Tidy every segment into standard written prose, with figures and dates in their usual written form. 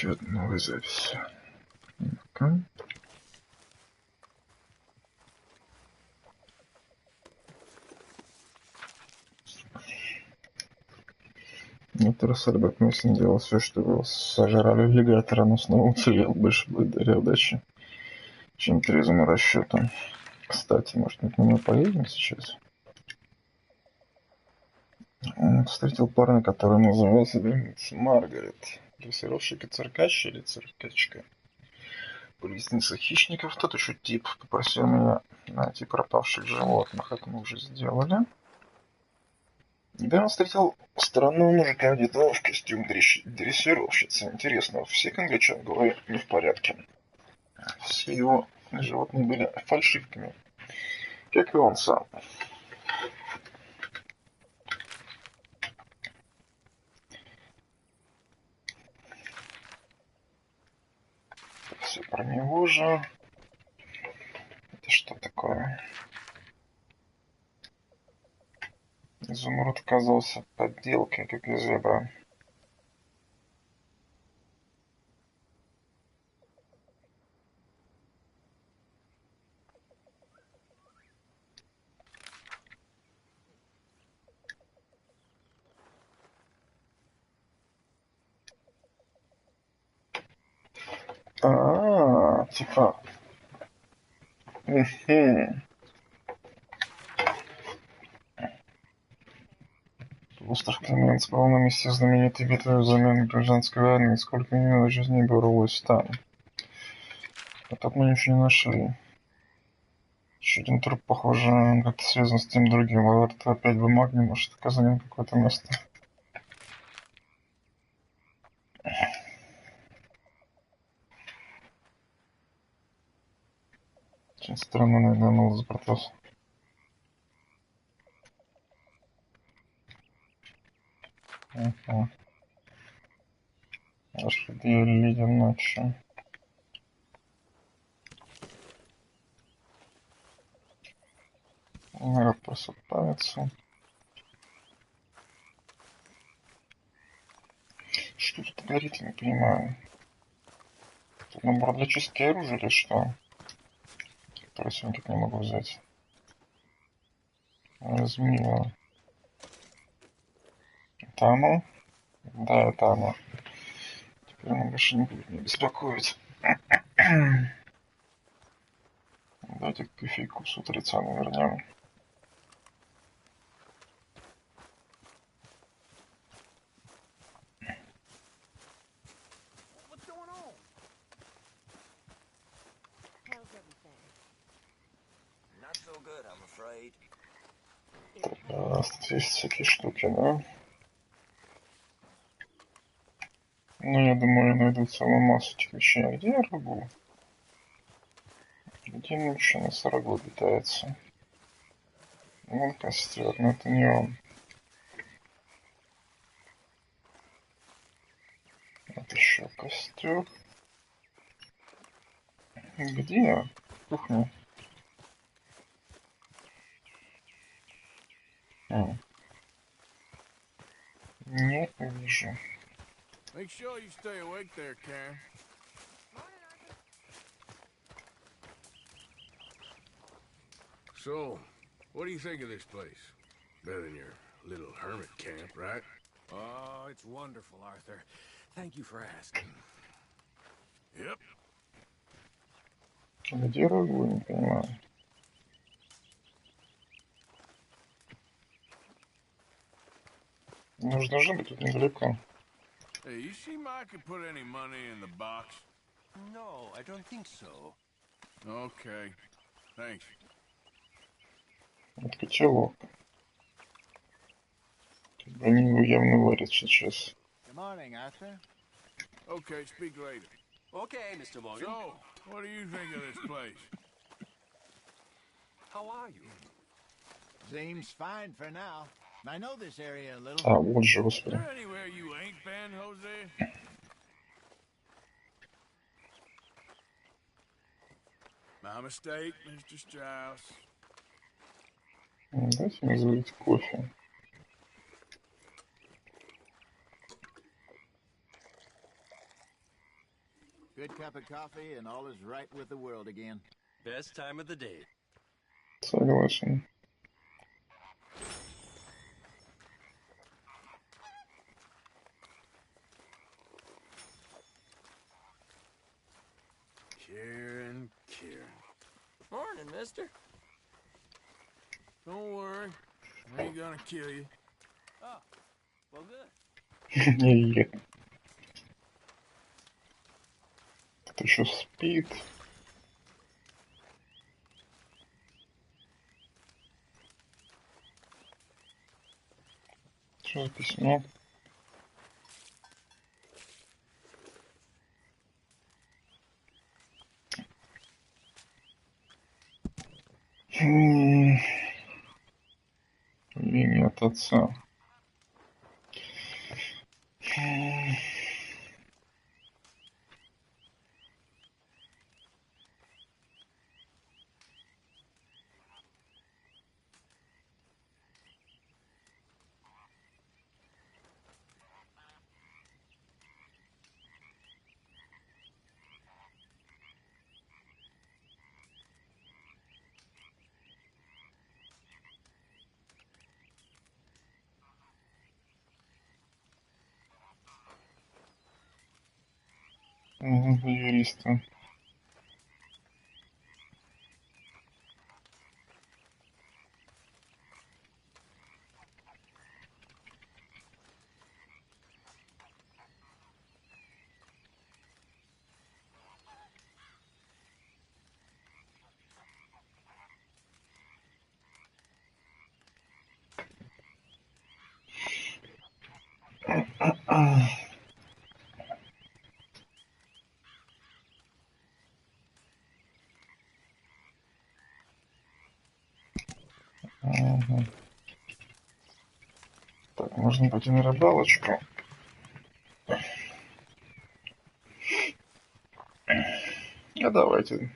еще одна новая запись. Ну-ка. Рассадок Мессон делал все, чтобы сожрали аллигатора, но снова уцелел больше благодаря удаче, чем трезвому расчету. Кстати, может быть, мы поедем сейчас? Он встретил парня, который назывался Маргарет. Дрессировщик и циркач или циркачка. Повелительница хищников. Тот еще тип попросил меня найти пропавших животных. Это мы уже сделали. Да, он встретил странного мужика, одетого в костюм дрессировщицы. Интересно, у всех англичан в голове не в порядке. Все его животные были фальшивками, как и он сам. Все про него же. Это что такое? Изумруд оказался подделкой, как и зебра. Типа. Остров Клеменс был на месте знаменитой битвы взамен гражданской армии. Сколько минут жизни боролось там. А так мы ничего не нашли. Еще один труп, похоже, он как-то связан с тем другим. А вот это опять бумаг, не может оказать какое-то место. Очень странно, наверное, запротался. Аж две леди ночью. Народ просыпается. Что тут горит, я не понимаю. Тут набор для чистки оружия или что? Который сегодня как не могу взять. Змея. Это оно? Да, это оно. Теперь оно больше не будет меня беспокоить. Давайте кофейку с утреца навернем. Тут есть всякие штуки, да? Ну, я думаю, я найду целую массу этих вещей. А где я рыбу? Где ночью носорог питается? Вон костер, но это не он. Вот еще костер. Где? Кухня. Не вижу. Make sure you stay awake there, Karen. So, what do you think of this place? Better than your little hermit camp, right? Oh, it's wonderful, Arthur. Thank you for asking. Yep. Где рыбу, не понимаю. Должно быть тут недалеко. Hey, you seem I could put any money in the box? No, I don't think so. Okay. Thanks. Вот котелок. Они его явно варят сейчас. Good morning, Arthur. Okay, speak later. Okay, Mr. Morgan. So, what do you think of this place? How are you? Seems fine for now. I know this area a little. А, вот же, Is господи. there anywhere you ain't been, Jose? My mistake, Mr. Strauss. Дайте мне залить кофе. Good cup of coffee and all is right with the world again. Best time of the day. Согласен. Karen. Morning, mister. Don't worry. I ain't gonna kill you. Oh, well, good. И кто еще спит? Что за письмо? Линия от отца. Юриста. Ага. Так, можно пойти на рыбалочку. А давайте.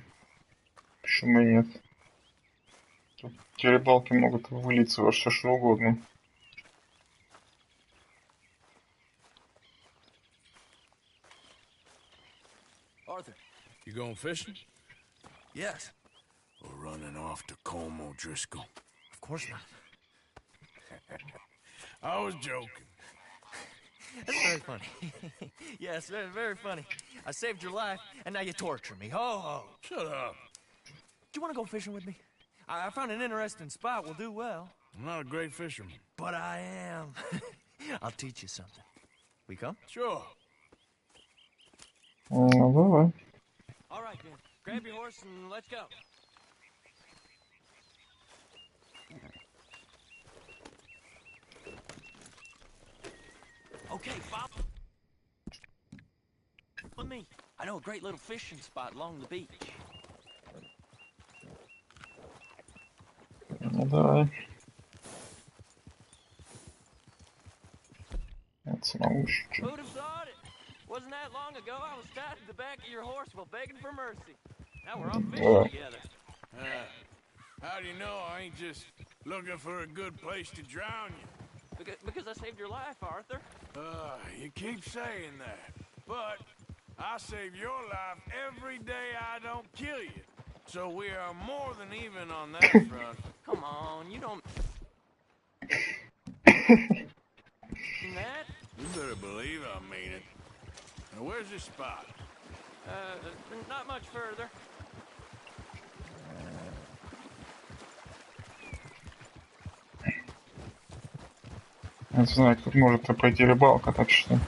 Почему и нет? Тут эти рыбалки могут вылиться во все что угодно. Arthur. You going fishing? Yes. Or running off to Colm O'Driscoll? Of course not. I was joking. That's very funny. Yes, very, very funny. I saved your life, and now you torture me. Ho, ho. Shut up. Do you want to go fishing with me? I found an interesting spot. We'll do well. I'm not a great fisherman. But I am. I'll teach you something. We come? Sure. Ну, давай. All right, then. Grab your horse and let's go. Okay, Bob. With me. I know a great little fishing spot along the beach. Ну, давай. Это самоучки. Who'd have thought it? Wasn't that long ago I was tied to the back of your horse while begging for mercy. Now we're on fishing together. How do you know I ain't just looking for a good place to drown you? Because I saved your life, Arthur. You keep saying that. But I save your life every day I don't kill you. So we are more than even on that front. Come on, you don't... that? You better believe I mean it. Now, where's this spot? Not much further. Не знаю, тут может пойти рыбалка, так что...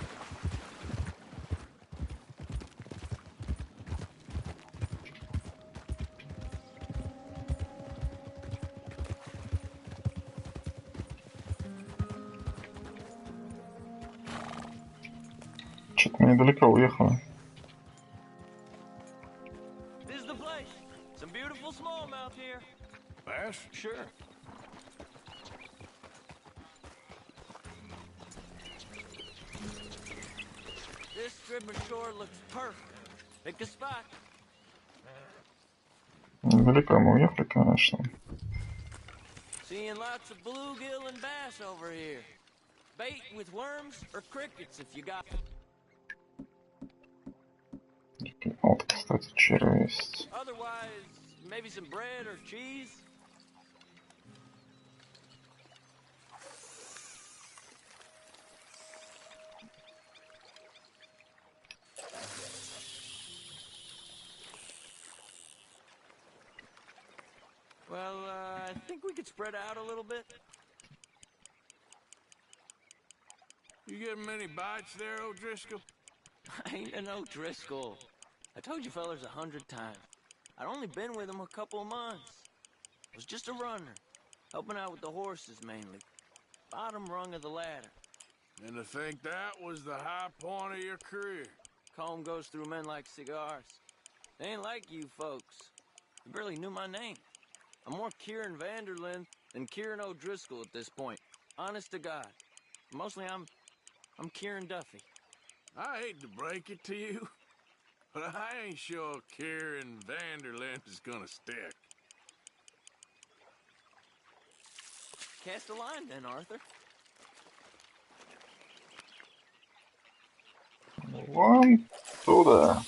Что-то мы недалеко уехали. This is the place. Some beautiful smallmouth here. Bass? Sure. This strip of shore looks perfect. Pick a spot. Недалеко мы уехали, конечно. Seeing lots of bluegill and bass over here. Bait with worms or crickets if you got. Кстати, черви есть. Otherwise, maybe some bread or cheese? Well, I think we could spread out a little bit. You getting many bites there, O'Driscoll? I ain't an O'Driscoll. I told you fellas 100 times. I'd only been with him a couple of months. I was just a runner, helping out with the horses mainly. Bottom rung of the ladder. And to think that was the high point of your career. Comb goes through men like cigars. They ain't like you folks. You barely knew my name. I'm more Kieran Vanderlyn than Kieran O'Driscoll at this point. Honest to God. Mostly I'm Kieran Duffy. I hate to break it to you, but I ain't sure Kieran Vanderlyn is gonna stick. Cast a line then, Arthur. Вон туда.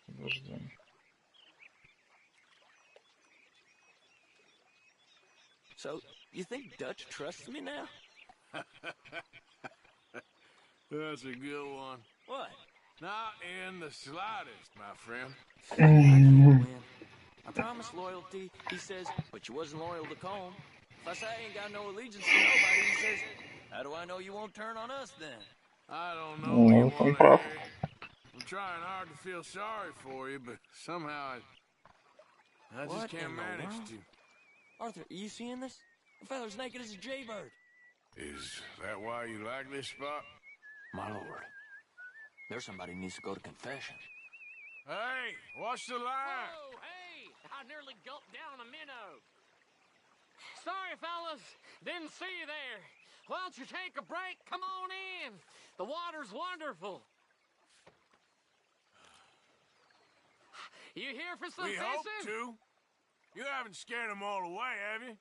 Подожди. So, you think Dutch trusts me now? That's a good one. What? Not in the slightest, my friend. I can't win. I promised loyalty, he says, but you wasn't loyal to Comb. If I say I ain't got no allegiance to nobody, he says, how do I know you won't turn on us then? I don't know Ну, you он want to прав. hear it. I'm trying hard to feel sorry for you, but somehow I just What can't in the manage world? to. Arthur, are you seeing this? The fella's naked as a jaybird. Is that why you like this spot? My lord. There's somebody needs to go to confession. Hey, watch the line. Whoa, hey! I nearly gulped down a minnow. Sorry, fellas. Didn't see you there. Why don't you take a break? Come on in. The water's wonderful. You here for some We fishing? hope to. You haven't scared them all away, have you?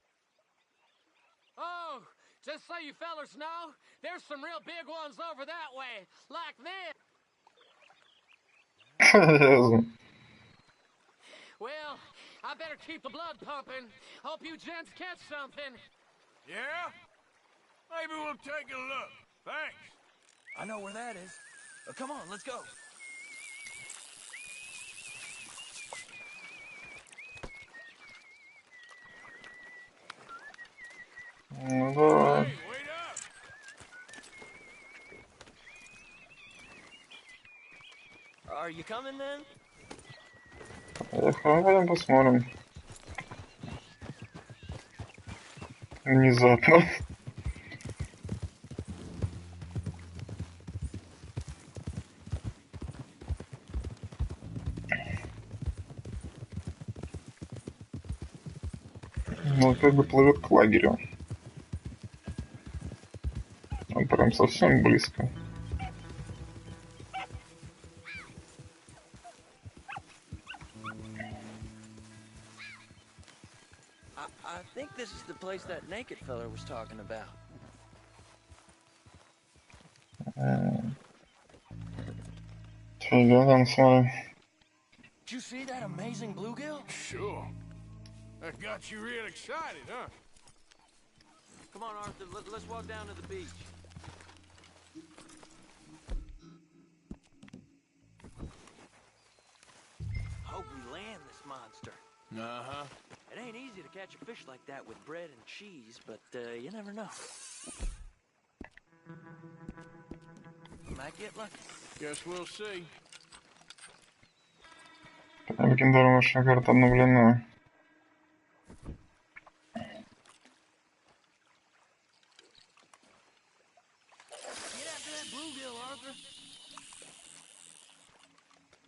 Oh, just so you fellas know, there's some real big ones over that way, like this. Well, I better keep the blood pumping. Hope you gents catch something. Yeah? Maybe we'll take a look. Thanks. I know where that is. Come on, let's go. Ну да. Hey, wait up. Are you coming then? Пойдем посмотрим. Внезапно. Ну, как бы плывет к лагерю. Он прям совсем близко. I think this is the place that naked fella was talking about. Идем там смотрим. Did you see that amazing bluegill? Sure. That got you real excited, huh? Come on, Arthur, let's walk down to the beach. Hope we land this monster. Uh-huh. It ain't easy to catch a fish like that with bread and cheese, but you never know. Might get lucky. Guess we'll see. Легендарная машина карта обновлена. Get after that bluegill, Arthur.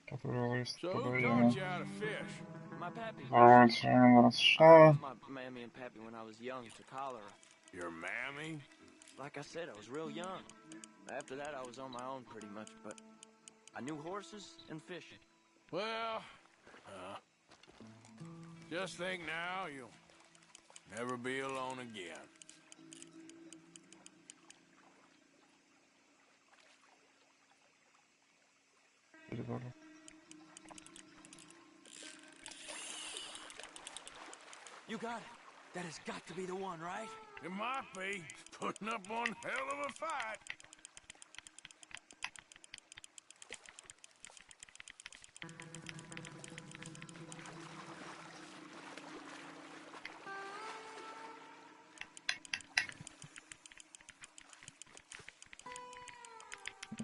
Которая лист So who подведена. taught you how to fish? My pappy. Здравствуйте, I США. lost my mammy and pappy when I was young to cholera. Your mammy? Like I said, I was real young. After that, I was on my own pretty much, but I knew horses and fishing. Well, just think now you'll never be alone again. Передали. You got it. That has got to be the one, right? It might be. Putting up one hell of a fight.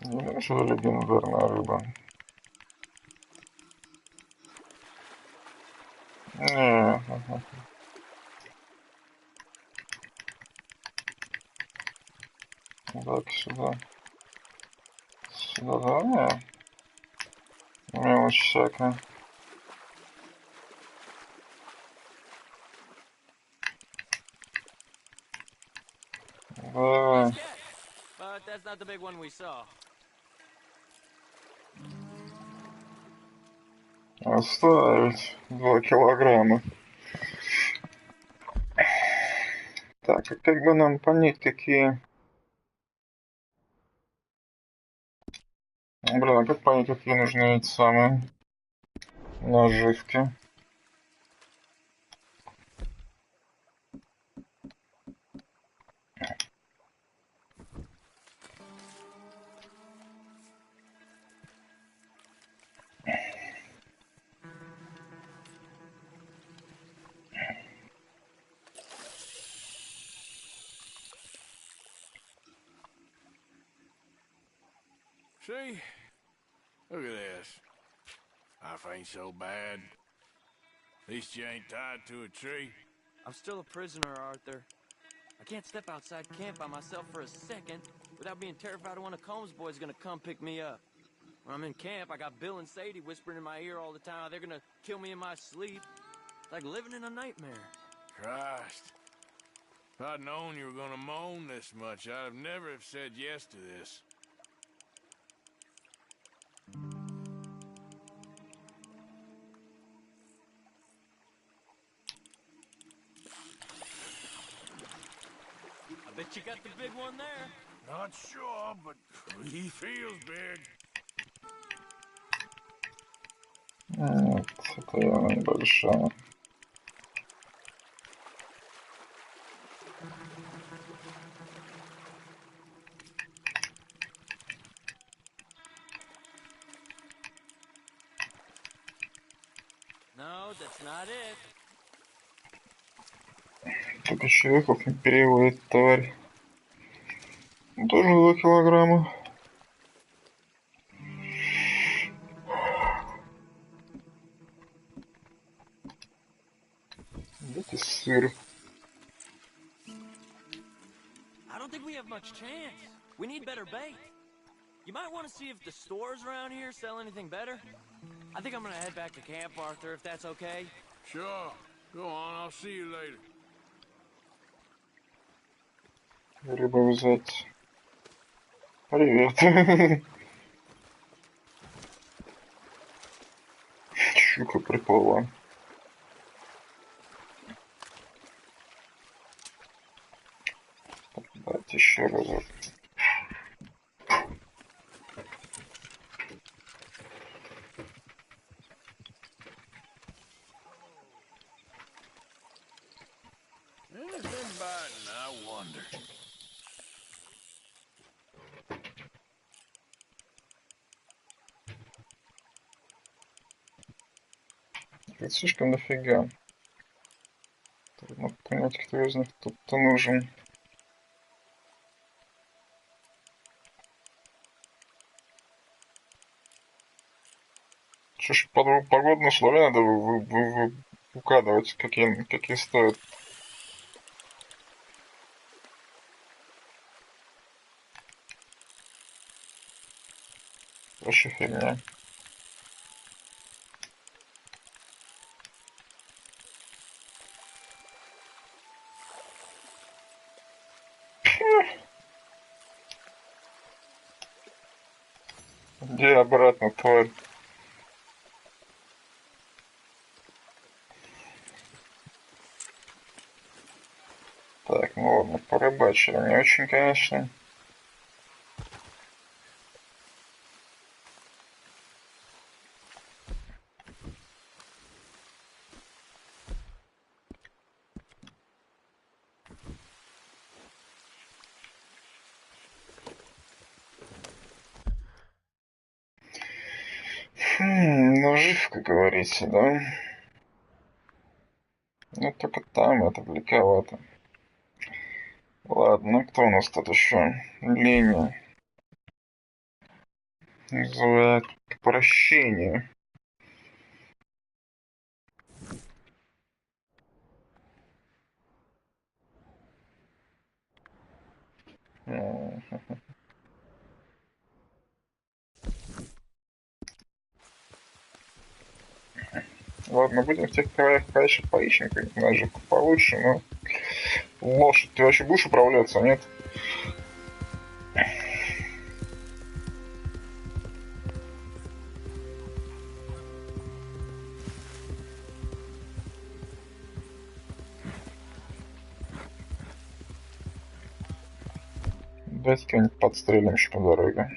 Неужели легендарная рыба? Не, так, сюда. Сюда, да, не. Мелочь всякая. Давай. Nice catch. But that's not the big one we saw. Оставить 2 килограмма. Так, а как бы нам понять, какие... Блин, а как понять, какие нужны эти самые наживки? See? Look at this. Life ain't so bad. At least you ain't tied to a tree. I'm still a prisoner, Arthur. I can't step outside camp by myself for a second without being terrified one of Combs' boys gonna come pick me up. When I'm in camp, I got Bill and Sadie whispering in my ear all the time how they're gonna kill me in my sleep. It's like living in a nightmare. Christ. If I'd known you were gonna moan this much, I'd have never have said yes to this. I bet you got the big one there. Not sure, but he feels big. Нет, это явно небольшая. No, that's not it. Тут еще вехов не переводит, тварь. Тоже 2 килограмма. Дайте сыр. I don't think we have much chance. We need better bait. You might want to see if the stores around here sell anything better. I think I'm gonna head back to camp, Arthur, if that's okay. Sure. Go on, I'll see you later. Рыбу взять. Привет. Щука приплыла. Давайте еще разок. Anything biting, I wonder. Это слишком дофига. Трудно понять, кто из них тут-то нужен. Что ж, погодные условия надо угадывать, какие стоят. Вообще фигня. Иди обратно, тварь. Так, ну ладно, порыбачили. Не очень, конечно. Ну, жив, как говорится, да? Ну, только там это далековато. Ладно, кто у нас тут еще? Леня. Называет прощение. Ладно, будем в тех краях дальше поищем какую-нибудь наживку получше, но... Лошадь, ты вообще будешь управляться, нет? Давайте кого-нибудь подстрелим еще по дороге.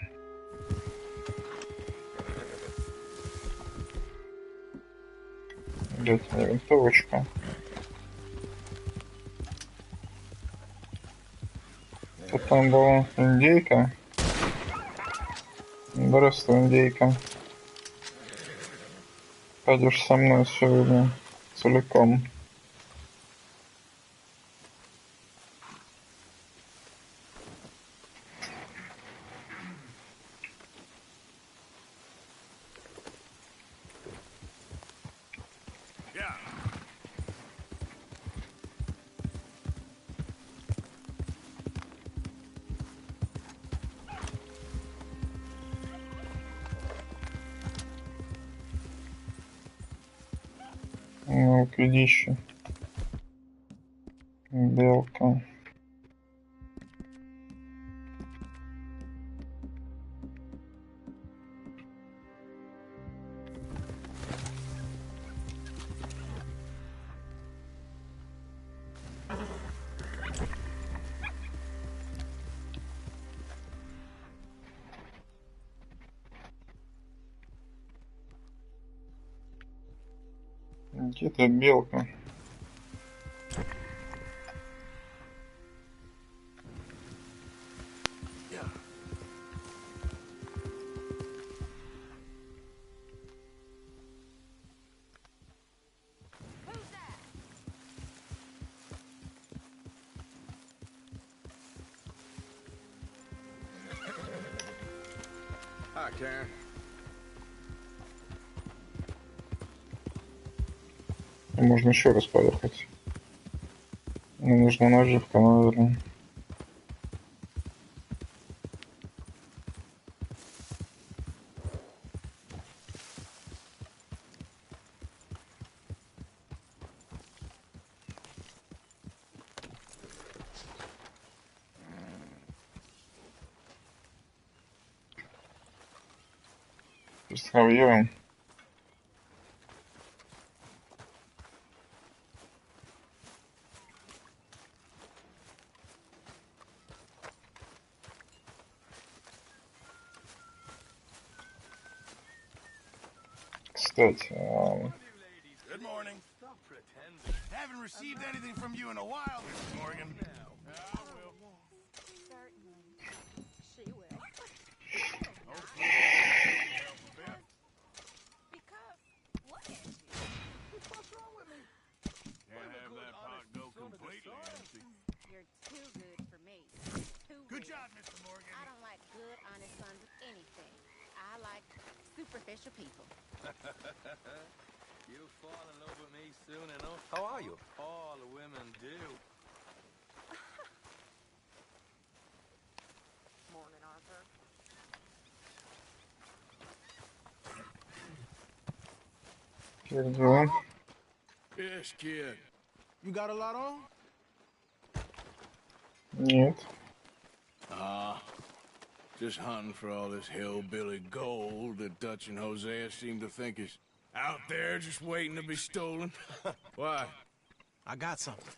Дайте мне винтовочку. Кто там была? Индейка? Здравствуй, индейка. Пойдешь со мной сегодня целиком. Yeah. Ну, глядище. Белка. Где-то белка. Hi, Karen. Можно еще раз поехать. Мне нужна наживка, наверное. Just how are you? Кстати, Good morning. Stop pretending. Haven't received anything from you in a while, Mrs. Morgan. I will. Certainly. She will. Okay. Help a bit. Because, look at you. What's wrong with me? Can't have that pot go completely empty. You're too good for me. Too Good good. job, Mr. Morgan. I don't like good, honest sons of anything. I like superficial people. You'll fall in love with me soon enough. How are you? All the women do. Morning, Arthur. как дела? Yes, kid. You got a lot on? Нет. Just hunting for all this hillbilly gold that Dutch and Hosea seem to think is out there just waiting to be stolen. Why? I got something.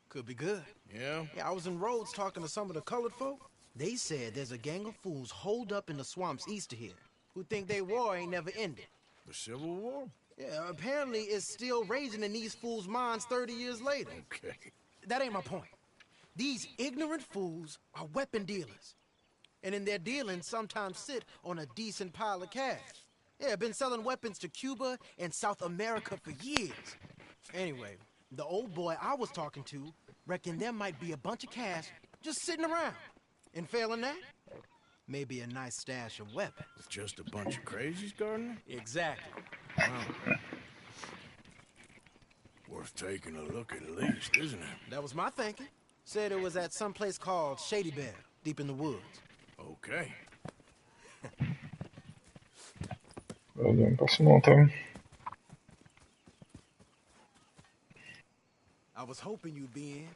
Could be good. Yeah? Yeah, I was in Rhodes talking to some of the colored folk. They said there's a gang of fools holed up in the swamps east of here who think their war ain't never ended. The Civil War? Yeah, apparently it's still raging in these fools' minds 30 years later. Okay. That ain't my point. These ignorant fools are weapon dealers. And in their dealings sometimes sit on a decent pile of cash. Yeah, been selling weapons to Cuba and South America for years. Anyway, the old boy I was talking to reckoned there might be a bunch of cash just sitting around. And failing that, maybe a nice stash of weapons. It's just a bunch of crazies, Gardner? Exactly. Worth taking a look at least, isn't it? That was my thinking. Said it was at some place called Shady Bell, deep in the woods. Okay. Пойдем посмотрим. I was hoping you'd be in.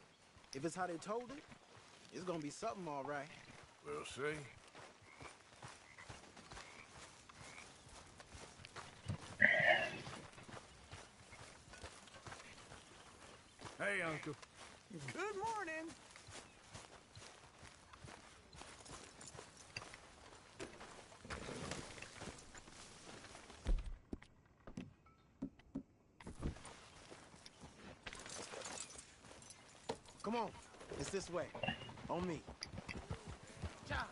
If it's how they told it, it's gonna be something all right. We'll see. Hey, Uncle. Good morning. Come on, it's this way. On me. Ciao.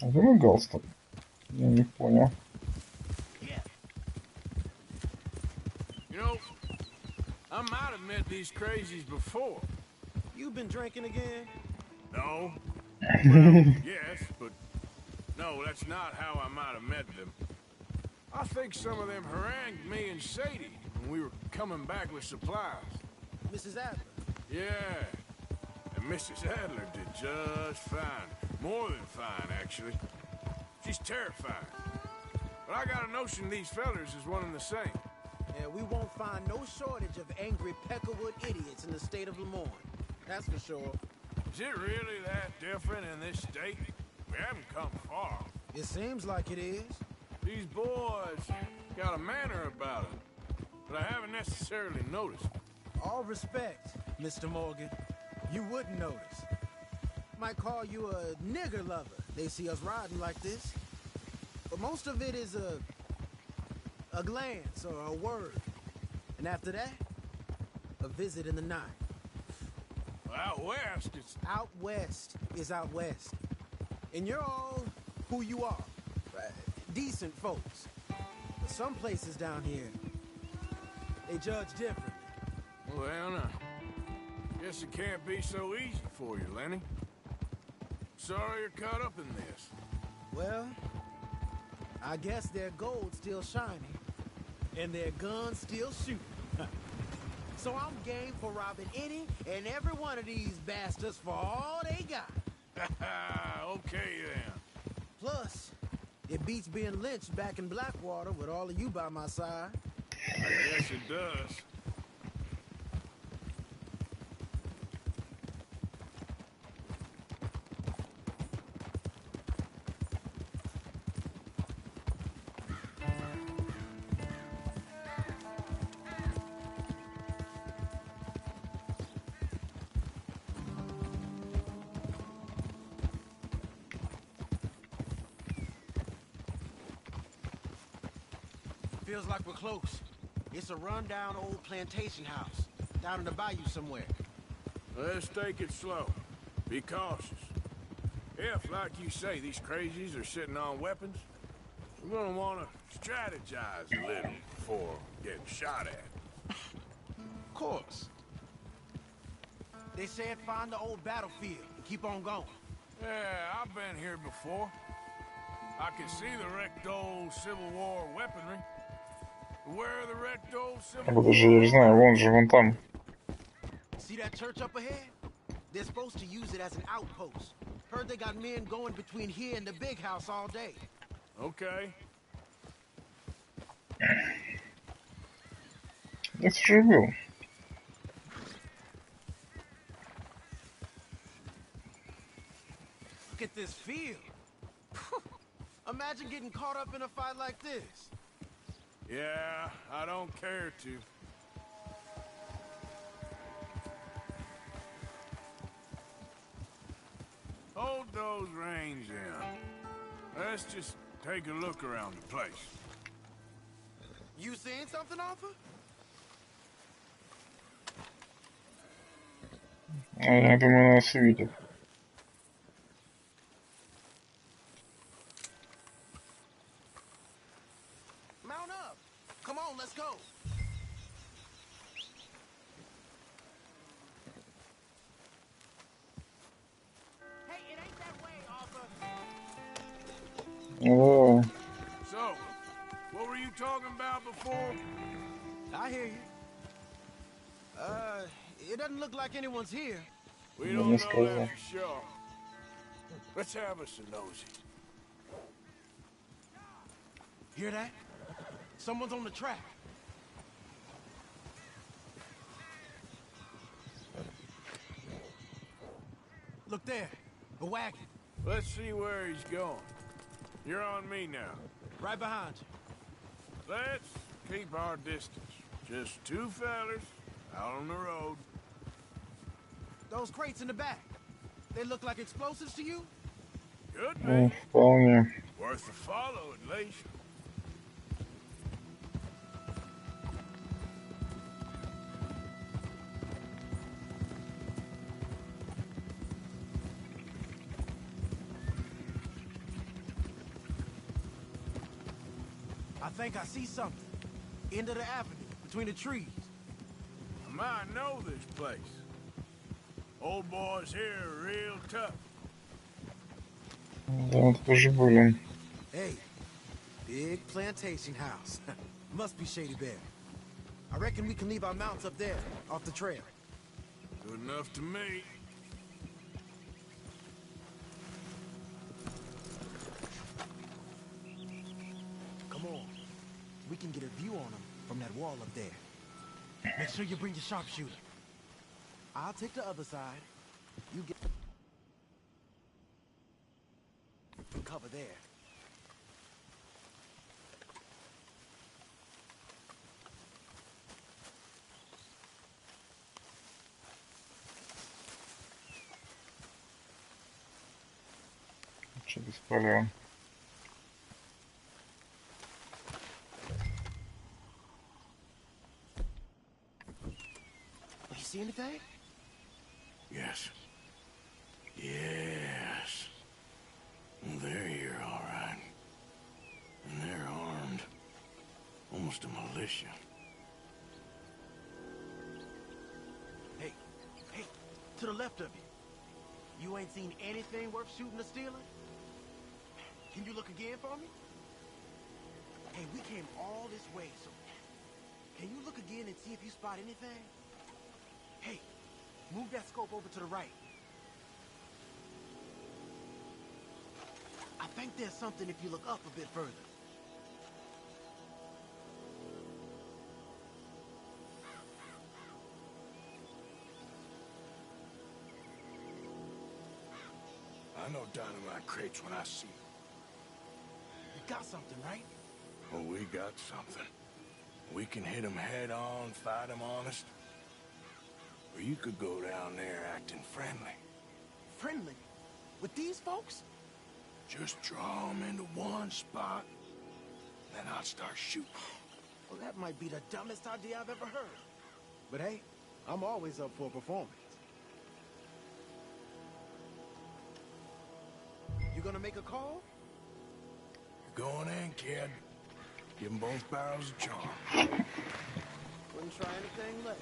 А где мой галстук? Я не понял. You know, I might have met these crazies before. You been drinking again? No. Well, yes, but no, that's not how I might have met them. I think some of them harangued me and Sadie when we were coming back with supplies. Mrs. Adler. Yeah, and Mrs. Adler did just fine. More than fine, actually. She's terrifying. But I got a notion these fellers is one and the same. Yeah, we won't find no shortage of angry Peckerwood idiots in the state of Lemoyne. That's for sure. Is it really that different in this state? We haven't come far. It seems like it is. These boys got a manner about them, but I haven't necessarily noticed. All respect, Mr. Morgan. You wouldn't notice. Might call you a nigger lover. They see us riding like this. But most of it is a glance or a word. And after that, a visit in the night. Out west, it's... Out west is out west. And you're all who you are. Decent folks. But some places down here, they judge differently. Well, now, guess it can't be so easy for you, Lenny. Sorry you're caught up in this. Well, I guess their gold's still shining, and their guns still shooting. So I'm game for robbing any and every one of these bastards for all they got. Okay, then. Plus, it beats being lynched back in Blackwater with all of you by my side. I guess it does. Feels like we're close. It's a rundown old plantation house, down in the bayou somewhere. Let's take it slow. Be cautious. If, like you say, these crazies are sitting on weapons, we're gonna want to strategize a little before getting shot at. Of course. They said find the old battlefield and keep on going. Yeah, I've been here before. I can see the wrecked old Civil War weaponry. Where are the wrecked old Civil War? Подожди, я не знаю, вон же, вон там. See that church up ahead? They're supposed to use it as an outpost. Heard they got men going between here and the big house all day. Okay. Я же был. Look at this field. Imagine getting caught up in a fight like this. Yeah, I don't care to. Hold those reins in. Let's just take a look around the place. You seeing something, Arthur? Я думаю, нас видит. Mount up. Come on, let's go. Hey, it ain't that way, Arthur. О, So, what were you talking about before? I hear you. It doesn't look like anyone's here. We я don't не know that сказал. for sure. Let's have us a nosy. Hear that? Someone's on the track. Look there, a wagon, Let's see where he's going. You're on me now. right behind you. Let's keep our distance. Just two fellers out on the road. Those crates in the back, they look like explosives to you? Could Ну, be. вполне. Worth a follow at least. I think I see something. End of the avenue, between the trees. I might know this place. Old boys here are real tough. Да, мы тут уже были. Hey, big plantation house. Must be Shady Bear. I reckon we can leave our mounts up there, off the trail. Good enough to me. Come on. We can get a view on them from that wall up there. Make sure you bring your sharpshooter. I'll take the other side. You get cover there. Через поля. You see anything? Yes. Yes. They're here, all right. And they're armed. Almost a militia. Hey, to the left of you. You ain't seen anything worth shooting or stealing? Can you look again for me? Hey, we came all this way, so can you look again and see if you spot anything? Hey, move that scope over to the right. I think there's something if you look up a bit further. I know dynamite crates when I see them. You got something, right? Oh, we got something. We can hit them head on, fight them honest. Or you could go down there acting friendly. Friendly? With these folks? Just draw them into one spot, then I'll start shooting. Well, that might be the dumbest idea I've ever heard. But hey, I'm always up for a performance. You gonna make a call? You're going in, kid. Give them both barrels of charm. Wouldn't try anything less.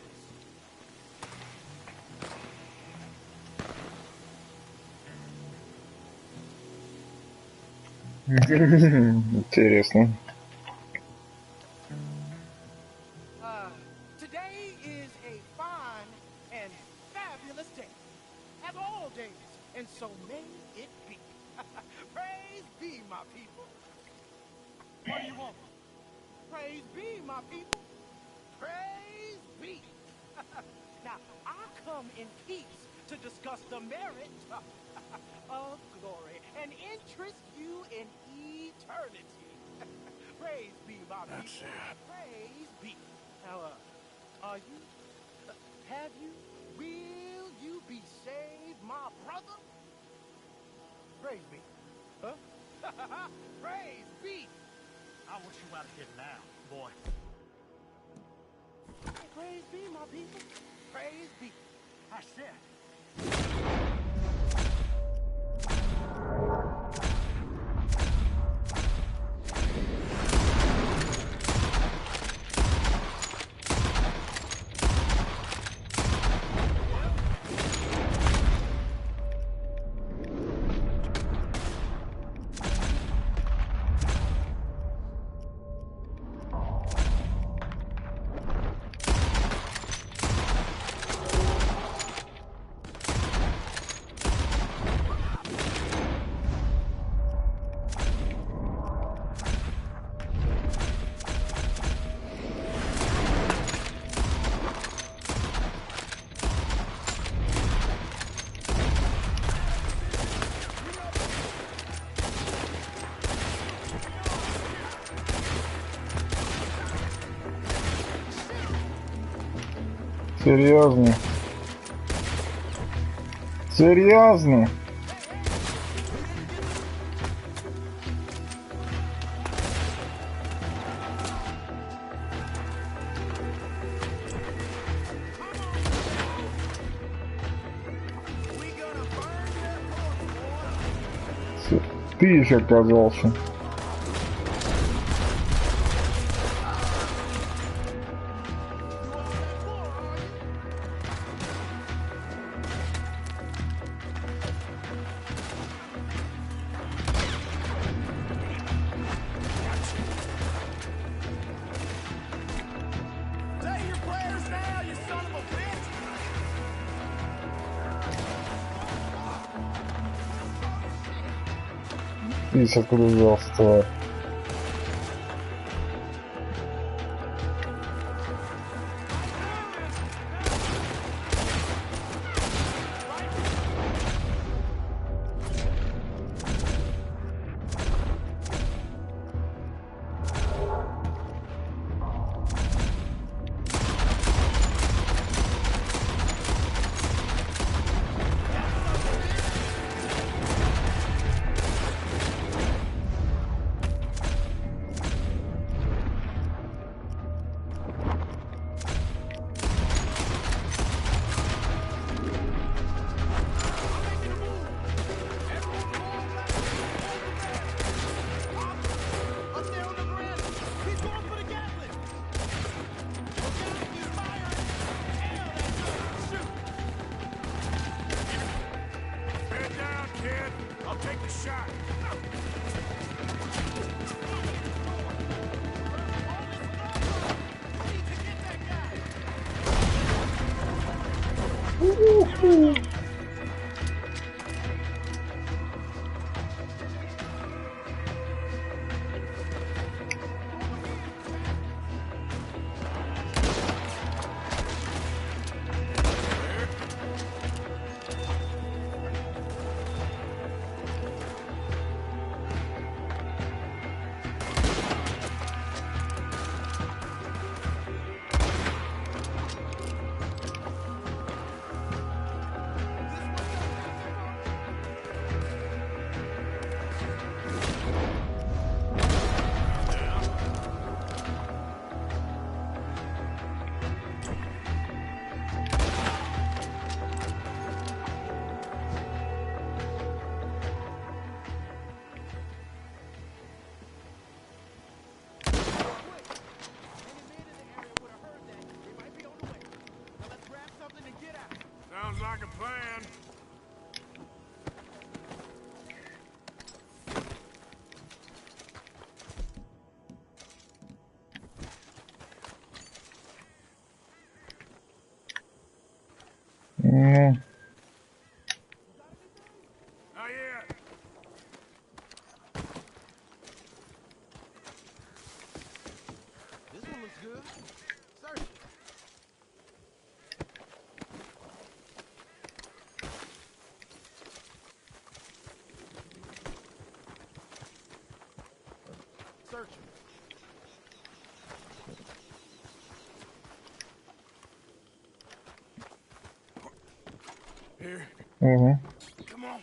Интересно. Today is a fine and fabulous day, as all days, and so may it be. Praise be, my people. What do you want? Praise be, my people. Praise be. Now, I come in peace to discuss the merit of glory. Praise be, my That's people. it. Praise be. Now, are you? Have you? Will you be saved, my brother? Praise be. Huh? Praise be. I want you out of here now, boy. Praise be, my people. Praise be. I said, Серьезно? Серьезно? Ты еще оказался. Say your prayers now, you son of a bitch! Видишь, откуда взялся, тварь. Up there on the ground! He's going for the Gatling! Look out, he's firing! Hell, that's good! Shoot! Head down, kid. I'll take the shot. We need to get that guy! Sounds like a plan. Ну, Not yet. This one looks good. Search it. Search it. Here, Угу. come on.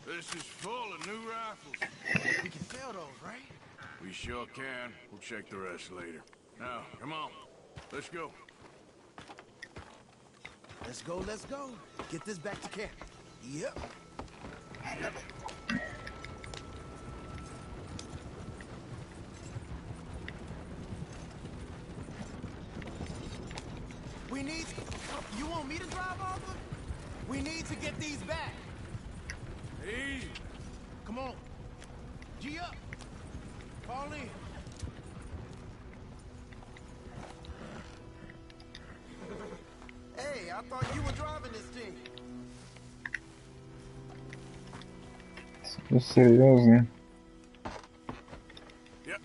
This is full of new rifles. We can sell those, right? We sure can. We'll check the rest later. Now, come on. Let's go. Let's go, let's go. Get this back to camp. Yep. We need... You want me to drive, Arthur? We need to get these back. Easy. Come on. G up. Fall in. Hey, I thought you were driving this thing. Серьезно. Yep.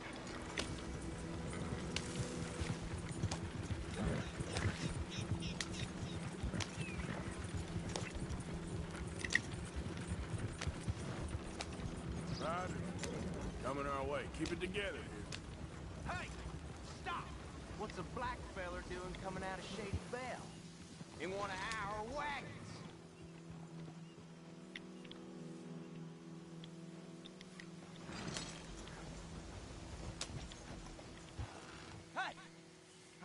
Roger. Coming our way. Keep it together here. Hey! Stop! What's a black feller doing coming out of Shady Belle? In one of our wagons? Hey!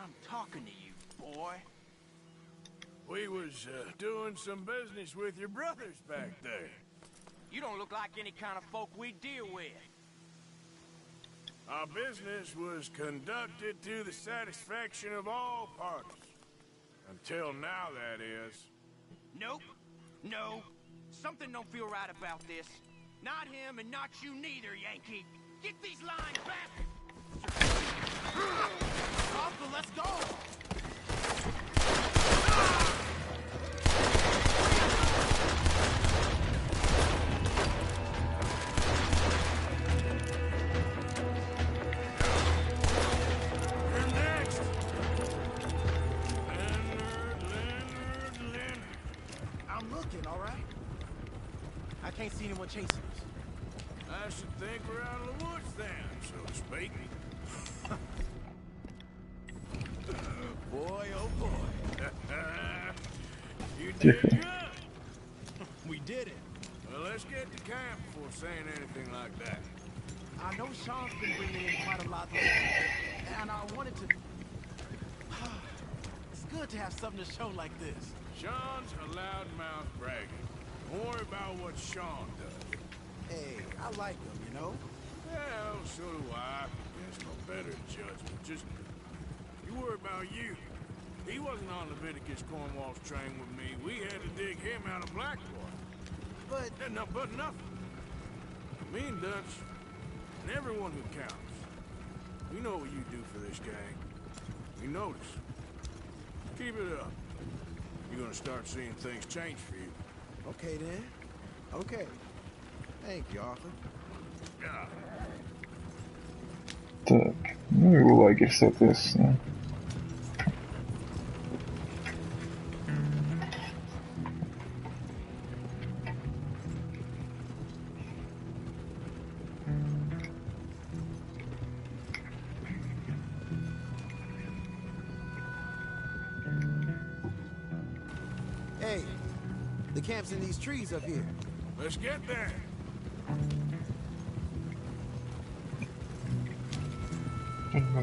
I'm talking to you, boy. We was doing some business with your brothers back there. You don't look like any kind of folk we deal with. Our business was conducted to the satisfaction of all parties. Until now, that is. Nope. No. Something don't feel right about this. Not him and not you neither, Yankee. Get these lines back! Arthur, let's go! You're next! Leonard. I'm looking, all right? I can't see anyone chasing us. I should think we're out of the woods then, so to speak. Boy, oh boy. You did Тихо. good. We did it. Well, let's get to camp before saying anything like that. I know Sean's been bringing in quite a lot lately, and I wanted to... It's good to have something to show like this. Sean's a loudmouth bragger. Don't worry about what Sean does. Hey, I like him, you know? Well, so do I. There's no better judgment. Just, you worry about you. He wasn't on Leviticus Cornwall's train with me. We had to dig him out of Blackwater. But... But nothing. Me and Dutch, and everyone who counts. We know what you do for this gang. We notice. Keep it up. You're gonna start seeing things change for you. Okay, then. Okay. Thank you, Arthur. Yeah. Так, ну и лагерь, соответственно. Hey, the camp's in these trees up here. Let's get there.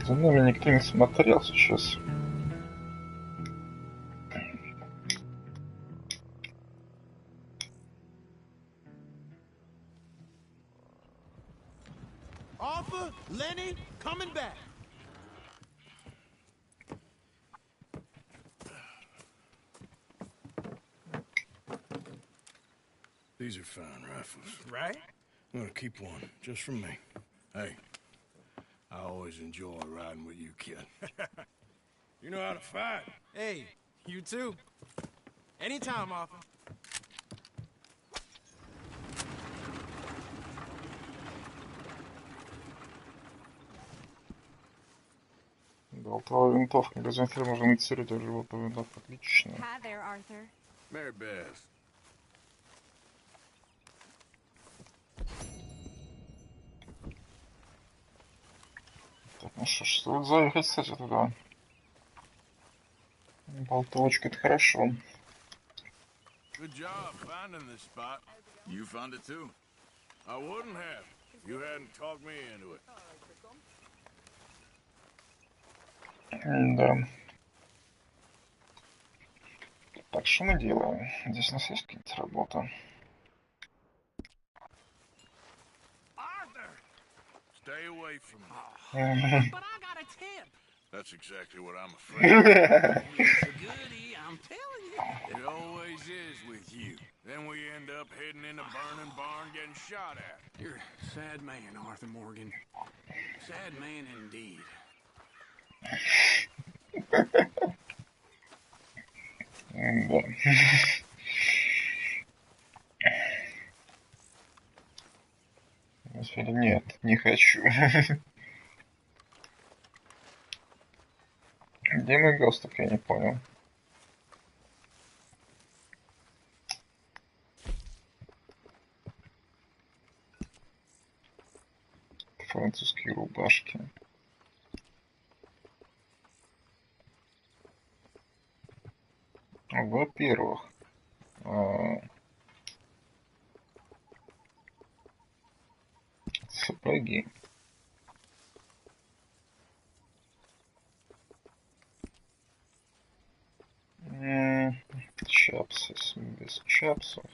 За нами никто не смотрел сейчас. Arthur, Lenny, coming back. These are fine rifles. Right? I'm gonna keep one, just for me. Hey, I always enjoy riding with you, kid. You know how to fight. Hey, you too. Anytime, Arthur. Болтовая винтовка. Газонфир можно инициировать уже болтовую винтовку. Отлично. Hi there, Arthur. Mary Beth. Так, ну что ж, стоит заехать, кстати, туда. Болтовочка — это хорошо. Good job finding this spot. You found it too? I wouldn't have if you hadn't talked me into it. Да. Так, что мы делаем? Здесь у нас есть какая-то работа? Arthur! Stay away from me. But I got a tip. That's exactly what I'm afraid of. It's a goodie, I'm telling you. It always is with you. Then we end up heading in a burning barn getting shot at. You're a sad man, Arthur Morgan. Sad man indeed. Да. Господи, нет, не хочу. Где мой галстук, я не понял. Французские рубашки. Во-первых, сапоги. Чапсы без чапсов.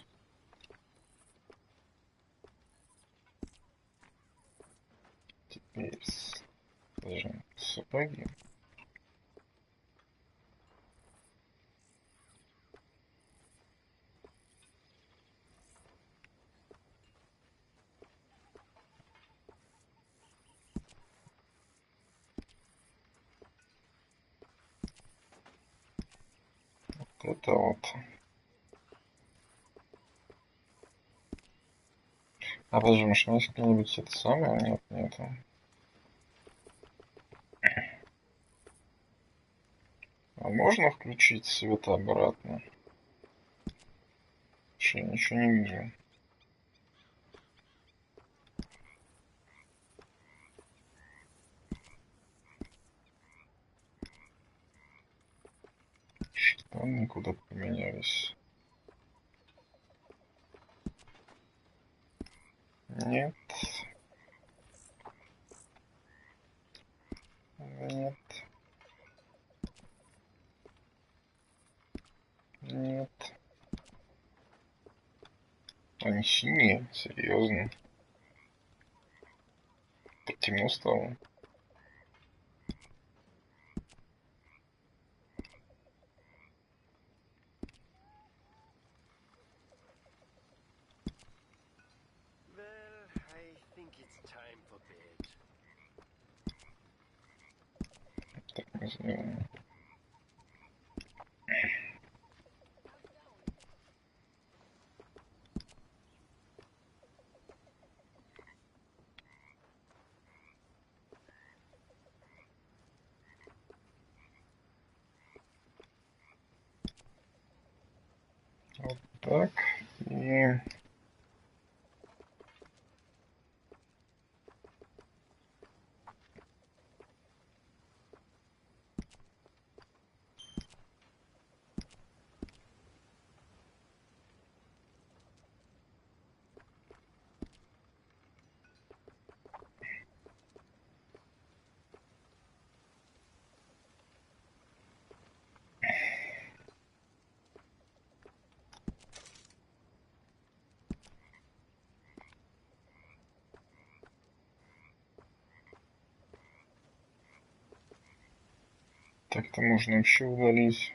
Теперь скажем, сапоги. Вот это вот. А подожди, может, у меня есть какие-нибудь это самое? Нет, нету. А можно включить свет обратно? Что, я ничего не вижу. Штаны куда-то поменялись. Нет. Нет. Нет. Они синие, серьезно. Так темно стало. Well, I think it's time for bed. Так мы сделаем. Вот так. И... Так-то можно вообще удалить.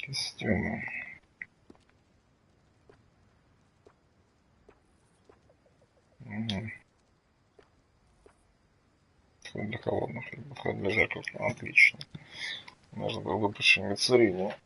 Костюмы. Угу. Вход для холодных, либо вход для жарких. Отлично. Можно было бы починить царение.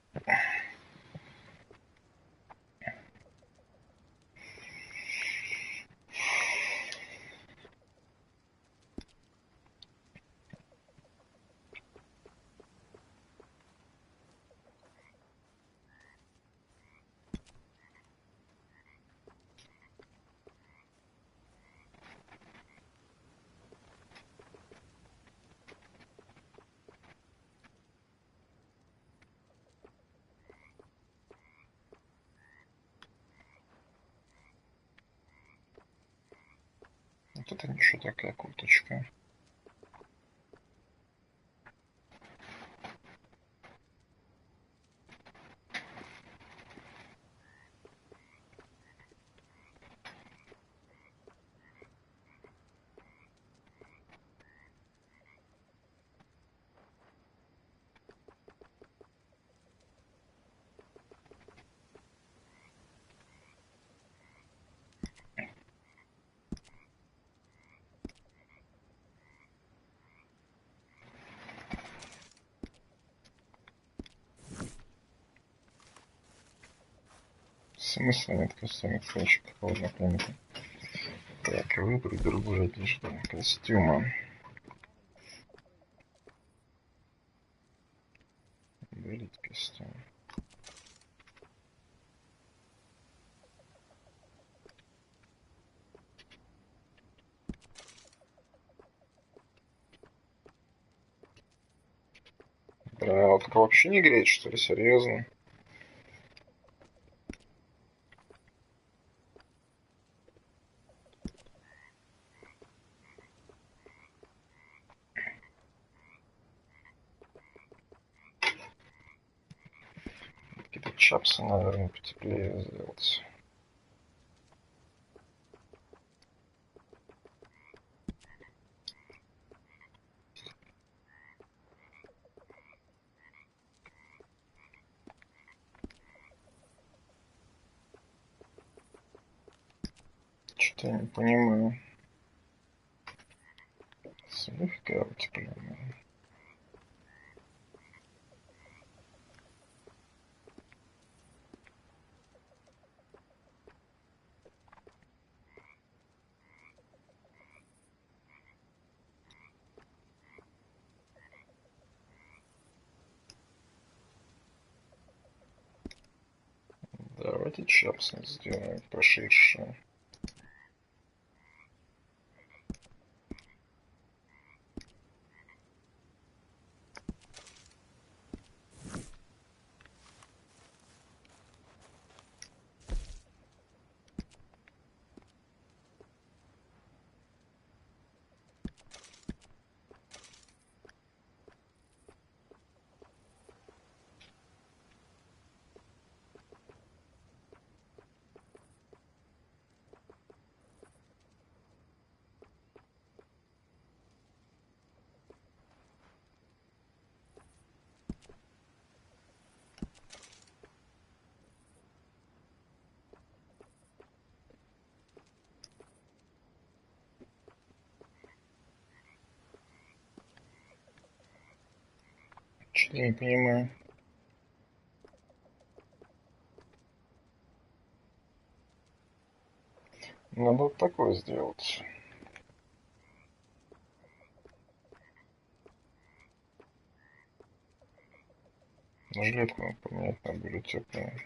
Вот это ничего, такая курточка. Смысла нет костюмов, флешек холодных климата. Так, выбрать другую одежду. Костюмы. Удалить костюм. Да, вот это вообще не греет, что ли, серьезно? Какие-то чапсы, наверное, потеплее сделать. Что-то я не понимаю. Слегка утепленная. Давайте чапсы сделаем поширше. Что-то не понимаю. Надо вот такое сделать. Жилетку надо поменять на более теплую.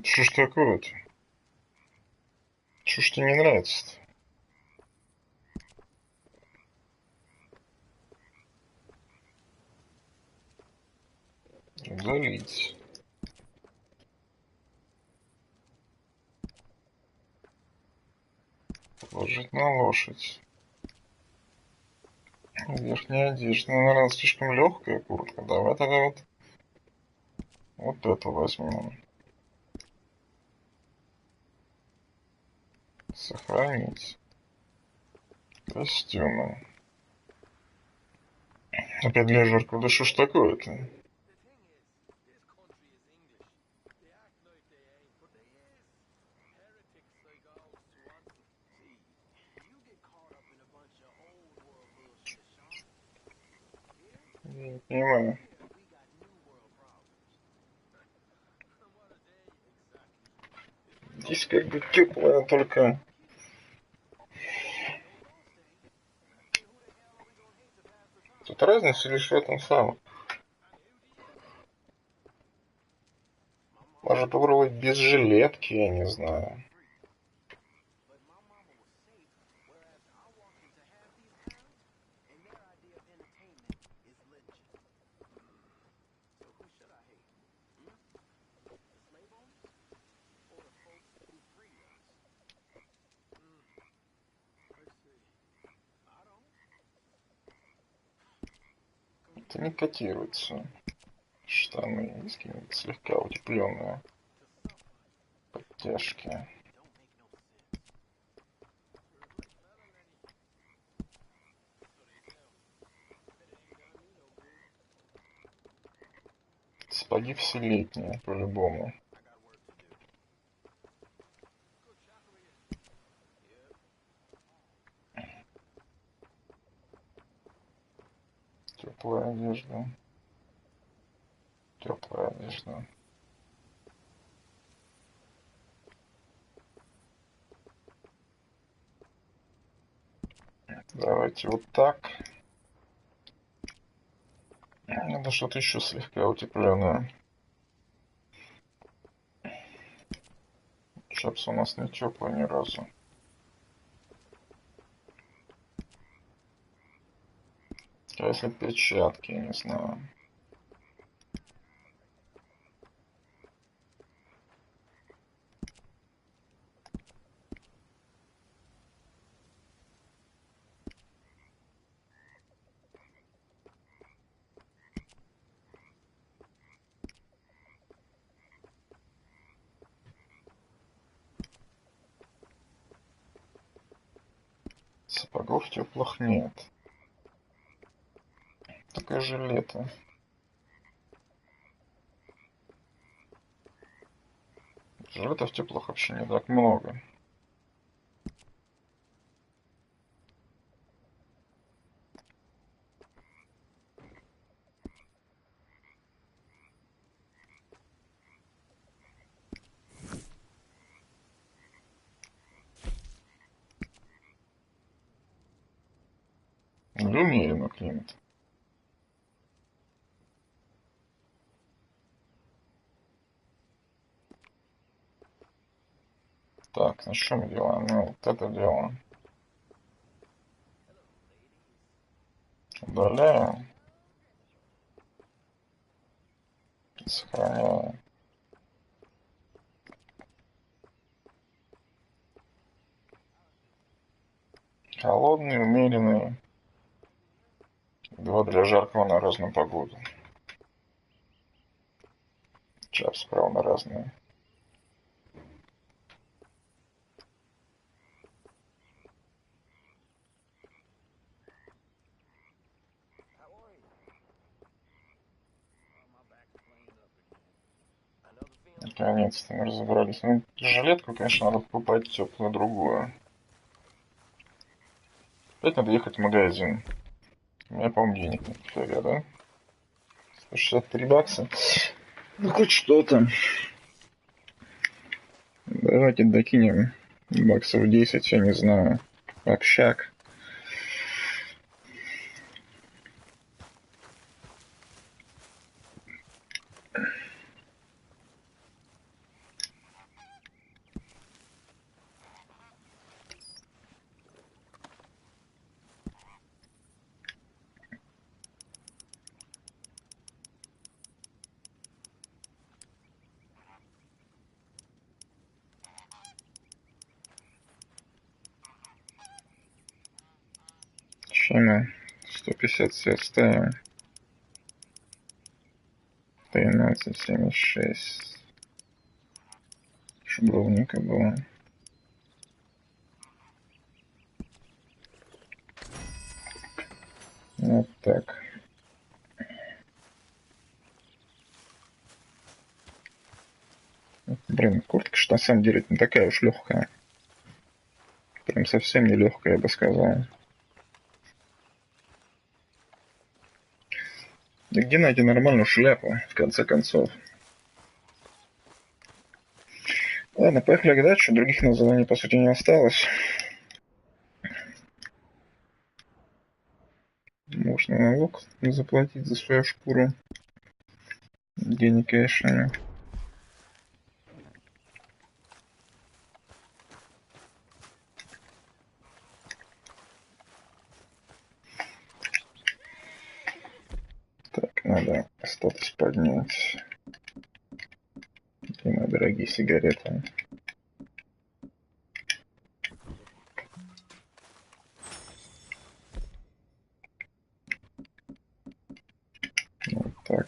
Что ж такое-то? Что ж тебе не нравится-то? Удалить. Положить на лошадь. Верхняя одежда, наверное, слишком легкая куртка. Давай тогда вот эту возьмем. Сохранить. Костюмы. Опять для жаркого. Да что ж такое-то? Я не понимаю. Здесь как бы теплая, только... Тут разница лишь в этом самом. Можно попробовать без жилетки, я не знаю. Это не котируется. Штаны есть какие-нибудь слегка утепленные. Подтяжки. Сапоги все летние, по-любому. Теплая одежда. Теплая одежда. Давайте вот так. Надо что-то еще слегка утепленное. Шапса у нас не теплая ни разу. А если перчатки, не знаю. Сапогов теплых нет. Только жилеты. Жилетов теплых вообще не так много. Умеренно климат. Так, ну что мы делаем? Ну, вот это делаем. Удаляем. Сохраняем. Холодный, умеренный. Два для жаркого на разную погоду. Чап справа на разные. Наконец-то мы разобрались. Ну, жилетку, конечно, надо покупать теплую другую. Опять надо ехать в магазин. У меня, по-моему, денег нет, нифига, да? 163 бакса. Ну, хоть что-то. Давайте докинем баксов 10, я не знаю. Общак. Шина 150 все оставим. 13,76. Чтобы ровненько было. Вот так. Блин, куртка на самом деле не такая уж легкая. Прям совсем не легкая, я бы сказал. Да где найти нормальную шляпу, в конце концов? Ладно, поехали дальше. Других названий, по сути, не осталось. Можно налог заплатить за свою шкуру. Денег, конечно. Так, надо статус поднять. И мои дорогие сигареты. Вот так.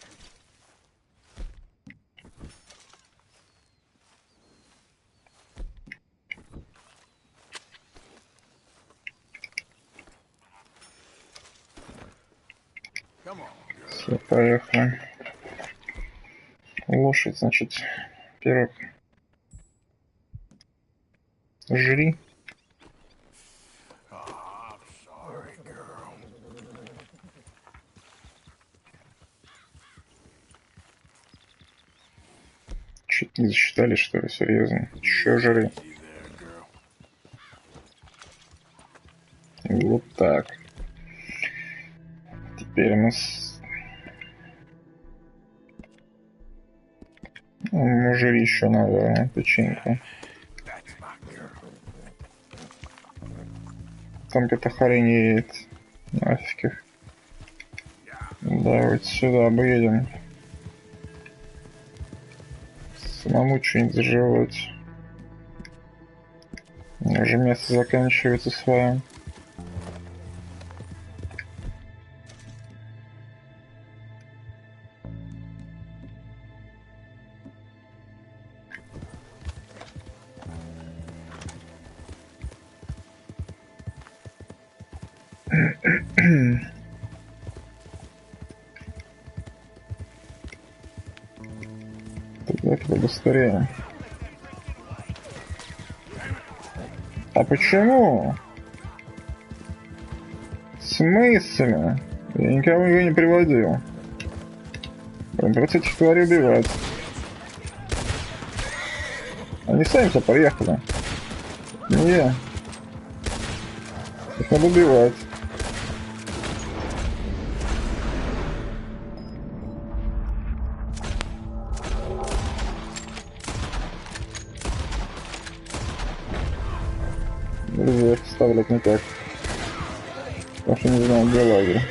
Все, поехали. Лошадь, значит, первый. Жри. Чуть не засчитали, что ли, серьезно? Еще жри. Вот так. Теперь у нас... Ну, жри еще надо, печеньку. Там какая-то хрень едет. Нафиг их. Давайте сюда объедем. Самому что-нибудь заживать. Уже место заканчивается свое. Давайте побыстрее. А почему? В смысле? Я никого его не приводил. Придется этих тварей убивать. Они сами-то поехали. Не. Их надо убивать. Нельзя их вставлять никак. Потому что не знаю, где лагерь.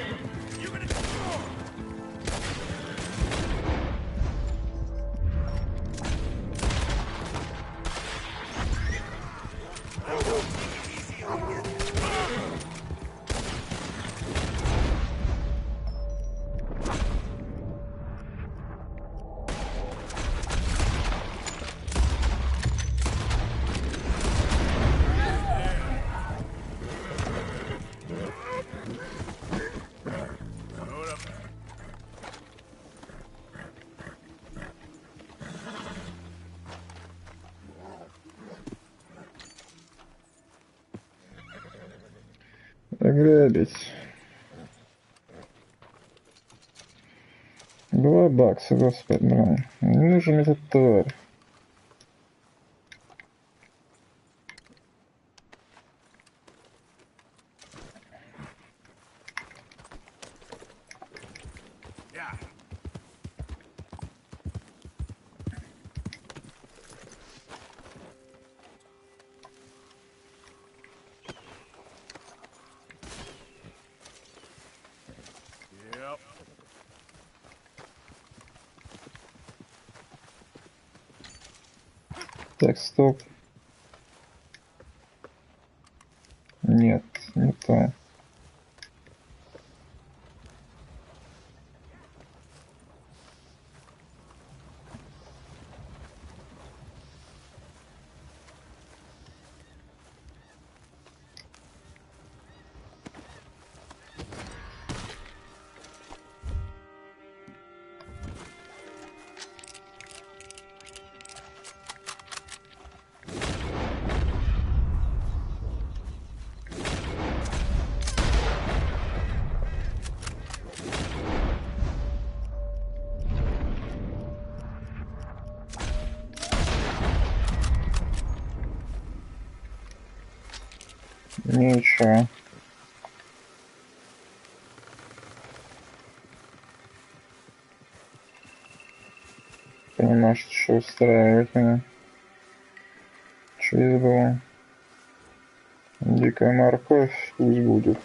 Ограбить. 2 бакса, господи, блин. Не нужен этот тварь. Так, стоп. Нет, не то. Ничего. Понимаешь, что устраивает меня. Что здесь было? Дикая морковь, пусть будет.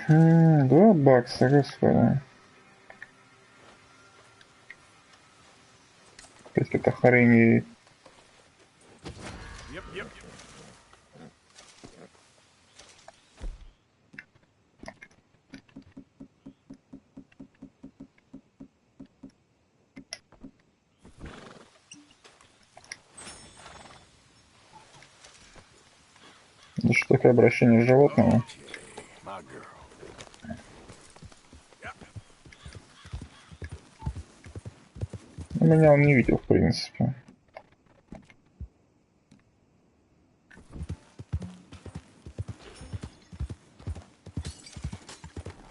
$2, господи. Опять какая-то хрень. Yep. Это что такое обращение с животными? Okay, my girl. Меня он не видел, в принципе.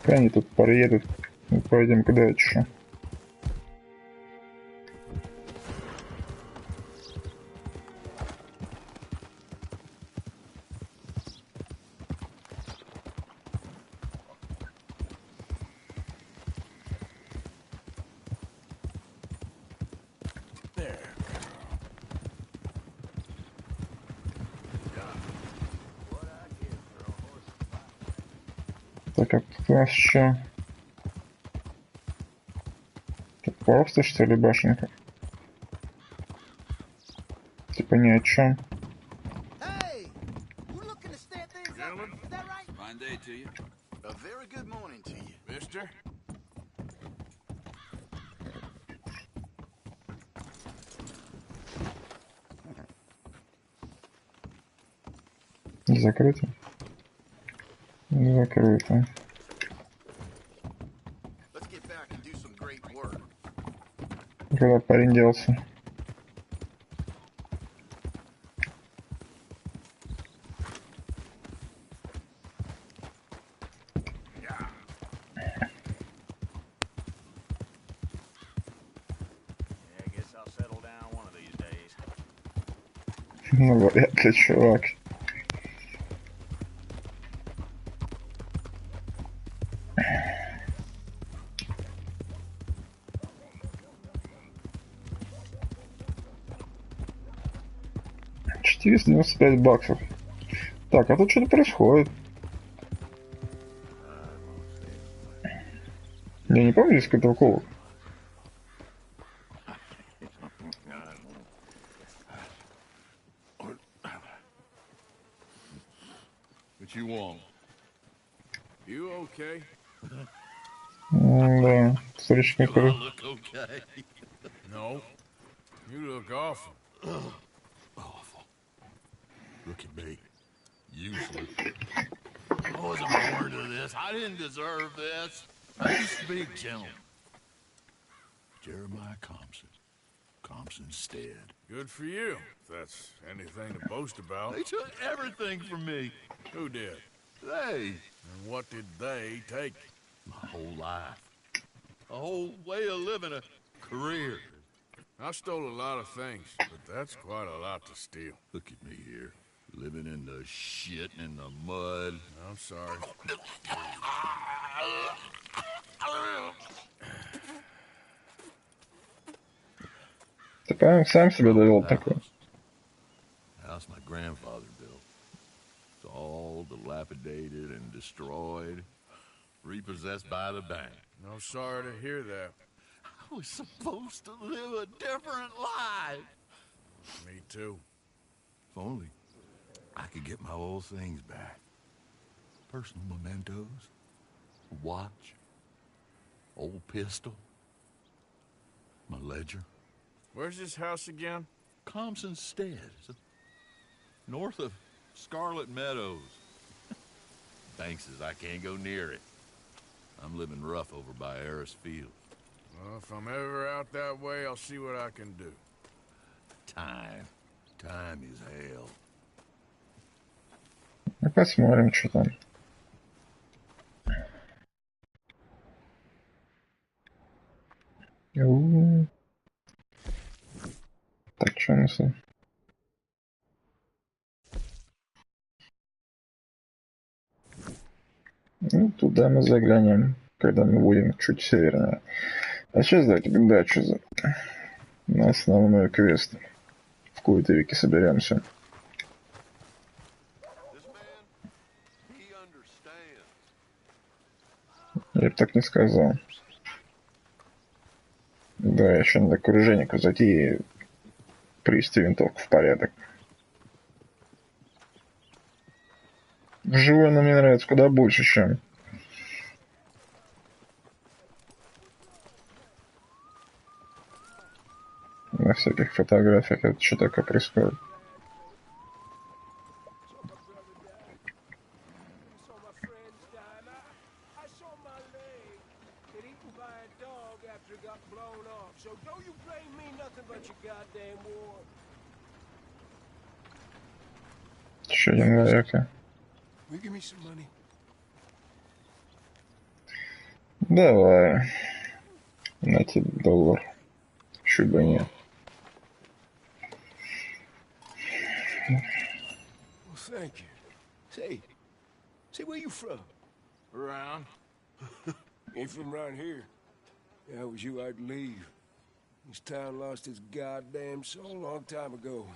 Как они тут проедут, мы пойдем дальше. Так, а тут у нас что? Тут просто, что ли, башенка? Типа ни о чем. Hey, you looking to stand things up? Gentlemen. Is that right? Fine day to you. A very good morning to you. Mister? Закрыто. Закрыто. Let's get back and do some great work. Куда парень делся? Yeah, I guess I'll settle down one of these days. Ну, вряд ли, чувак. $495. Так, а тут что-то происходит. Я не помню, здесь какой-то укол. What you want? You okay? Да, смотришь, Do I какой. look okay? No. You look awful. Awful. Look at me. Useless. I wasn't born to this. I didn't deserve this. I used to be a gentleman. Jeremiah Compson. Compson's stead. Good for you, if that's anything to boast about. They took everything from me. Who did? They. And what did they take? My whole life. A whole way of living, a career. I stole a lot of things, but that's quite a lot to steal. Look at me here. Living in the shit and the mud. I'm sorry. Ты, по-моему, сам себя довел такой. House my grandfather built. It's all dilapidated and destroyed. Repossessed by the bank. No, sorry to hear that. I was supposed to live a different life. Me too. If only I could get my old things back. Personal mementos. A watch. Old pistol. My ledger. Where's this house again? Compson's Stead. North of Scarlet Meadows. Bank says I can't go near it. I'm living rough over by Harris Field. Well, if I'm ever out that way, I'll see what I can do. Time. Time is hell. Ну, посмотрим, что там. Так, что у нас? Ну, туда мы заглянем, когда мы будем чуть севернее. А сейчас давайте к даче на основной квест. В кои-то веки соберемся. Я бы так не сказал. Да, еще надо к оружейнику зайти и привести винтовку в порядок. Вживую она мне нравится куда больше, чем на всяких фотографиях. Это что такое происходит? Еще один вояка. Давай. На тебе $1. Чуть бы нет. Thank you. Say, where you from? Around. Ain't from around here. If I was you, I'd leave. This town lost its goddamn soul a long time ago.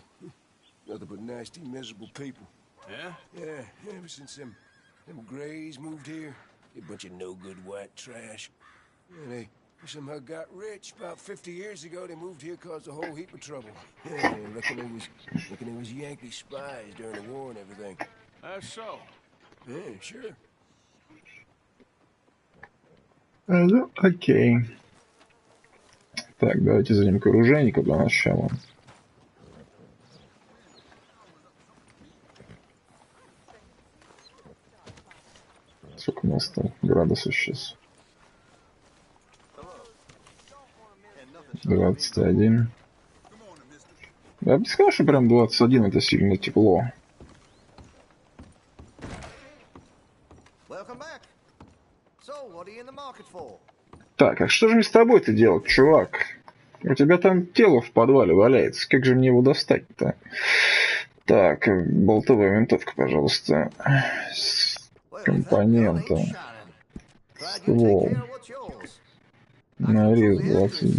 Nothing but nasty, miserable people. Yeah? Yeah, ever since them Greys moved here, they a bunch of no-good white trash. Yeah, they somehow got rich. About 50 years ago, they moved here, caused a whole heap of trouble. Yeah, reckon it was Yankee spies during the war and everything. That's so. Yeah, sure. Ну, окей. Так, давайте зайдем к оружейнику для начала. Сколько у нас там градусов сейчас? 21. Я бы сказал, что прям 21 это сильно тепло. Так, а что же мне с тобой-то делать, чувак? У тебя там тело в подвале валяется. Как же мне его достать-то? Так, болтовая винтовка, пожалуйста. Компоненты. Ствол. Нарез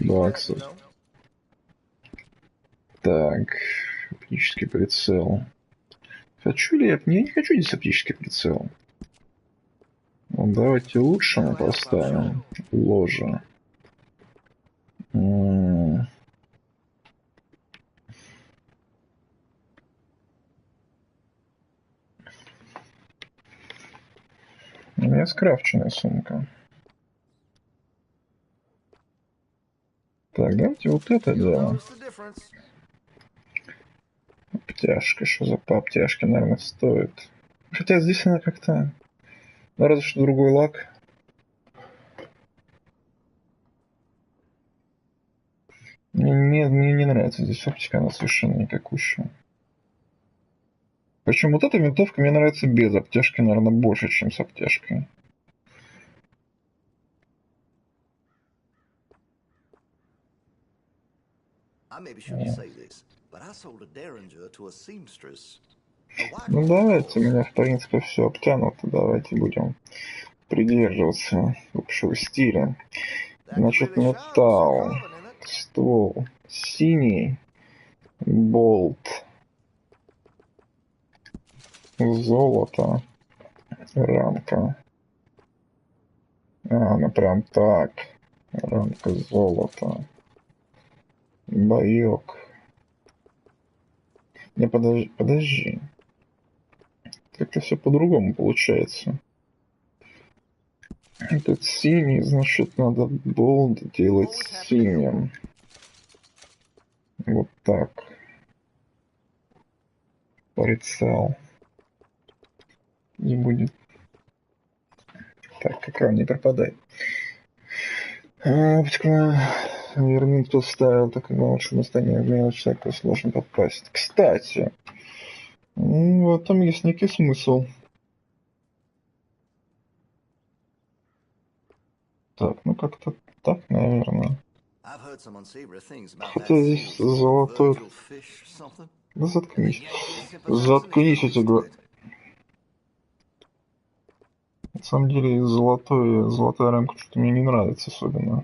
$20. Так, оптический прицел. Хочу ли я? Я не хочу здесь оптический прицел. Ну, давайте лучше мы поставим ложе. У меня скрафченная сумка. Так, давайте вот это дело. Обтяжка, что за по обтяжке, наверное, стоит. Хотя здесь она как-то... Ну, разве что другой лак. Мне не нравится здесь оптика, она совершенно никакущая. Причем вот эта винтовка мне нравится без обтяжки, наверное, больше, чем с обтяжкой. Ну давайте, у меня в принципе все обтянуто, давайте будем придерживаться общего стиля. Значит, металл, ствол, синий, болт, золото, рамка. Ну прям так. Рамка золота. Боек. Не, подожди. Как-то все по-другому получается. Тут синий, значит, надо болт делать синим. Вот так. Прицел. Не будет. Так, экран не пропадает. Вермин тут вставил, так и думал, что мы станем мелочь всякое сложно попасть. Кстати, В этом есть некий смысл. Так, ну как-то так, наверное. Хотя здесь золотой... Да заткнись. Заткнись, я тебе говорю. На самом деле золотая рамка что-то мне не нравится особенно.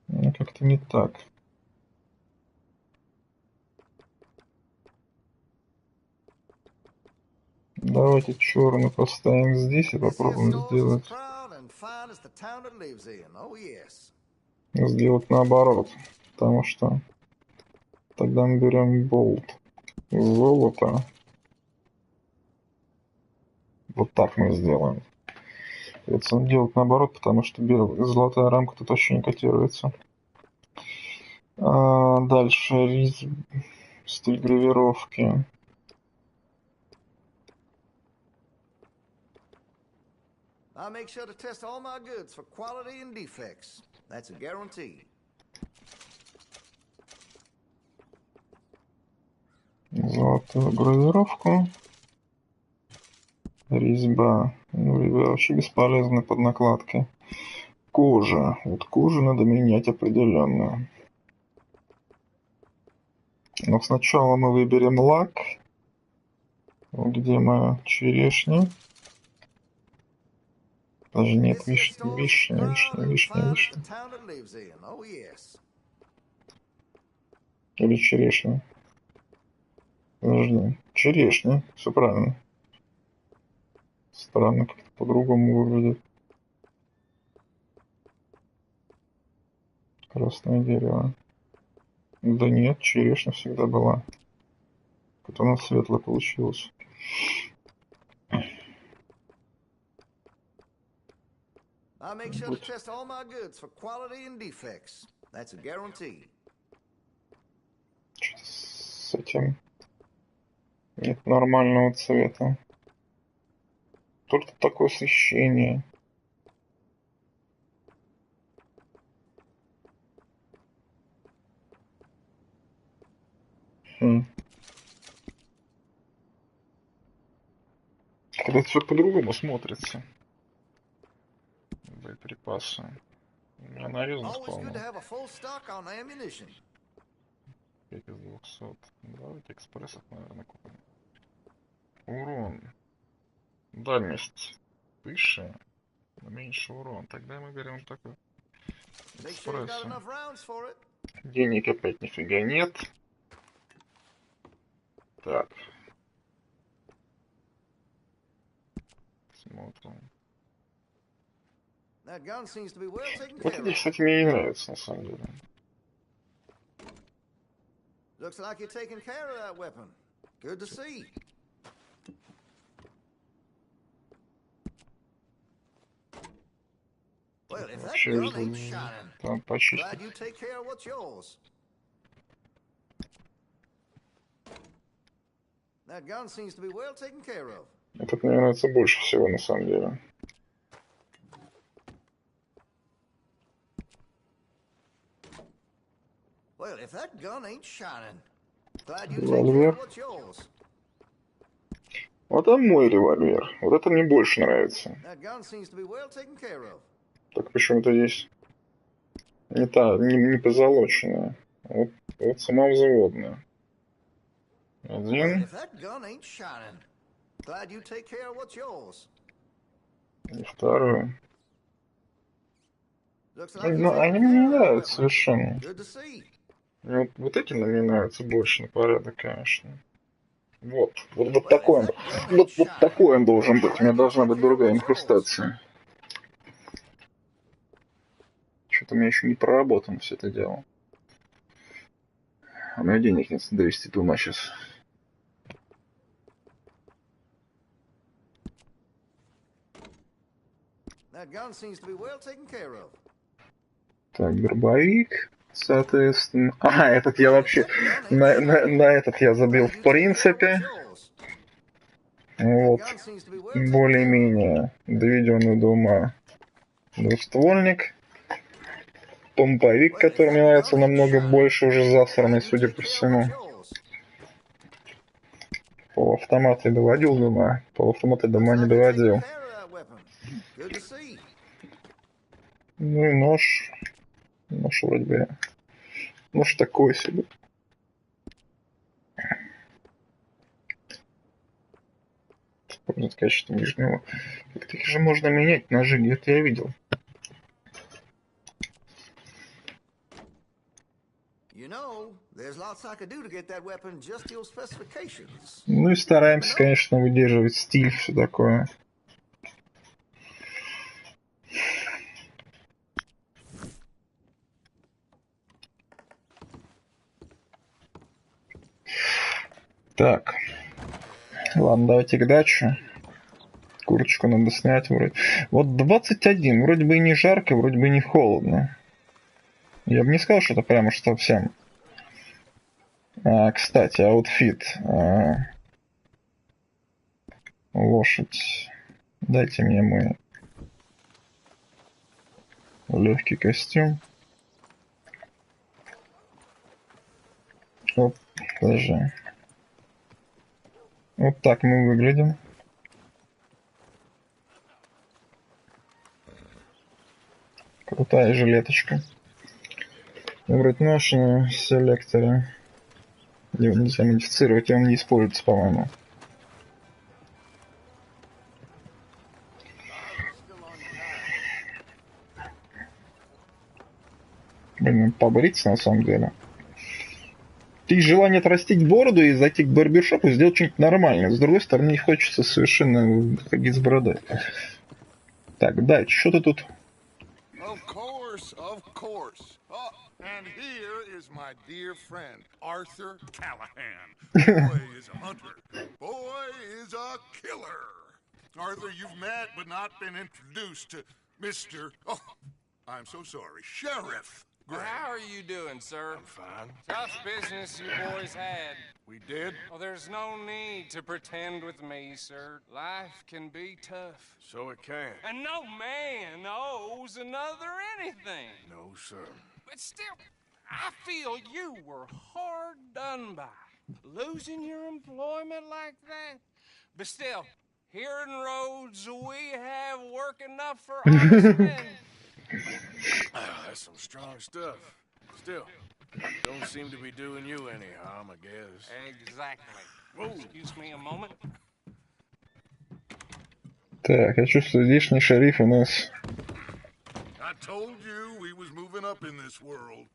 Ну, как-то не так. Давайте черный поставим здесь и попробуем сделать наоборот. Потому что тогда мы берем болт. Золото. Вот так мы сделаем. Придется делать наоборот, потому что золотая рамка тут вообще не котируется. Дальше стиль гравировки. I make sure to test all my goods for quality and defects. That's a guarantee. Золотую гравировку. Резьба. Ну, резьба вообще бесполезна под накладкой. Кожа. Вот кожу надо менять определенно. Но сначала мы выберем лак. Где моя черешня? Даже нет, вишня. Или черешня. Подожди. Черешня. Все правильно. Странно, как-то по-другому выглядит. Красное дерево. Да нет, черешня всегда была. Вот она светлая получилась. I make sure to test all my goods for quality and defects. That's a guarantee. Что-то с этим нет нормального цвета. Только такое освещение. Когда все по-другому смотрится. Боеприпасы. У меня нарезан вполне. 5 из 200. Давайте экспрессов, наверное, купим. Урон. Дальность выше, но меньше урон. Тогда мы берем такой экспрессо. Денег опять нифига нет. Так. Смотрим. Вот эти, кстати, мне не нравится, на самом деле. Looks like you're taking care of that weapon. Good to see. Well, if that gun ain't shining, glad you take care of what's yours. That gun seems to be well taken care of. Этот мне нравится больше всего, на самом деле. Well, if that gun ain't shining, glad you take care of what's yours. Вот это мой револьвер. Вот это мне больше нравится. That gun seems to be well taken care of. Так почему-то здесь не позолоченная. Вот сама взводная. Один. If that gun ain't shining, glad you take care of what's yours. И второй. Ну, они мне не нравятся совершенно. Вот эти мне нравятся больше на порядок, конечно. Вот такой он. Вот такой он должен быть. У меня должна быть другая инкрустация. Что-то у меня еще не проработано все это дело. У меня денег нет довести до ума сейчас. Так, дробовик, соответственно. Этот я вообще... На этот я забил в принципе. Вот. Более-менее доведенный до ума двуствольник. помповик, который мне нравится намного больше, уже засранный, судя по всему. Полуавтомат я доводил до ума, полуавтомат я до ума не доводил. Ну и нож. Нож вроде бы. Нож такой себе. Использовать качество нижнего. Как-то их же можно менять ножи, где-то я видел. Ну и стараемся, конечно, выдерживать стиль, все такое. Так. Ладно, давайте к даче. Курочку надо снять вроде. Вот 21. Вроде бы и не жарко, вроде бы и не холодно. Я бы не сказал, что это прямо уж совсем. Кстати, аутфит. Лошадь. Дайте мне мой легкий костюм. Оп, подожди. Вот так мы выглядим. Крутая жилеточка. Выбрать нож на селекторе. Его нельзя модифицировать, и он не используется, по-моему. Блин, побриться на самом деле. Ты желание отрастить бороду и зайти к барбершопу, сделать что-нибудь нормальное. С другой стороны, не хочется совершенно ходить с бородой. Так, да, что ты тут? Of course. Oh, and here is my dear friend, Arthur Callahan. Boy is a hunter. Boy is a killer. Arthur, you've met but not been introduced to Mr. Oh, I'm so sorry, Sheriff Gray. How are you doing, sir? I'm fine. Tough business you boys had. We did? Well, there's no need to pretend with me, sir. Life can be tough. So it can. And no man owes another anything. No, sir. But still, I feel you were hard done by. Losing your employment like that. But still, here in Rhodes, we have work enough for honest men. That's some strong stuff. Still, don't seem to be doing you any harm, I guess. Exactly. Whoa. Excuse me a moment. Так, я чувствую, здешний шериф у нас. I told you we was moving up in this world.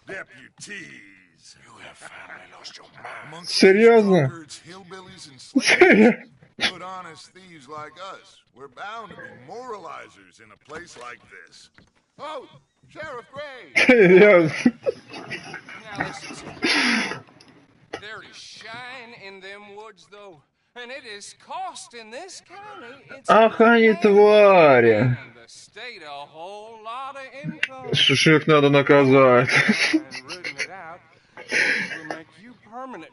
Deputies. You have finally lost your mind. Серьезно? Hillbillies and slaves. Good honest thieves like us. We're bound to be moralizers in a place like this. Oh, Sheriff Gray. Серьезно? Now listen to me. There is shine in them woods, though. And it is costing this county its Ах, они твари. the state a whole lot of income. Слушай, их надо наказать. And rooting it out will make you permanent.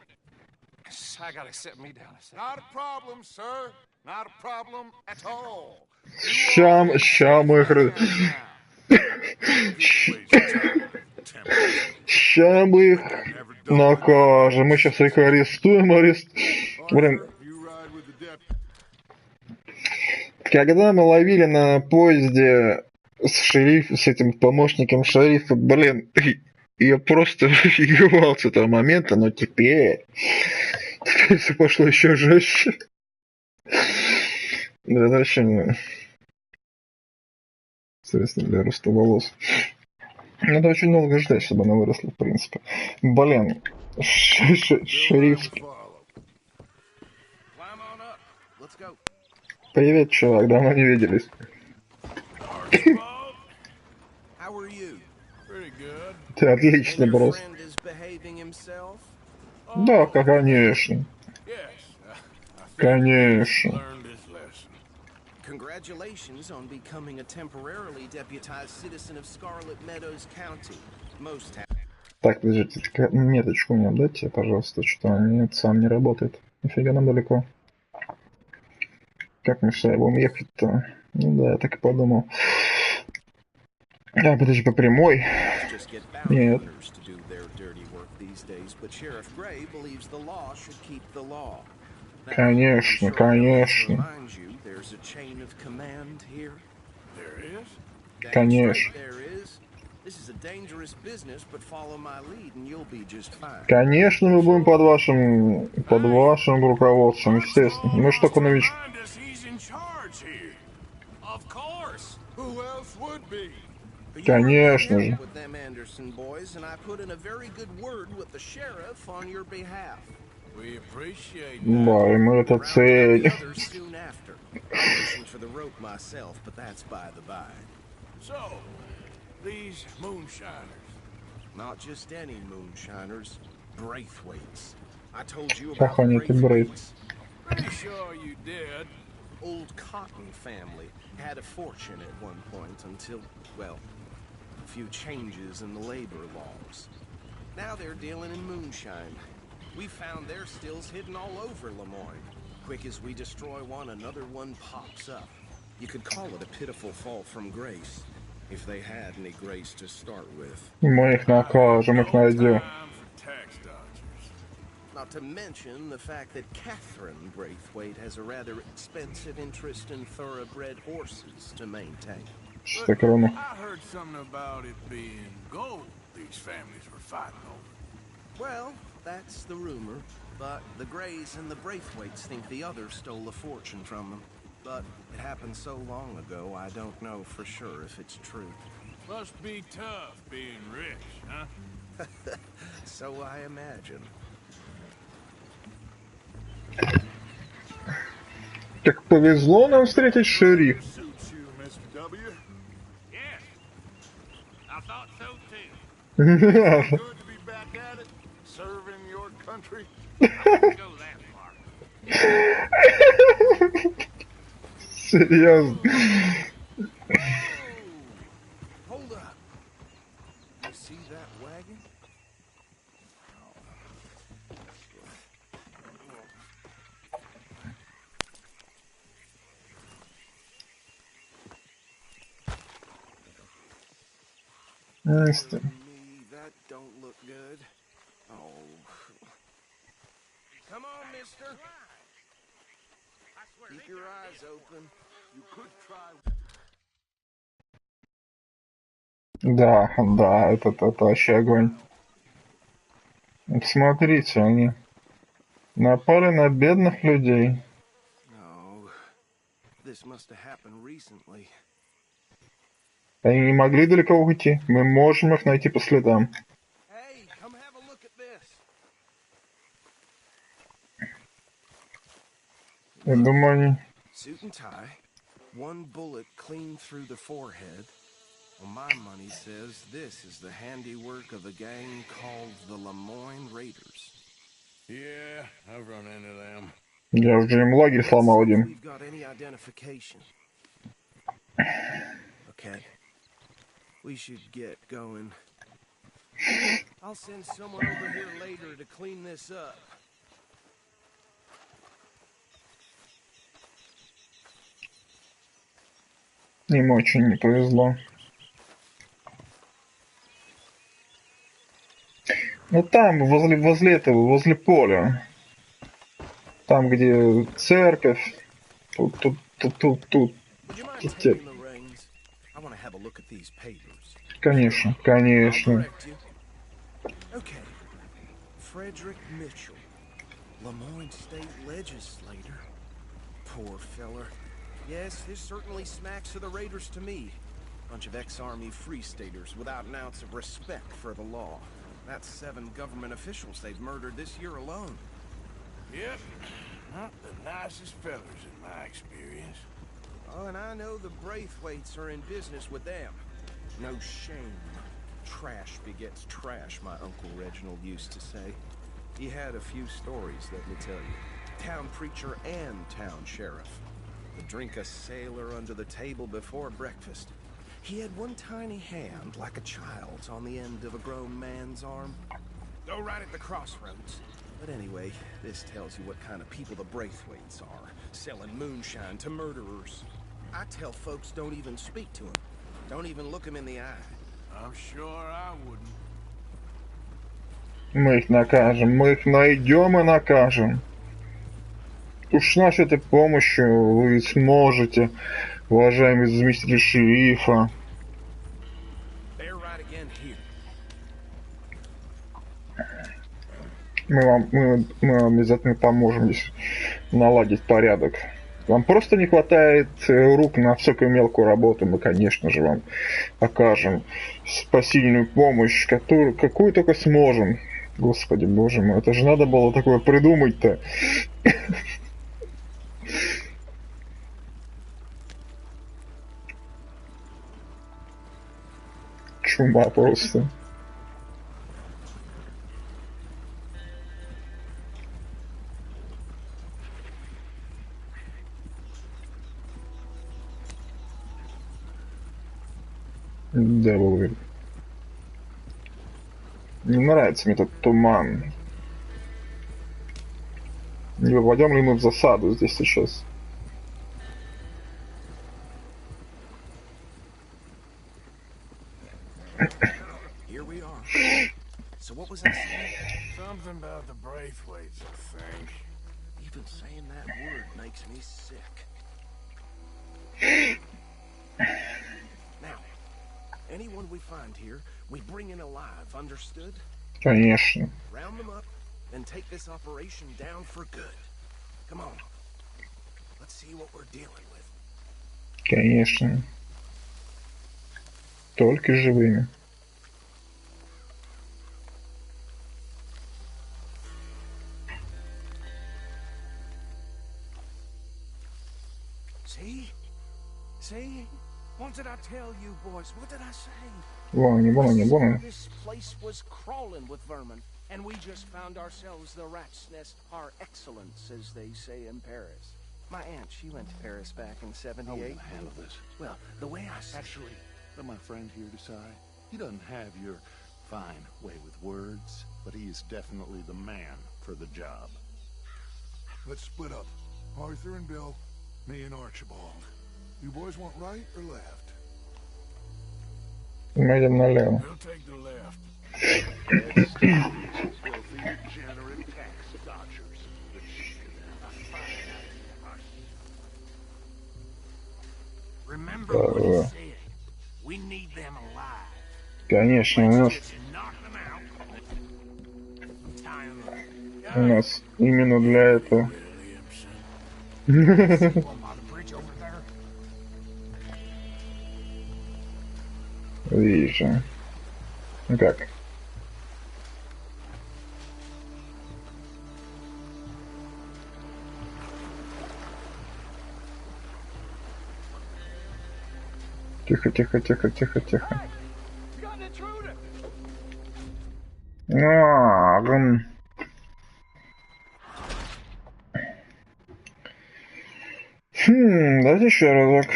I gotta sit me down a second. Not a problem, sir. Not a problem at all. Ща мы их... Ща мы их накажем. Мы сейчас их арестуем, Блин. Когда мы ловили на поезде с этим помощником шерифа, блин, я просто ебал с этого момента, но теперь все пошло еще жестче. Да, возвращение. Средство для роста волос. Надо очень долго ждать, чтобы она выросла, в принципе. Блин, шериф. Привет, чувак, давно не виделись. Ты отлично, брос. Да, конечно. Конечно. Congratulations on becoming a temporarily deputized citizen of Scarlet Meadows County. Most happy. Так, подождите, меточку мне дайте, пожалуйста, что нет, сам не работает. Нифига нам далеко. Как мы с будем ехать-то? Ну да, я так и подумал. Да, подожди, по прямой. Нет. Конечно, конечно. Конечно. Конечно, мы будем под вашим руководством, естественно. Мы ж только новички. Конечно же. Да, и мы это ценим. These moonshiners. Not just any moonshiners, Braithwaites. I told you about the Braithwaites. Pretty sure you did. Old Cotton family had a fortune at one point until, well, a few changes in the labor laws. Now they're dealing in moonshine. We found their stills hidden all over Lemoyne. Quick as we destroy one, another one pops up. You could call it a pitiful fall from grace. If they had any grace to start with. Мы их накажем, их найдем. Not to mention the fact that Catherine Braithwaite has a rather expensive interest in thoroughbred horses to maintain. But I heard something about it being gold these families were fighting over. Well, that's the rumor. But the Greys and the Braithwaites think the others stole a fortune from them. But it happened so long ago, I don't know for sure if it's true. Must be tough being rich, huh? So I imagine. Так повезло нам встретить шериф. Серьезно. Hold up. You see that wagon? That don't look good. Oh. Come on, mister. Keep your eyes open. You could try. Да, да, это вообще огонь. Вот смотрите, они напали на бедных людей. Они не могли далеко уйти. Мы можем их найти по следам. Я думаю, они... Suit and tie, one bullet clean through the forehead. Well, my money says this is the handiwork of a gang called the Lemoyne Raiders. Yeah, I've run into them. Я уже им лагерь сломал один. We've got any identification. Okay. We should get going. I'll send someone over here later to clean this up. Им очень не повезло. Ну там, возле этого, возле поля. Там, где церковь. Тут. Конечно, конечно. Okay. Frederick Mitchell, Lemoyne State Legislator. Poor feller. Yes, this certainly smacks of the Raiders to me. Bunch of ex-Army Free Staters without an ounce of respect for the law. That's 7 government officials they've murdered this year alone. Yep. Not the nicest fellers in my experience. Oh, and I know the Braithwaites are in business with them. No shame. Trash begets trash, my Uncle Reginald used to say. He had a few stories, let me tell you. Town preacher and town sheriff. Would drink a sailor under the table before breakfast. He had one tiny hand, like a child's, on the end of a grown man's arm. Go right at the crossroads. But anyway, this tells you what kind of people the Braithwaites are, selling moonshine to murderers. I tell folks don't even speak to them. Don't even look him in the eye. I'm sure I wouldn't. Мы их накажем, мы их найдем и накажем. Уж нашей этой помощью вы сможете, уважаемый заместитель шерифа. Мы вам обязательно поможем здесь наладить порядок. Вам просто не хватает рук на всякую мелкую работу. Мы, конечно же, вам окажем посильную помощь, какую только сможем. Господи, боже мой, это же надо было такое придумать-то. Чума просто. Да, был. Не нравится мне этот туман. Не попадем ли мы в засаду здесь сейчас? Here we are. So what was I saying? Something about the Braithwaites, I think. Even saying that word makes me sick. Now, anyone we find here, we bring in alive, understood? Конечно. Round them up and take this operation down for good. Come on. Let's see what we're dealing with. Конечно. Только живыми. See? What did I tell you, boys? What did I say? Вон они. This place was crawling with vermin, and we just found ourselves the rat's nest par excellence, as they say in Paris. My aunt, she went to Paris back in '78. How are we gonna handle this? Well, the way I see Actually, let my friend here decide. He doesn't have your fine way with words, but he is definitely the man for the job. Let's split up. Arthur and Bill, me and Archibald. You boys want right or left? Мы идем налево. We'll take the left. Let's stop these filthy, degenerate tax dodgers. The cheek of them, a fine us. Remember what he said. We need them alive. Конечно, у нас именно для этого. Вижу. Ну как? Тихо. Давайте еще разок.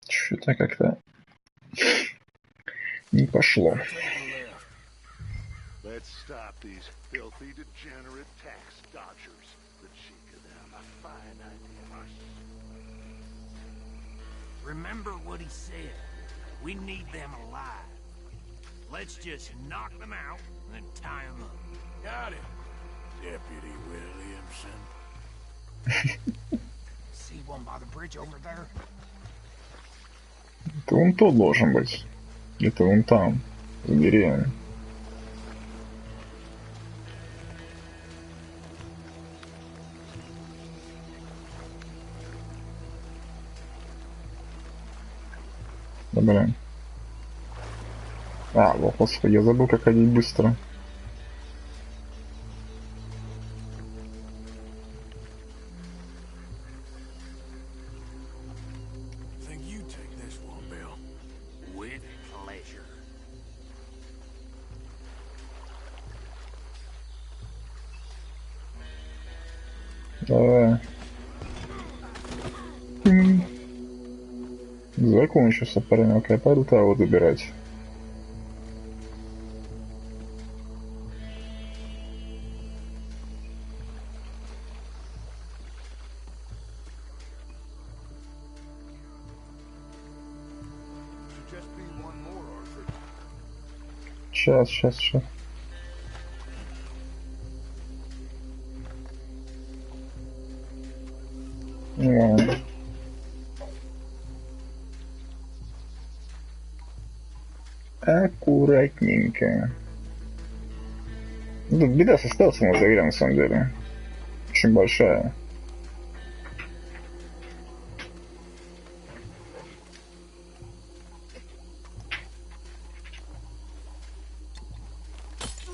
Что-то как-то не пошло. Let's stop these filthy, degenerate tax dodgers. The cheek of them, a fine idea. Remember what he said. We need them alive. Let's just knock them out and tie them up. Got it, Deputy Williamson. See one by the bridge over there? Это вон тот должен быть. Это вон там, в деревне. Да блин. Вот, господи, я забыл, как ходить быстро. Давай. Закончился паренек, я пойду того забирать. Сейчас. Ладно. Аккуратненько. Ну, тут беда со стелсом в этой игре, на самом деле. Очень большая.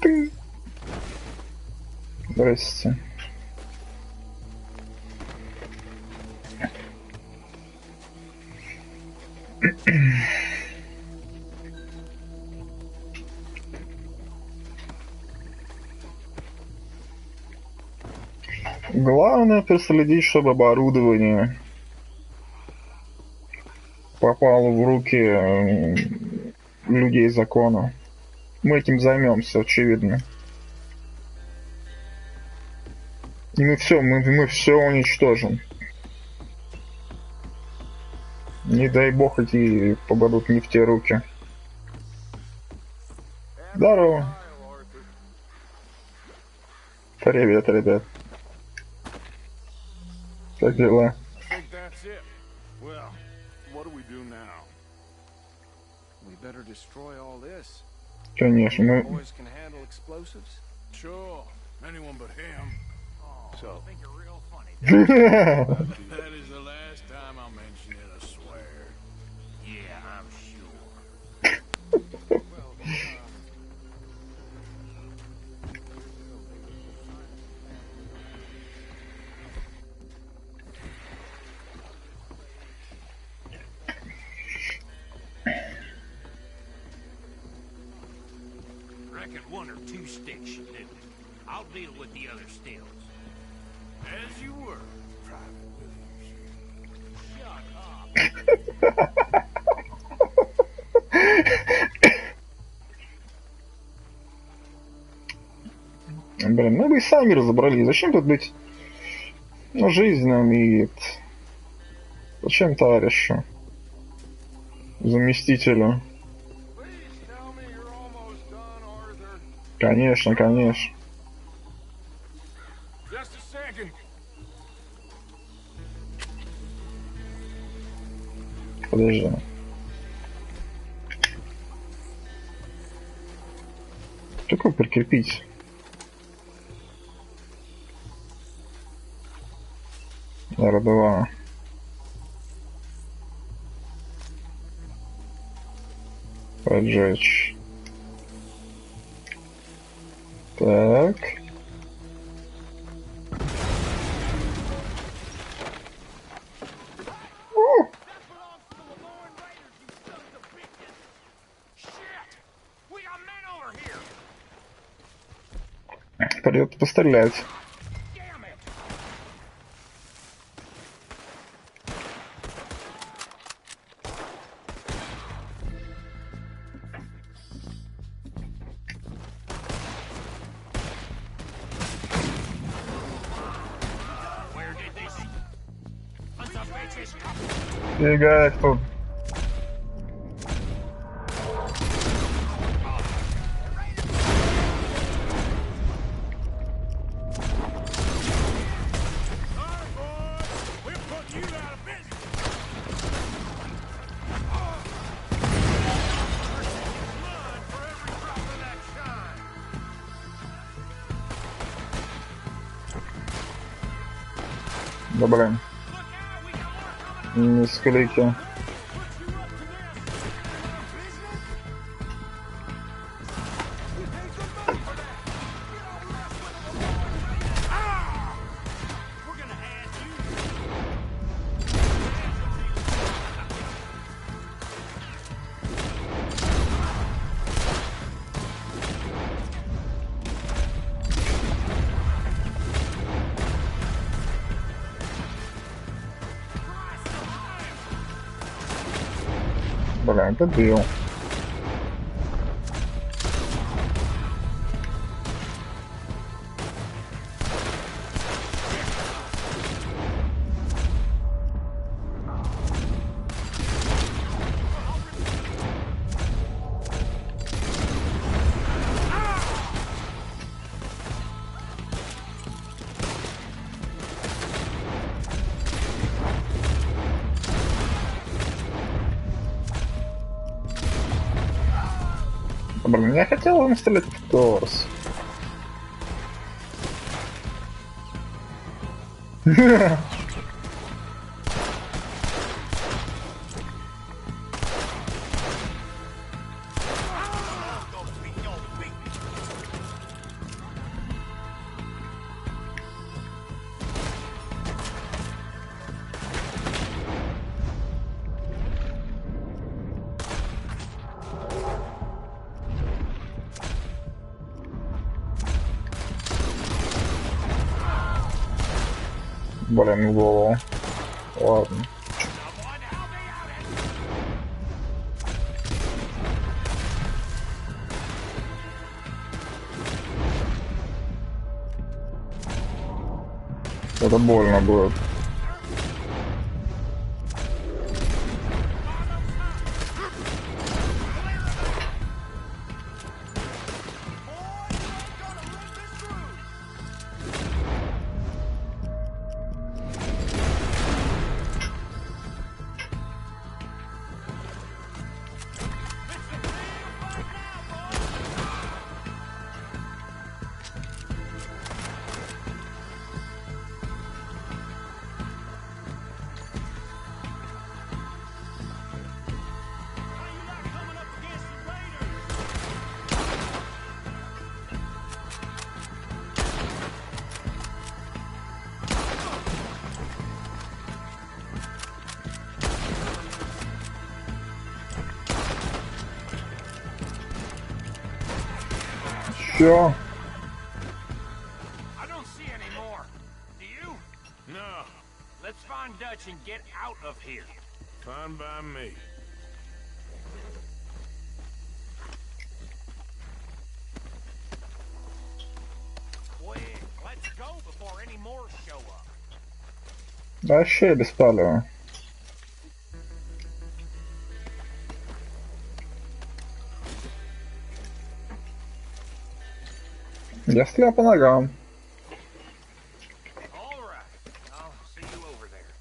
Ты. Здрасте. Главное проследить, чтобы оборудование попало в руки людей закона. Мы этим займемся, очевидно. И мы все уничтожим. Не дай бог эти попадут не в те руки. Здорово. Привет, ребят. Как дела? Well, what do we do now? We better destroy all this. Конечно, мы... Boys can handle explosives? Sure, anyone but him. So, I think you're real funny. That is the last time I'll mention it, I swear. Yeah, I'm sure. Reckon one or two sticks should do it. I'll deal with the other stills. As you were, Private Williams. Shut up. Блин, мы бы и сами разобрались. Зачем тут быть жизнь нам и... Зачем товарищу? Заместителю. Конечно. Just a second. Подожди. Такой прикрепить. R2. Поджечь. Так. Придется пострелять. Фига их тут. Да блин. Мисклики. Блин, добил. Блин, я хотел им стрелять в торс. Блин, в голову. Ладно. Это больно будет. Все. I don't see any more. Do you? No, Let's find Dutch and get out of here. fine by me. Quick, let's go before any more show up. Вообще без палева. Я стрелял по ногам. All right, I'll see you over there.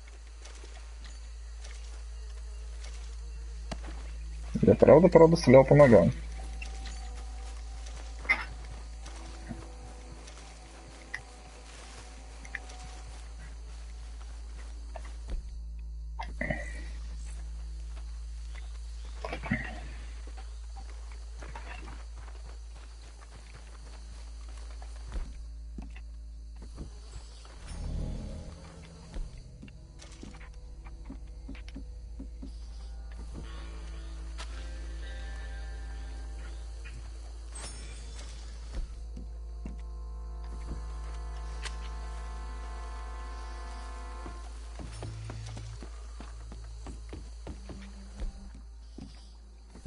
Я правда стрелял по ногам.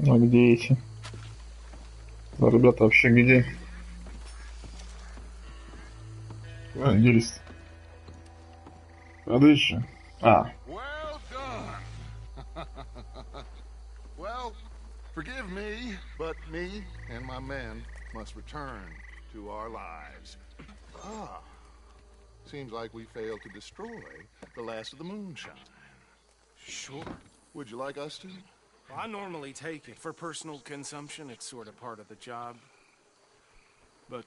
А где эти? Да, ребята, вообще где? Куда они делись? Подыщи. А. Well done. Well, forgive me, but me and my men must return to our lives. Ah, seems like we failed to destroy the last of the moonshine. Sure. Would you like us to? Well, I normally take it. For personal consumption, it's sort of part of the job. But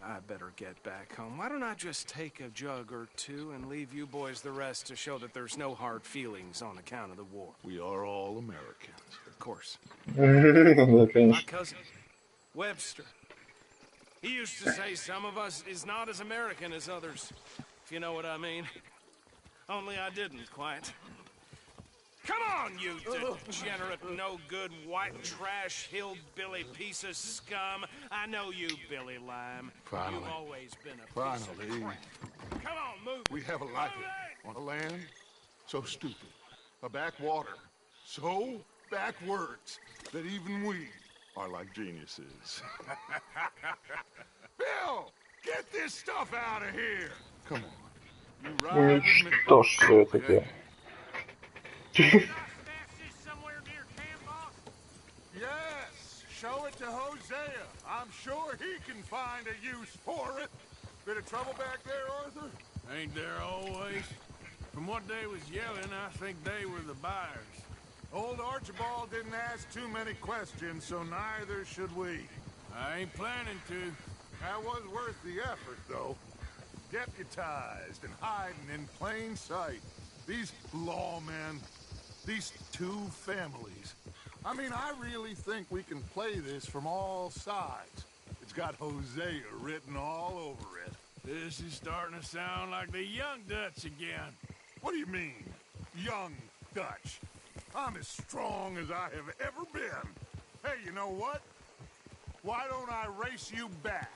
I better get back home. Why don't I just take a jug or two and leave you boys the rest to show that there's no hard feelings on account of the war? We are all Americans. Of course. Да, My конечно. cousin, Webster. He used to say some of us is not as American as others, if you know what I mean. Only I didn't quite. Come on, you degenerate, no-good, white trash, hillbilly piece of scum. I know you, Billy Lime. Finally. You've always been a piece Finally. of crap. Come on, move. We have a life on a land so stupid, a backwater so backwards that even we are like geniuses. Bill, get this stuff out of here. Come on. You ride with me. Уничтожь все это дело. Yes, show it to Hosea. I'm sure he can find a use for it. Bit of trouble back there, Arthur? Ain't there always? From what they was yelling, I think they were the buyers. Old Archibald didn't ask too many questions, so neither should we. I ain't planning to. That was worth the effort, though. Deputized and hiding in plain sight. These lawmen, these two families. I mean, I really think we can play this from all sides. It's got Hosea written all over it. This is starting to sound like the Young Dutch again. What do you mean, Young Dutch? I'm as strong as I have ever been. Hey, you know what? Why don't I race you back?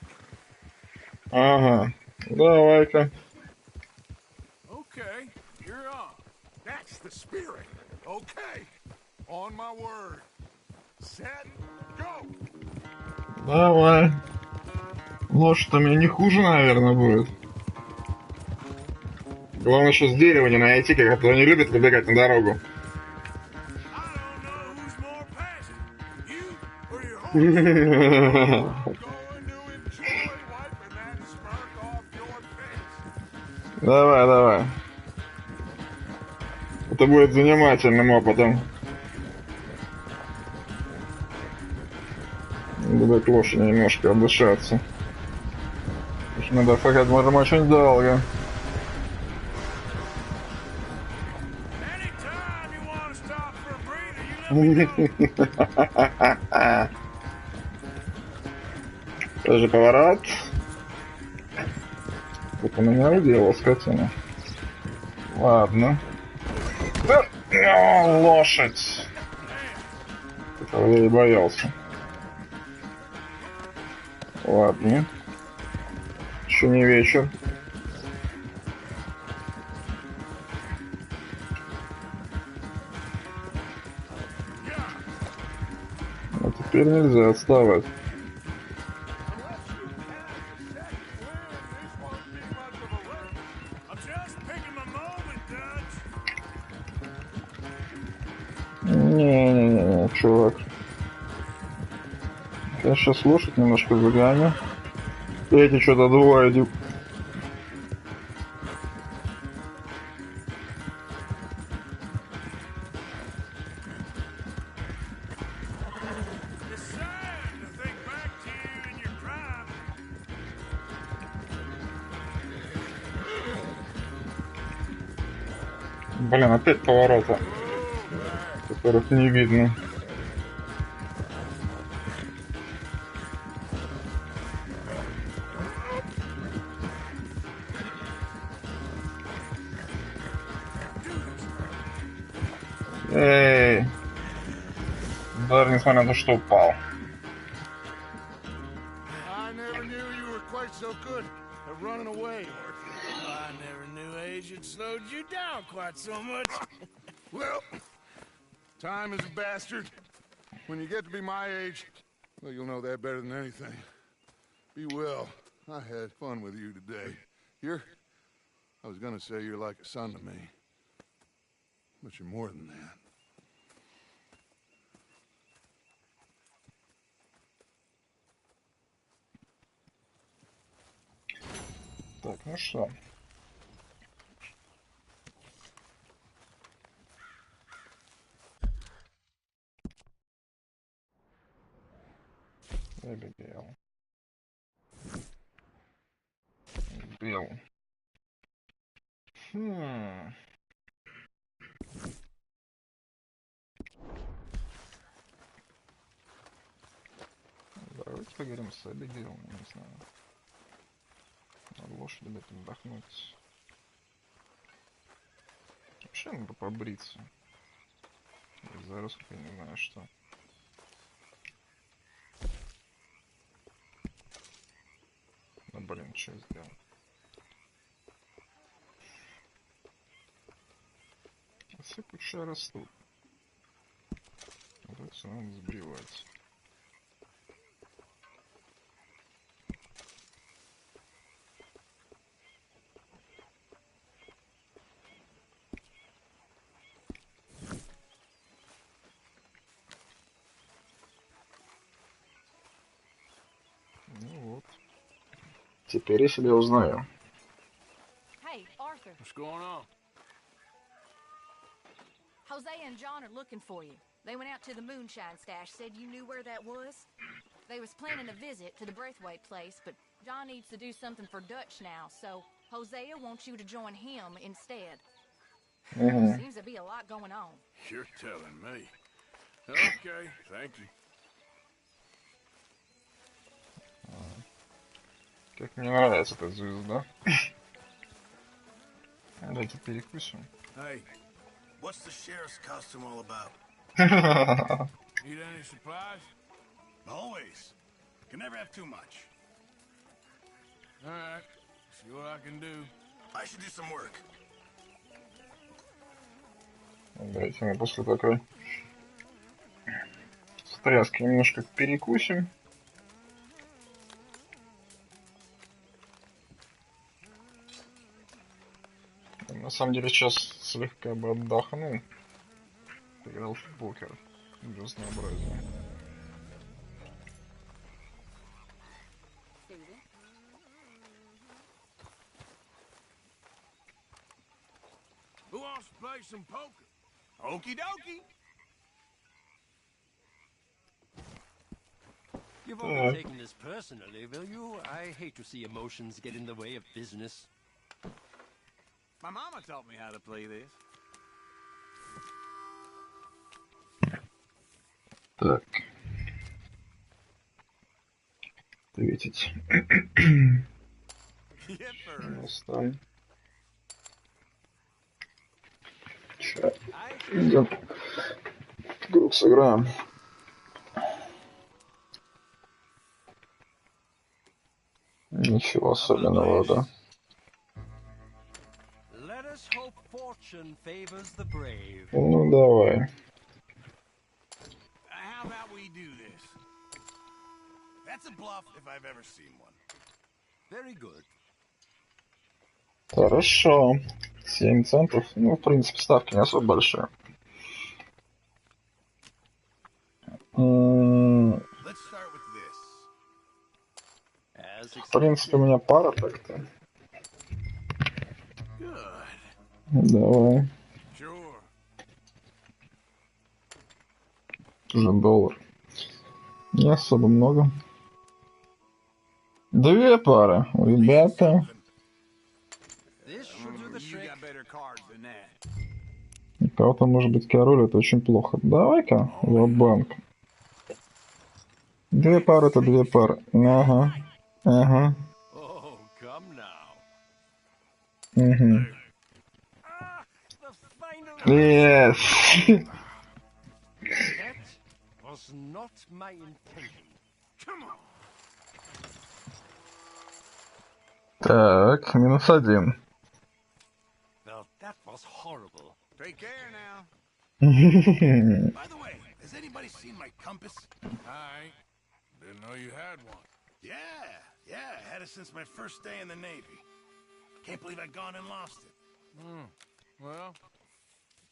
Ага, давай-ка. Okay, you're on. That's the spirit. Okay, on my word. Set, go! Давай. Лошадь у меня не хуже, наверное, будет. Главное, что с дерева не найти, как кто не любит выбегать на дорогу. Давай, давай. Это будет занимательным опытом. Буду к лошади немножко отдышаться. Потому что надо скакать можем очень долго. Тоже поворот. Как у меня уделал, скотина. Ладно. Да, лошадь. Этого я и боялся. Ладно. Еще не вечер. Но теперь нельзя отставать. Не-не-не, чувак. Я сейчас лошадь немножко загоню. Эти что-то двое идут. Блин, опять повороты, которых не видно. Эй! Даже несмотря на то, что упал. I never knew you were quite so good at running away, Arthur. I never knew age had slowed you down quite so much. Well, time is a bastard. When you get to be my age, well, you'll know that better than anything. Be well. I had fun with you today. I was gonna say you're like a son to me. But you're more than that. Так, ну что? Эбигейл. Билл. Давайте поговорим с Эбигейл, не знаю. Лошадь любит отдохнуть. Вообще надо побриться. Зарос, я не знаю что. Ну блин, что сделал? Все куча растут. Вот это все надо сбривать. Ну вот. Теперь я себя узнаю. Hey, Arthur. What's going on? Hosea and John are looking for you. They went out to the moonshine stash, said you knew where that was. They was planning a visit to the Braithwaite place, but John needs to do something for Dutch now, so Hosea wants you to join him instead. Seems to be a lot going on. You're telling me. Okay, thank you. Как мне нравится эта звезда. Давайте перекусим. Hey, what's the sheriff's costume all about? Need any supplies? Always. Can never have too much. All right. See what I can do. I should do some work. Давайте мы после такой стряски немножко перекусим. На самом деле сейчас слегка бы отдохнул. Играл в покер. Для разнообразия. Who wants to play some poker? Okie dokie. You won't be taking this personally, will you? I hate to see emotions get in the way of business. My mama taught me how to play this. Так. Ответить. Оставим. Сейчас идем. Круг сыграем. Ничего особенного, да? Ну, давай. How about we do this? That's a bluff if I've ever seen one. Very good. Хорошо. 7 центов. Ну, в принципе, ставки не особо большие. В принципе, у меня пара так-то. Давай. Уже доллар. Не особо много. 2 пары, ребята. У кого-то может быть король, это очень плохо. Давай-ка, ва-банк. 2 пары это 2 пары. Ага. Ага. Угу. Yes. Not my intention. Come on. Так, -1. Well, that was horrible. Take care now. By the way, has anybody seen my compass? I didn't know you had one. Yeah, I had it since my first day in the Navy. Can't believe I'd gone and lost it. Well,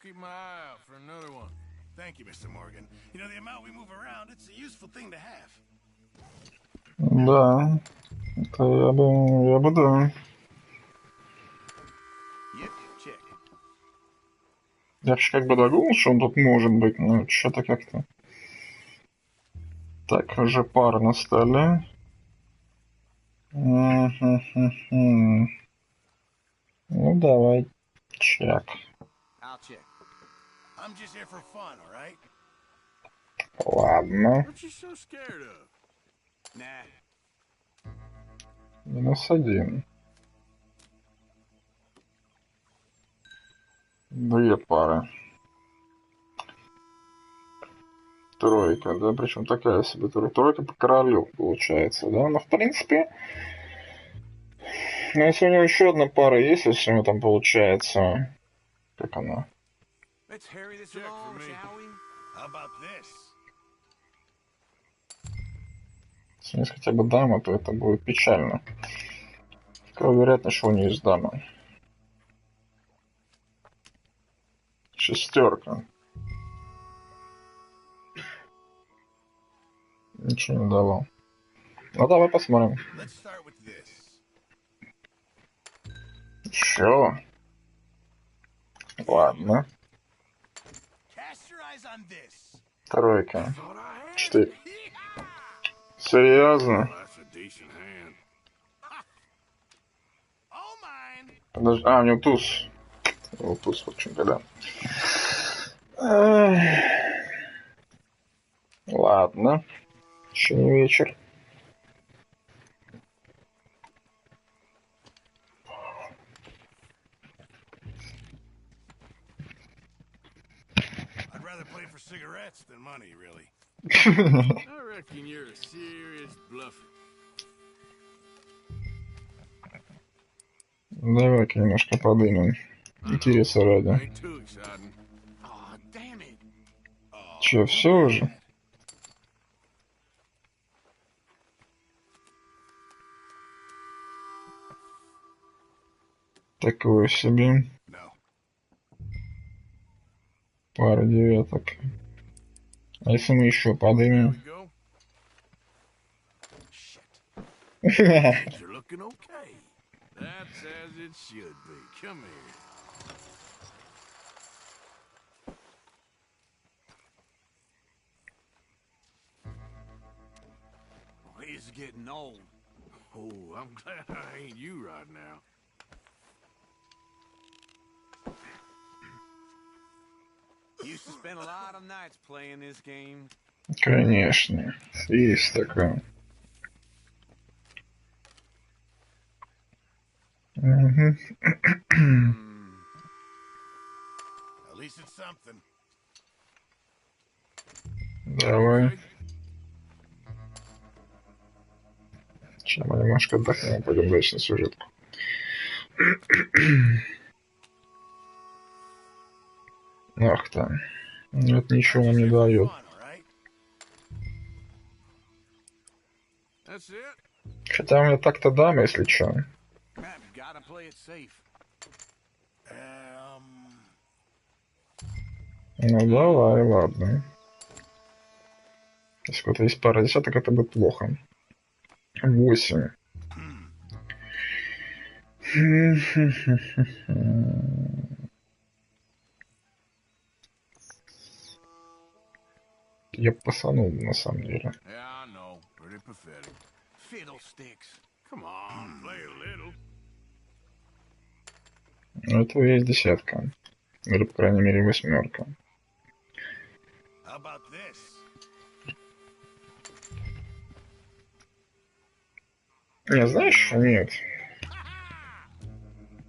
keep my eye out for another one. Thank you, Mr. Morgan. You know, the amount we move around, it's a useful thing to have. Да. Это я бы да. Yep, check. Я вообще как бы догадался, что он тут может быть, но что-то как-то. Так, уже пара на столе. Ну, давай, чек. I'll check. I'm just here for fun, all right? Ладно. What you so scared of? Nah. -1. 2 пары. Тройка, да, причем такая себе тройка по королю получается, да, но в принципе, ну если у него еще одна пара есть, если у него там получается, как она? Если у него есть хотя бы дама, то это будет печально. Какая вероятность, что у нее есть дама? 6. Ничего не давал. Ну давай посмотрим. Чё? Ладно. Тройка. 4. Серьезно? Подожди. А, у него туз. У него туз, в общем-то, да. Ладно. Еще не вечер. I'd rather play for cigarettes than money, really. I reckon you're a serious bluffer. Давай-ка немножко подымем. Интереса ради. Че, все уже? Такое себе. Пара девяток. А если мы еще подымем? You're looking okay. That's as it should be. Come here. He's getting old. Oh, I'm glad I ain't you right now. Used to spend a lot of nights playing this game. Конечно. Есть такое. At least it's something. Давай. Сейчас мы немножко отдохнем, пойдем дальше на сюжетку. Ах там. Это ничего нам не дает. Хотя мне так-то дам, если что. Ну давай, ладно. Если у кого-то есть пара десяток, это будет плохо. 8. Я пасанул на самом деле. Ну, это есть десятка. Или, по крайней мере, 8. Не, знаешь, что нет?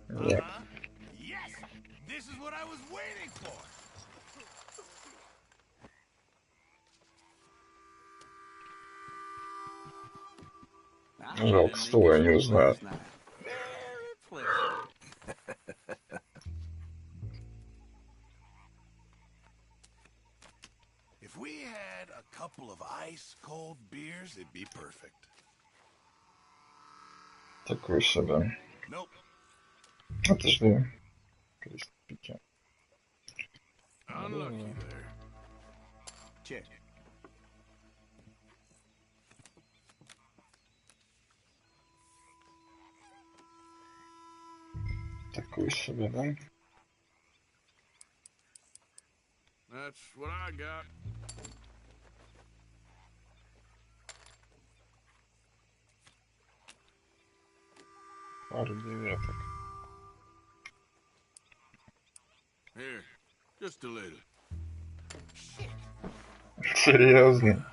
Нет. Жалко, стула я не узнаю. If we had a couple of ice-cold beers, it'd be perfect. Такой себе. Отожди. Крестики. Такой себе, да? That's what I got. Пару девяток. Here, just a little. Серьезно?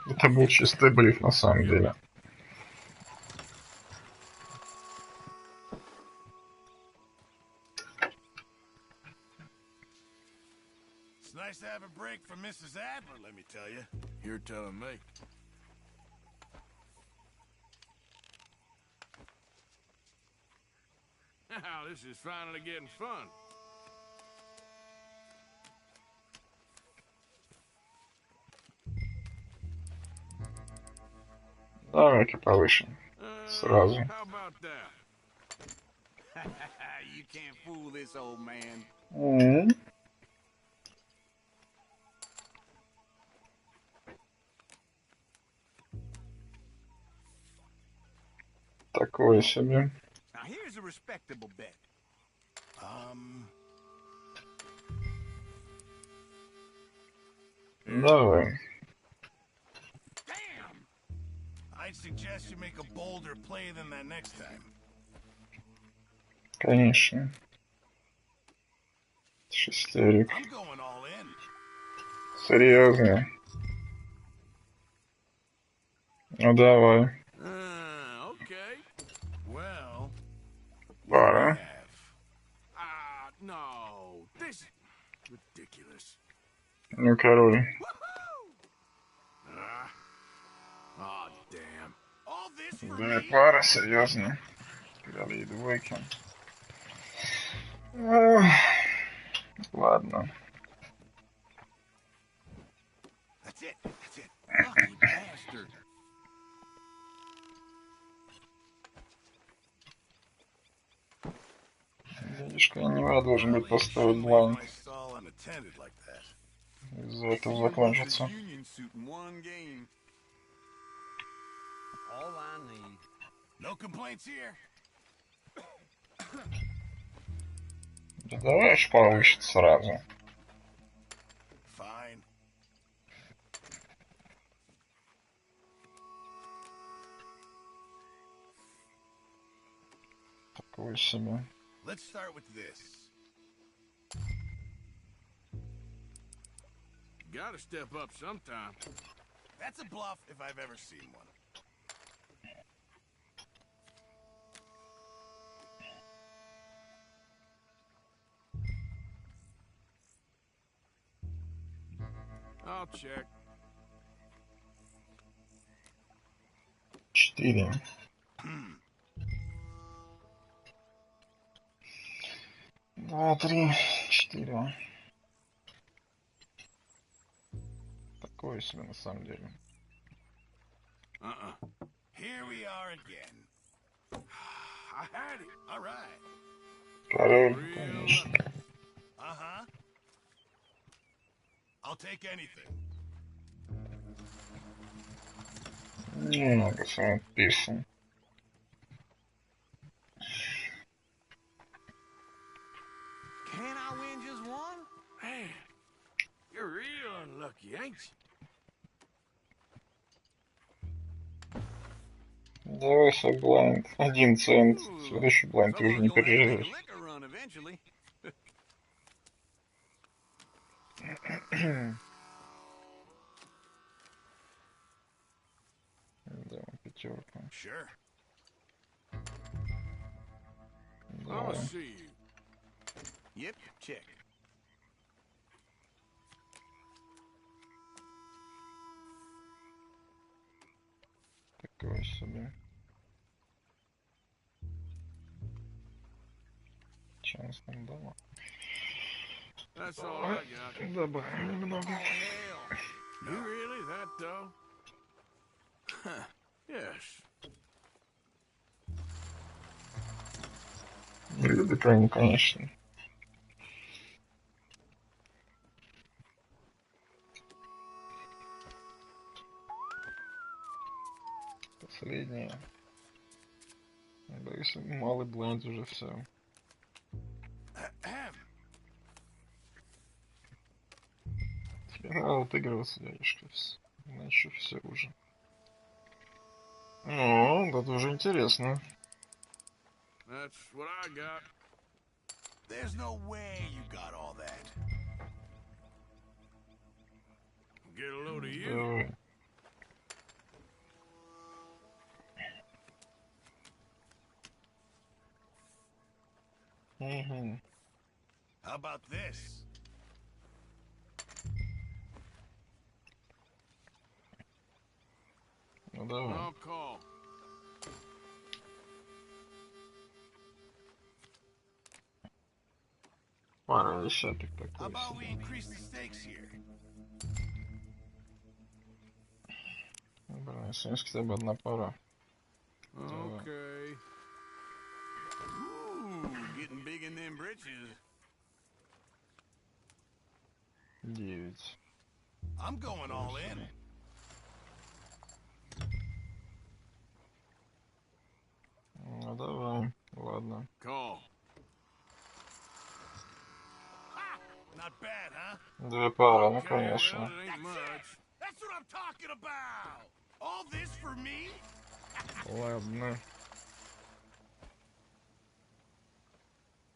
Это был чистый блеф на самом деле. It's nice to have a break from Mrs. Adler, let me tell you. You're telling me. Now, this is finally getting fun. Давай-ка повыше. Сразу. How about that? You can't fool this old man. Такое себе. Now here's a respectable bet. Давай. Damn! I'd suggest you make a bolder play than that next time. Конечно. Шестерик. I'm going all in. Серьезно. Ну давай. Okay. Well, Пара. no. This is ridiculous. Ну, король. Oh, damn. All this for Да, me? пара, серьезно. Короли и двойки. Ладно. That's it. That's it. Lucky bastard. Дядюшка, я не должен быть поставить блайнд. Из-за этого закончится. All I need. No complaints here. Да давай ж получится сразу. Fine. Такой себе. Let's start with this. Gotta step up sometime. That's a bluff if I've ever seen one. I'll check. 4. Два, 3, 4. Такое себе на самом деле. Here we are again. I had it. All right. Король, конечно. Uh-huh. I'll take anything. Немного все написан. Can I win just one? Man, you're real unlucky, ain't you? Давай свой блайнд. 1 цент. Следующий блайнд ты уже не переживешь. Да, пятерка. Sure. Давай. I'll see you. Yep, check. Такое себе. Честно, дома. That's all I got. Добавим немного. You really that though? Huh. Yes. Да, конечно. Последнее. Боюсь, малый блайнд уже все. Надо отыгрываться, дядюшка. Иначе все уже. О, это уже интересно. That's what I got. There's no way you got all that. Get a load of you. Давай. Угу. How about this? Ну давай. I'll call. Пара десяток How такой about we себе. increase the stakes here? Блин, если есть хотя бы одна пара. Okay. Ooh, getting big in them britches. 9. I'm going all in. Ну давай, ладно. Call. Ha! Not Not bad, huh? Две пары, ну Okay, конечно. well, it ain't much. That's what I'm talking about. All this for me? Ладно.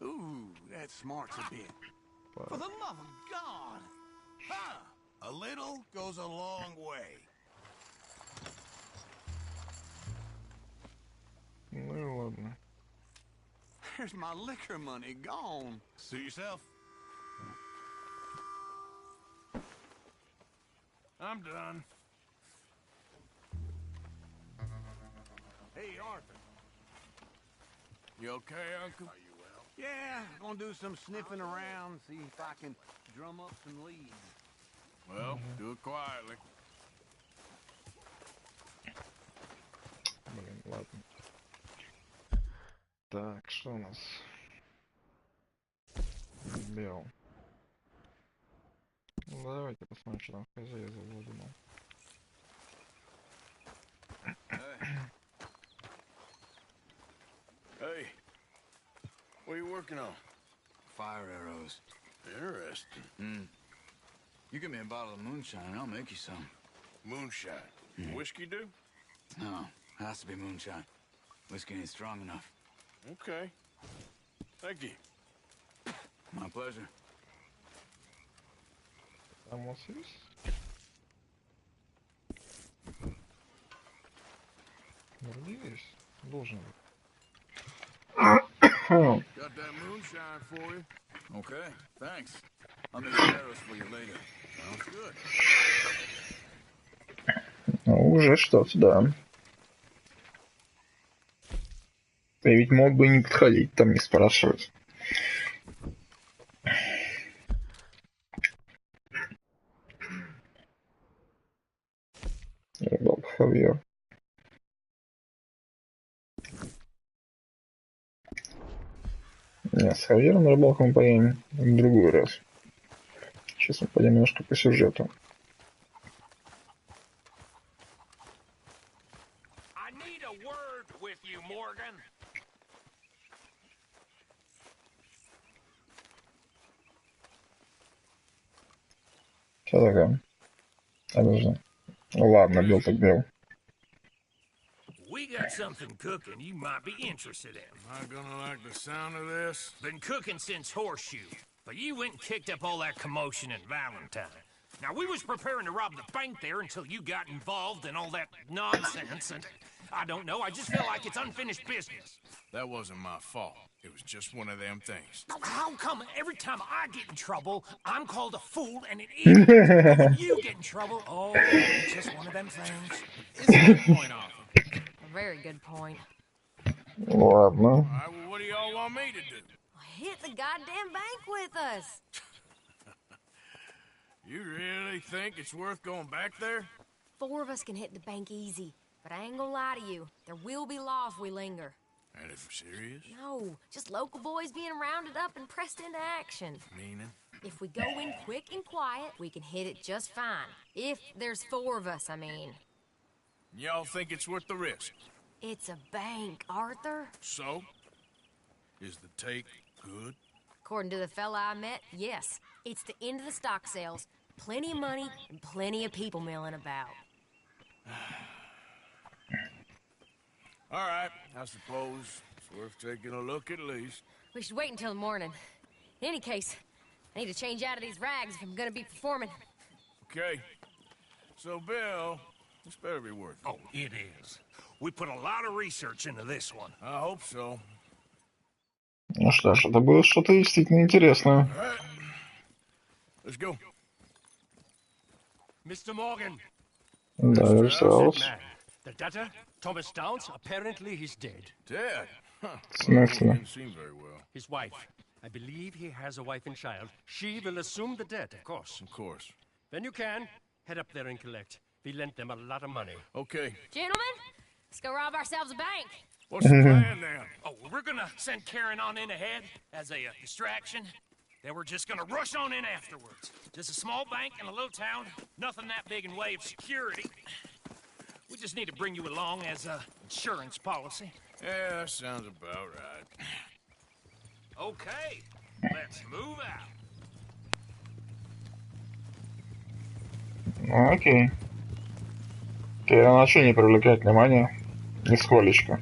Ooh, that smarts a bit. For the love of God. Huh. A little goes a long way. Ну и ладно. There's my liquor money gone. Suit yourself. I'm done. Hey, Arthur. You okay, Uncle? Are you well? Yeah, gonna do some sniffing around, see if I can drum up some leads. Well, do it quietly. Блин, ладно. Так, что у нас? Бел. Ну, давайте посмотрим, что там хозяин задумал. Hey, what are you working on? Fire arrows. Interesting. You give me a bottle of moonshine and I'll make you some. Moonshine. Whiskey do? No, it has to be moonshine. Whiskey ain't strong enough. Okay. Thank you. My pleasure. Там у вас есть? Вроде есть. Должен быть. Got that moonshine for you. Okay, thanks. I'll make some arrows for you later. Sounds good. Ну, уже что-то, да. Ты ведь мог бы не подходить, там не спрашивать. Рыбалка Хавьер. Нет, с Хавьером на рыбалку мы поедем в другой раз. Сейчас мы пойдем немножко по сюжету. I need a word with you, Morgan. Что такое? Подожди. Ладно, бил так бил. We got something cooking you might be interested in. Am I gonna like the sound of this? Been cooking since Horseshoe, but you went and kicked up all that commotion in Valentine. Now, we was preparing to rob the bank there until you got involved in all that nonsense, and I don't know, I just feel like it's unfinished business. That wasn't my fault. It was just one of them things. Now, how come every time I get in trouble, I'm called a fool and an idiot? But when you get in trouble, oh, it's just one of them things. It's a good point, Arthur. A very good point. Ладно. All right, well, what do y'all want me to do? Hit the goddamn bank with us. You really think it's worth going back there? 4 of us can hit the bank easy, but I ain't gonna lie to you. There will be law if we linger. And if we're serious? No, just local boys being rounded up and pressed into action. Meaning? If we go in quick and quiet, we can hit it just fine. If there's 4 of us, I mean. Y'all think it's worth the risk? It's a bank, Arthur. So? Is the take good? According to the fella I met, yes. It's the end of the stock sales. Plenty of money and plenty of people milling about. All right, I suppose it's worth taking a look at least. We should wait until the morning. In any case, I need to change out of these rags if I'm gonna be performing. Okay. So, Bill, this better be worth it. Oh, it is. We put a lot of research into this one. I hope so. Ну что ж, это было что-то действительно интересное. All right. Let's go. Mr. Morgan. Да, Версаус. The debtor, Thomas Downs, apparently he's dead. Dead? Huh. В смысле? Didn't seem very well. His wife. I believe he has a wife and child. She will assume the debt, of course. Of course. When you can, head up there and collect. We lent them a lot of money. Okay. Gentlemen, let's go rob ourselves a bank. What's the plan now? Oh, we're gonna send Karen on in ahead as a distraction. Then we're just gonna rush on in afterwards. Just a small bank in a little town. Nothing that big in way of security. We just need to bring you along as a insurance policy. Yeah, that sounds about right. Okay, let's move out. Ну, окей. Ты начал не привлекать внимания. Нисколечко.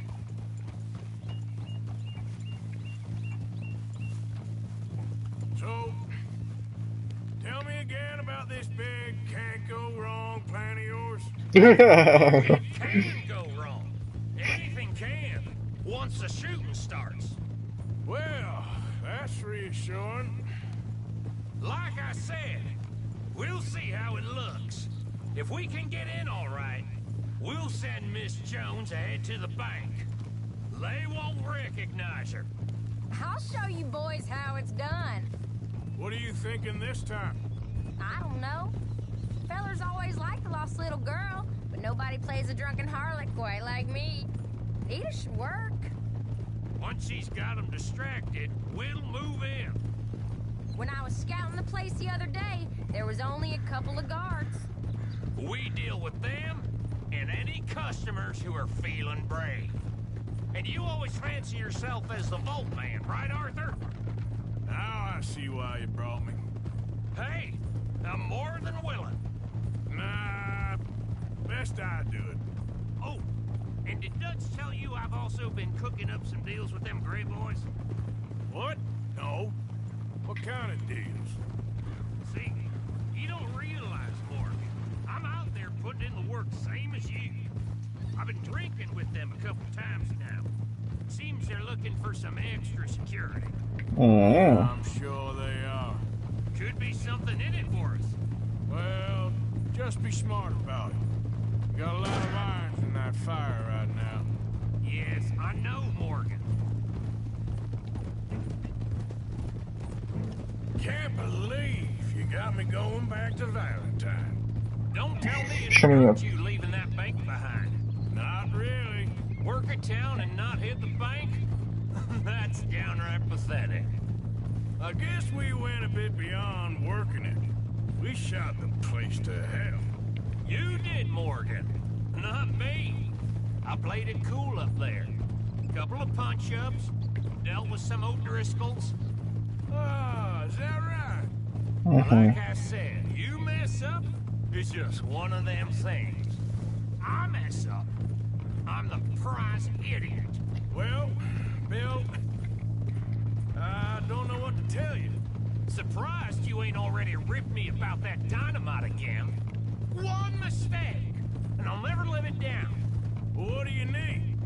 So, tell me again about this big can't go wrong plan of yours. It can go wrong. Anything can. Once the shooting starts. Well, that's reassuring. Like I said, we'll see how it looks. If we can get in all right, we'll send Miss Jones ahead to the bank. They won't recognize her. I'll show you boys how it's done. What are you thinking this time? I don't know. Fellers always like the lost little girl, but nobody plays a drunken harlot quite like me. Either should work. Once she's got them distracted, we'll move in. When I was scouting the place the other day, there was only a couple of guards. We deal with them and any customers who are feeling brave. And you always fancy yourself as the vault man, right, Arthur? Now I see why you brought me. Hey, I'm more than willing. Nah, best I do it. Oh, and did Dutch tell you I've also been cooking up some deals with them Grey Boys? What? No. What kind of deals? See, you don't realize, Morgan. I'm out there putting in the work same as you. I've been drinking with them a couple times now. Seems they're looking for some extra security. I'm sure they are. Could be something in it for us. Well, just be smart about it. Got a lot of irons in that fire right now. Yes, I know, Morgan. Can't believe you got me going back to Valentine. Don't tell me it hurt you leaving that bank behind. Not really. Work a town and not hit the bank? That's downright pathetic. I guess we went a bit beyond working it. We shot the place to hell. You did, Morgan. Not me. I played it cool up there. Couple of punch-ups, dealt with some O'Driscolls. Ah, is that right? Like I said, you mess up, it's just one of them things. I mess up, I'm the prize idiot. Well, Bill, I don't know what to tell you. Surprised you ain't already ripped me about that dynamite again. One mistake, and I'll never live it down. Well, what do you need?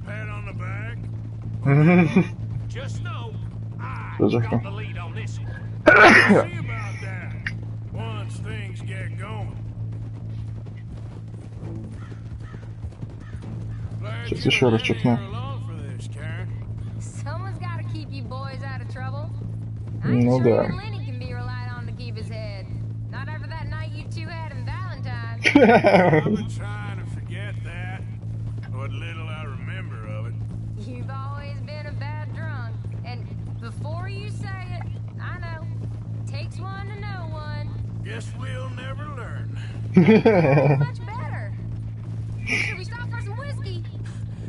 Pat on the back? Just know, I Тоже got the lead on this one. We'll see about that once things get going. Сейчас еще раз чекну. Someone's got to keep you boys out of trouble. I Ну ain't sure да. even Lenny can be relied on to keep his head. Not after that night you two had in Valentine. I've been trying to forget that. What little I remember of it. You've always been a bad drunk. And before you say it, I know. Takes one to know one. Guess we'll never learn. Much better. Should we stop for some whiskey?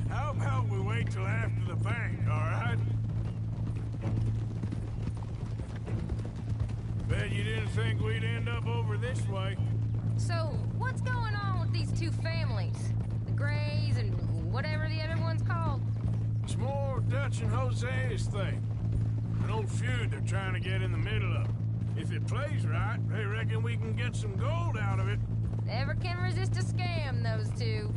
How about we wait till after the bank, alright? Bet you didn't think we'd end up over this way. So, what's going on with these two families? The Grays and whatever the other one's called? It's more Dutch and Jose's thing. An old feud they're trying to get in the middle of. If it plays right, they reckon we can get some gold out of it. Never can resist a scam, those two.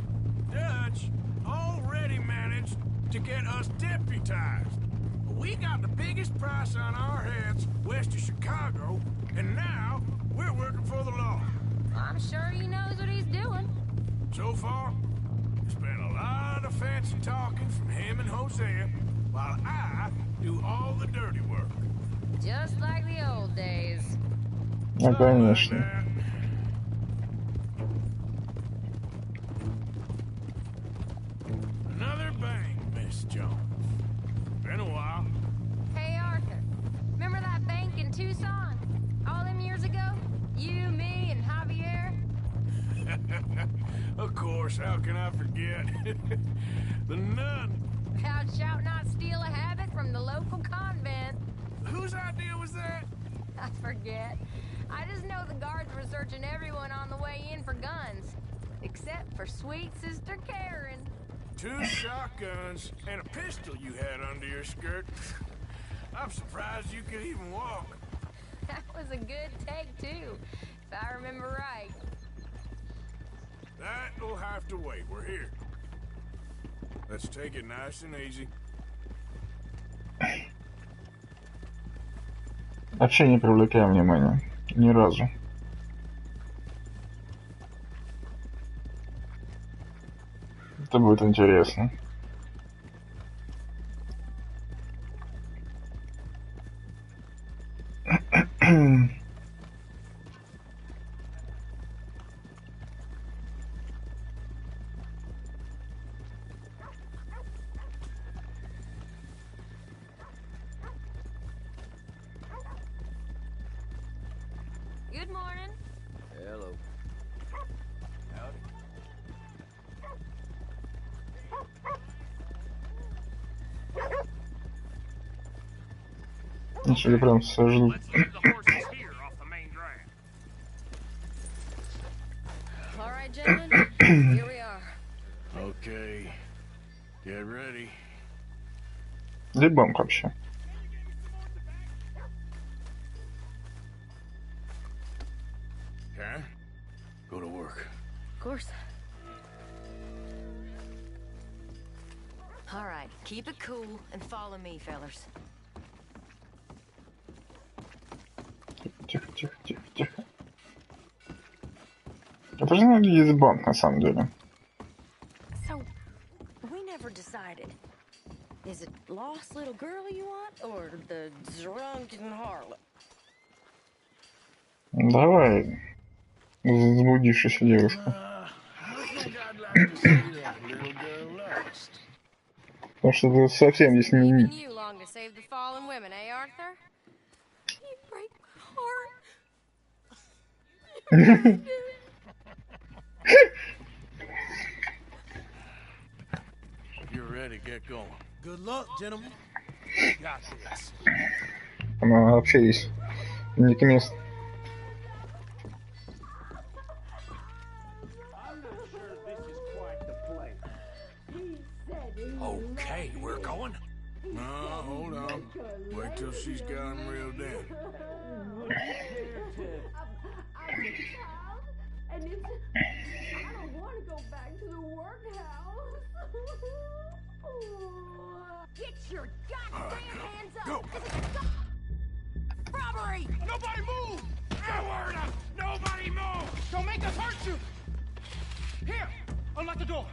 Dutch already managed to get us deputized. We got the biggest price on our heads west of Chicago, and now we're working for the law. I'm sure he knows what he's doing. So far, it's been a lot of fancy talking from him and Hosea, while I do all the dirty work. Just like the old days. Ну, конечно. Another bang, Miss Jones. Been a while. Hey, Arthur. Remember that bank in Tucson? All them years ago? You, me, and Javier? Of course, how can I forget? The nun. Thou shalt not steal a habit from the local convent. Whose idea was that? I forget. I just know the guards were searching everyone on the way in for guns. Except for sweet Sister Karen. 2 shotguns and a pistol you had under your skirt. I'm surprised you could even walk. That was a good take, too, if I remember right. That'll have to wait. We're here. Let's take it nice and easy. Вообще не привлекая внимания. Ни разу. Это будет интересно. Good morning. Hello. Ничего, прям сожгу. All right, gentlemen, here we are. Okay. Get ready. Где банк вообще? Karen, go to work. Of course. All right, keep it cool and follow me, fellers. Тихо, тихо, тихо, тихо. Это же надо есть банк, на самом деле. So, we never decided. Is it lost little girl you want, or the drunken harlot? Давай, заблудившаяся девушка. Потому что это совсем здесь не... You long to save the fallen women, eh, Arthur? You break my heart. You're ready, get going. Good luck, gentlemen. Got this. Она вообще есть не к месту. Okay, we're going? No, hold on. Wait till she's got him reeled in. I'm a child, and it's... I don't want to go back to the workhouse. Get your goddamn hands up! Go! Robbery! Nobody move! No word up! Nobody move! Don't make us hurt you! Here! Unlock the door!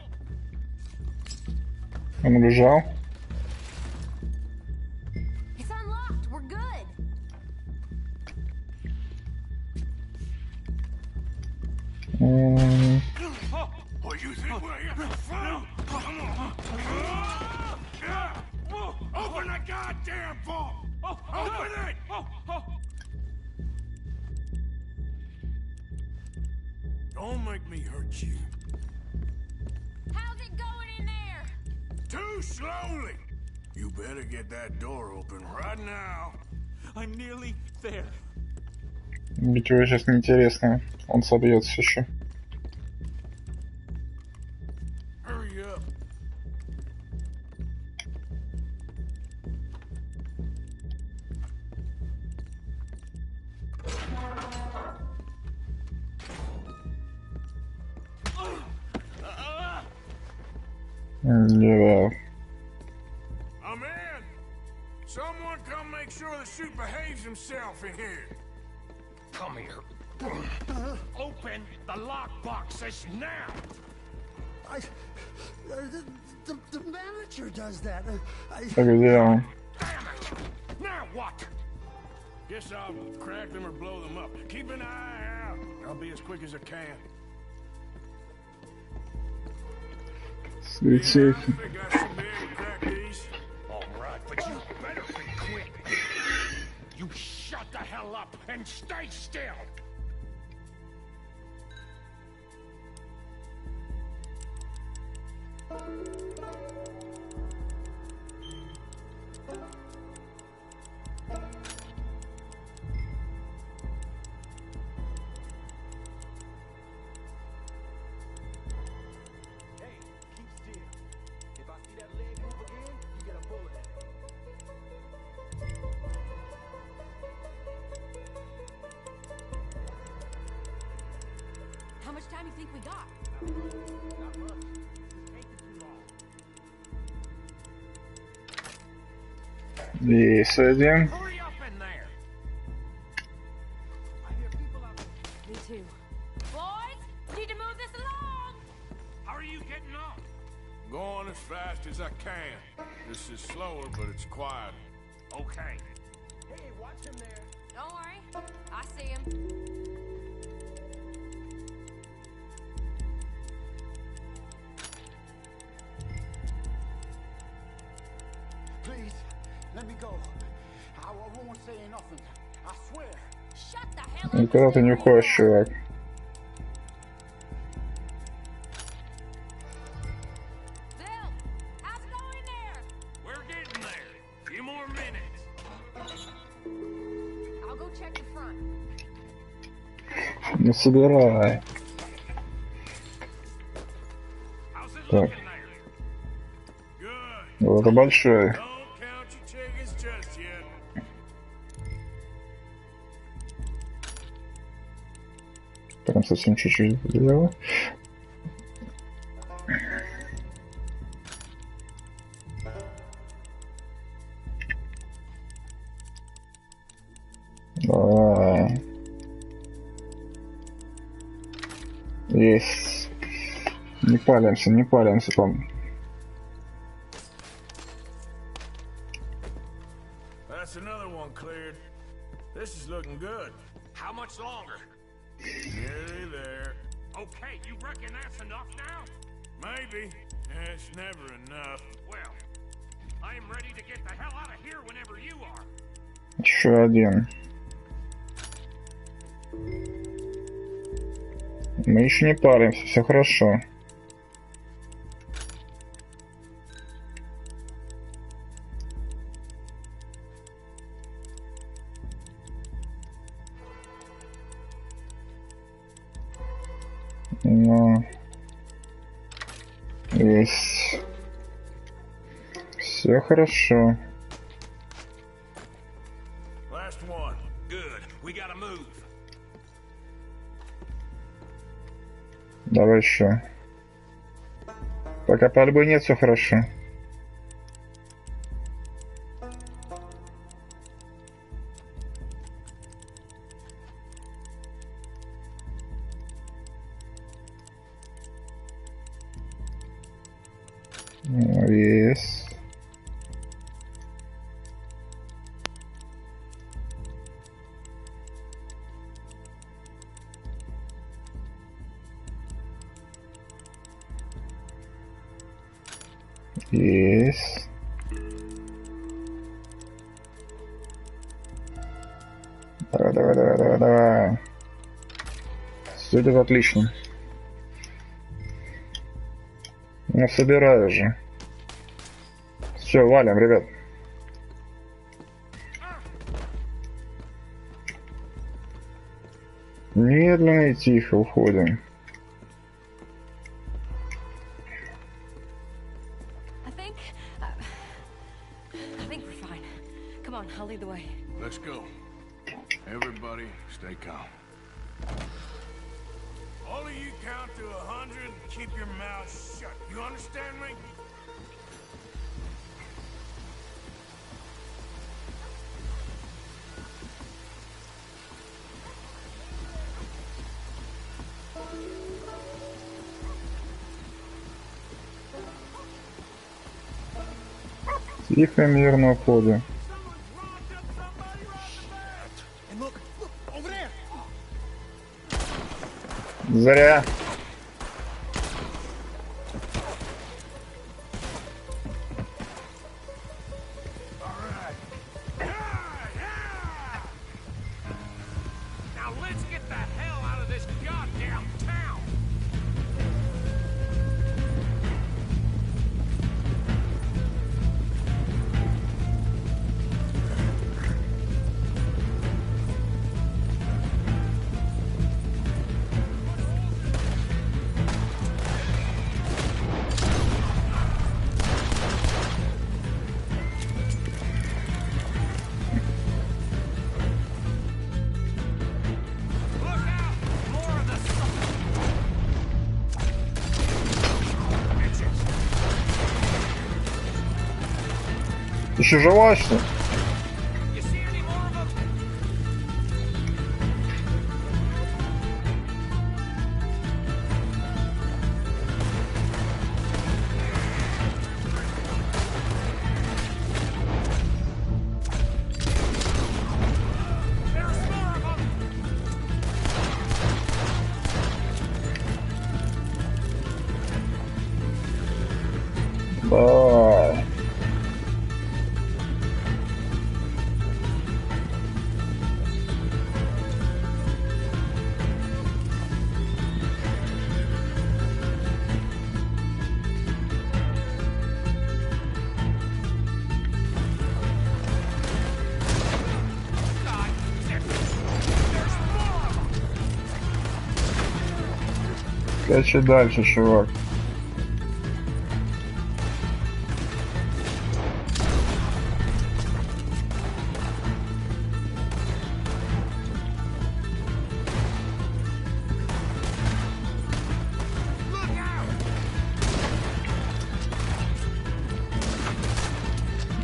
Он убежал. It's unlocked. We're good. What you think we're here for? Come on! Open the goddamn vault! Open it! Don't make me hurt you. How's it going in there? Too slowly! You better get that door open right now. I'm nearly there. Ведь его сейчас неинтересно. Он собьется еще. Hurry up. Yeah. I'm in. Someone come make sure the suit behaves himself in here. Come here. Open the lockboxes now! The manager does that. Damn it! Now what? Guess I'll crack them or blow them up. Keep an eye out. I'll be as quick as I can. Sweet safe. I think I should be able to crack these. All right, but you better be quick. You shut the hell up and stay still! think we got? Not much. Taking too long. Есть один. Hurry up in there. I hear people out there. Me too. Boys, need to move this along. How are you getting on? Going as fast as I can. This is slower, but it's quiet. Okay. Hey, watch him there. Don't worry, I see him. Please, let me go. I won't say nothing. I swear. Shut the hell up. Никуда ты не уходишь, чувак. Bill, how's it going there? We're getting there. Few more minutes. I'll go check the front. Не собирай. How's it Так, looking there? Good. вот это большой. Don't count your chickens just yet. Прям совсем чуть-чуть влево. Давай. Есть. Не палимся, не палимся, там. That's another one cleared. This is looking good. How much longer? Nearly there. Okay, you reckon that's enough now? Maybe. It's never enough. Well, I am ready to get the hell out of here whenever you are. Еще один. Мы еще не палимся, все хорошо. Ну, есть. Все хорошо. Last one. Good. We gotta move. Давай еще. Пока пальбы нет, все хорошо. Есть. Есть. Давай, давай, давай, давай, давай. Все идет отлично. Ну, собираю же. Все, валим, ребят. Медленно и тихо уходим. I think we're fine. Come on, I'll lead the way. Let's go. Everybody, stay calm. All of you count to 100 and keep your mouth shut. You understand me? Тихо, мирно уходим. Зря. Now let's get the hell out of this goddamn town. еще жива, что ли? Давай. Скачи дальше, чувак.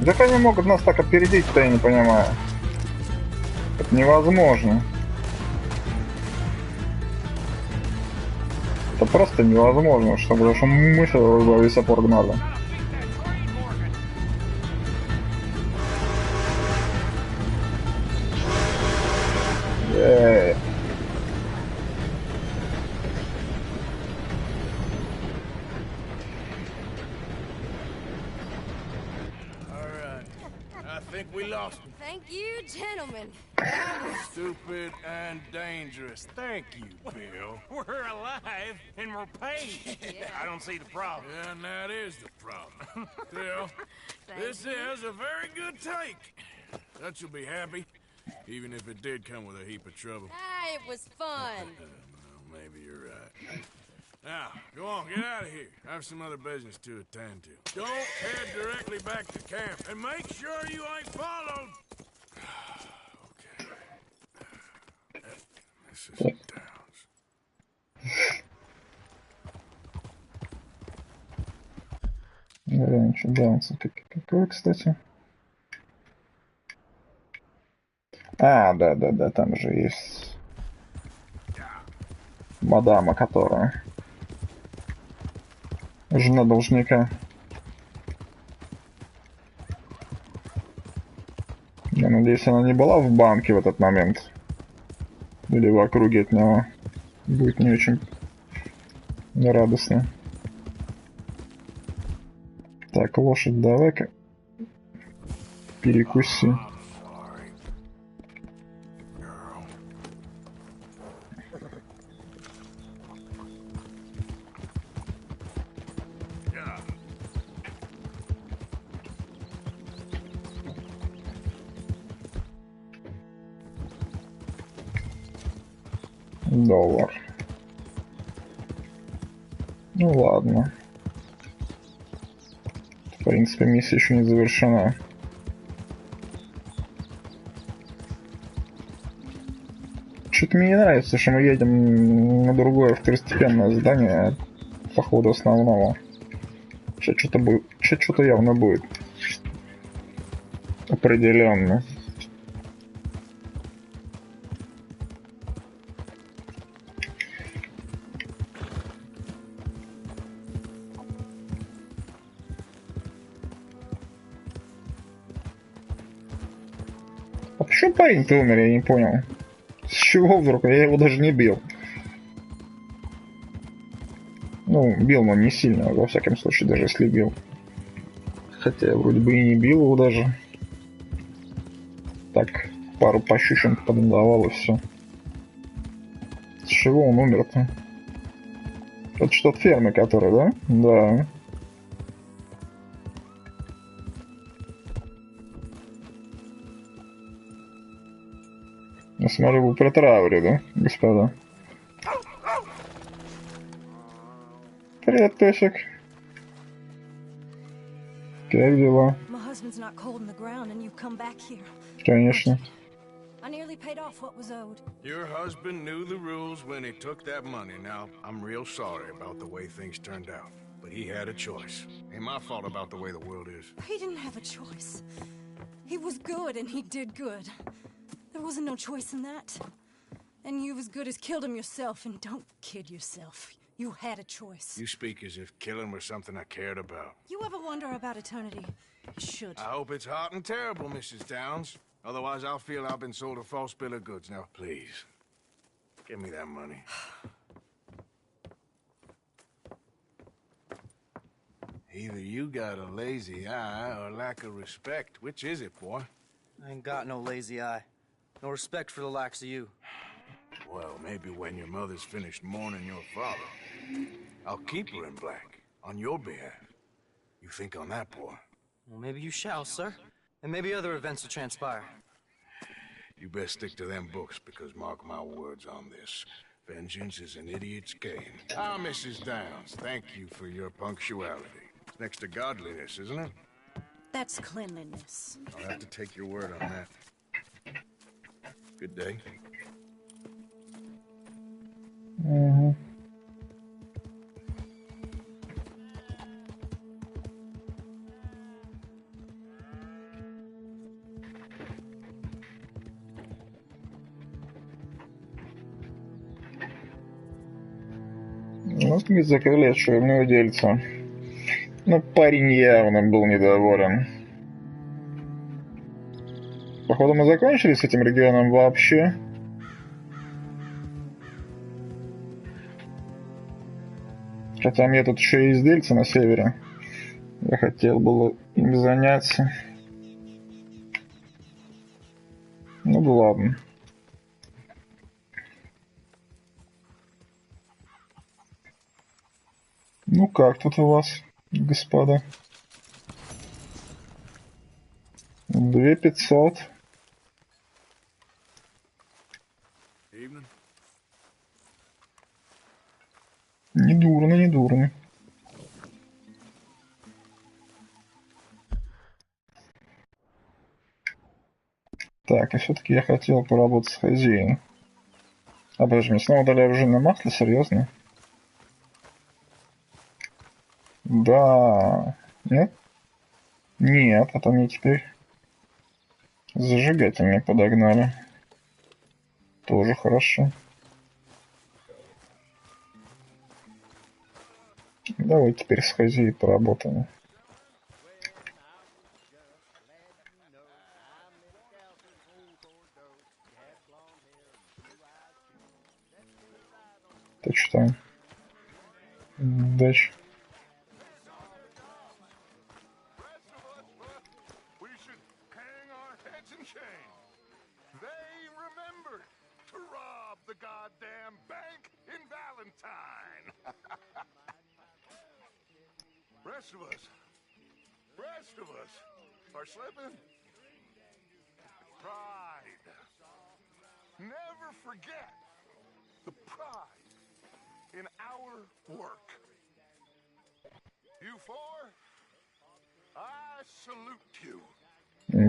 Как они могут нас так опередить-то, я не понимаю. Это невозможно. Это просто невозможно, чтобы даже мы во весь опор гнали. Thank you, gentlemen. Stupid and dangerous. Thank you, Bill. We're alive and we're paid. I don't see the problem. Yeah, and that is the problem. Bill, this is a very good take. That you'll be happy, even if it did come with a heap of trouble. Ah, it was fun. Well, maybe you're right. Now, go on, get out of here. I have some other business to attend to. Don't head directly back to camp, and make sure you ain't followed. Okay. This is Downs. Раньше Даунс. Какой, кстати? А, да, там же есть мадама, которая жена должника. Я надеюсь, она не была в банке в этот момент. Или в округе от него. Будет не очень радостно. Так, лошадь, давай-ка перекуси. $1. Ну ладно. В принципе, миссия еще не завершена. Что-то мне не нравится, что мы едем на другое второстепенное здание по ходу основного. Сейчас что-то будет. Сейчас что-то явно будет. Определенно. А почему парень-то умер, я не понял. С чего вдруг? Я его даже не бил. Ну, бил, но не сильно, во всяком случае, даже если бил. Хотя я вроде бы и не бил его даже. Так, пару пощечин поддавал и все. С чего он умер-то? Это что от фермы, который, да? Да. Я смотрю, вы про травлю, да, господа? Привет, Тосик. Как дела? Конечно. Your husband knew the rules when he took that money. Now, I'm real sorry about the way things turned out. but he had a choice. Ain't my fault about the way the world is. He didn't have a choice. He was good and he did good. There wasn't no choice in that. And you as good as killed him yourself, and don't kid yourself. You had a choice. You speak as if killing was something I cared about. You ever wonder about eternity? You should. I hope it's hot and terrible, Mrs. Downs. Otherwise, I'll feel I've been sold a false bill of goods. Now, please, give me that money. Either you got a lazy eye or lack of respect. Which is it, boy? I ain't got no lazy eye. No respect for the likes of you. Well, maybe when your mother's finished mourning your father, I'll keep her in black, on your behalf. You think on that, boy? Well, maybe you shall, sir. And maybe other events will transpire. You best stick to them books, because mark my words on this. Vengeance is an idiot's game. Ah, Mrs. Downs, thank you for your punctuality. It's next to godliness, isn't it? That's cleanliness. I'll have to take your word on that. Good day. Угу. Вот мы закрыли очередное дельце. Но парень явно был недоволен. Походу мы закончили с этим регионом вообще. Хотя мне тут еще есть дельцы на севере. Я хотел было им заняться. Ну да ладно. Ну как тут у вас, господа? 2500. Не дурно, не дурно. Так, и все-таки я хотел поработать с хозяином. А подожди, мне снова дали оружейное масло? Серьезно? Да. Нет? Нет, а то мне теперь зажигатель мне подогнали. Тоже хорошо. Давай теперь с хозяином поработаем. Ты что там? Дальше. Rest of us are slipping. Pride. Never forget the pride in our work. You four, I salute you.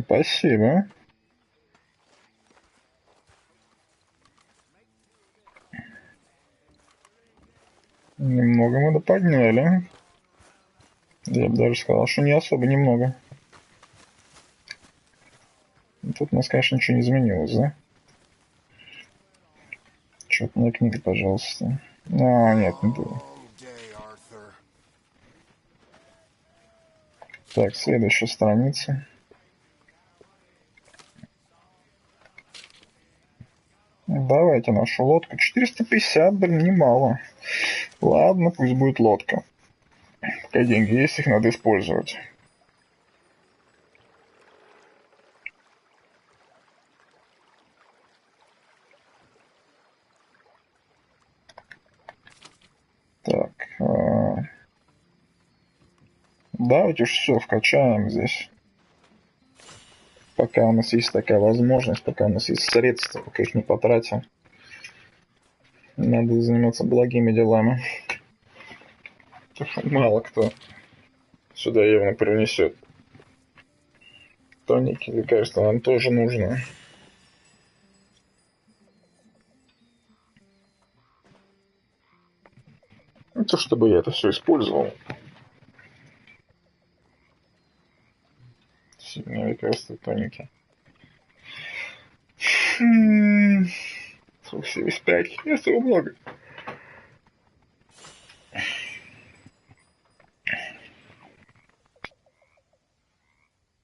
Спасибо. Немного мы подняли. Я бы даже сказал, что не особо немного. Тут у нас, конечно, ничего не изменилось, да? Что-то на книга, пожалуйста. А, нет, не было. Так, следующая страница. Давайте нашу лодку. 450, блин, немало. Ладно, пусть будет лодка. Пока деньги есть, их надо использовать. Так. Давайте уж все вкачаем здесь. Пока у нас есть такая возможность, пока у нас есть средства, пока их не потратим. Надо заниматься благими делами. Потому что мало кто сюда явно принесет. Тоники, лекарства нам тоже нужно. Не то чтобы я это все использовал. лекарства и тоники. 75, этого много.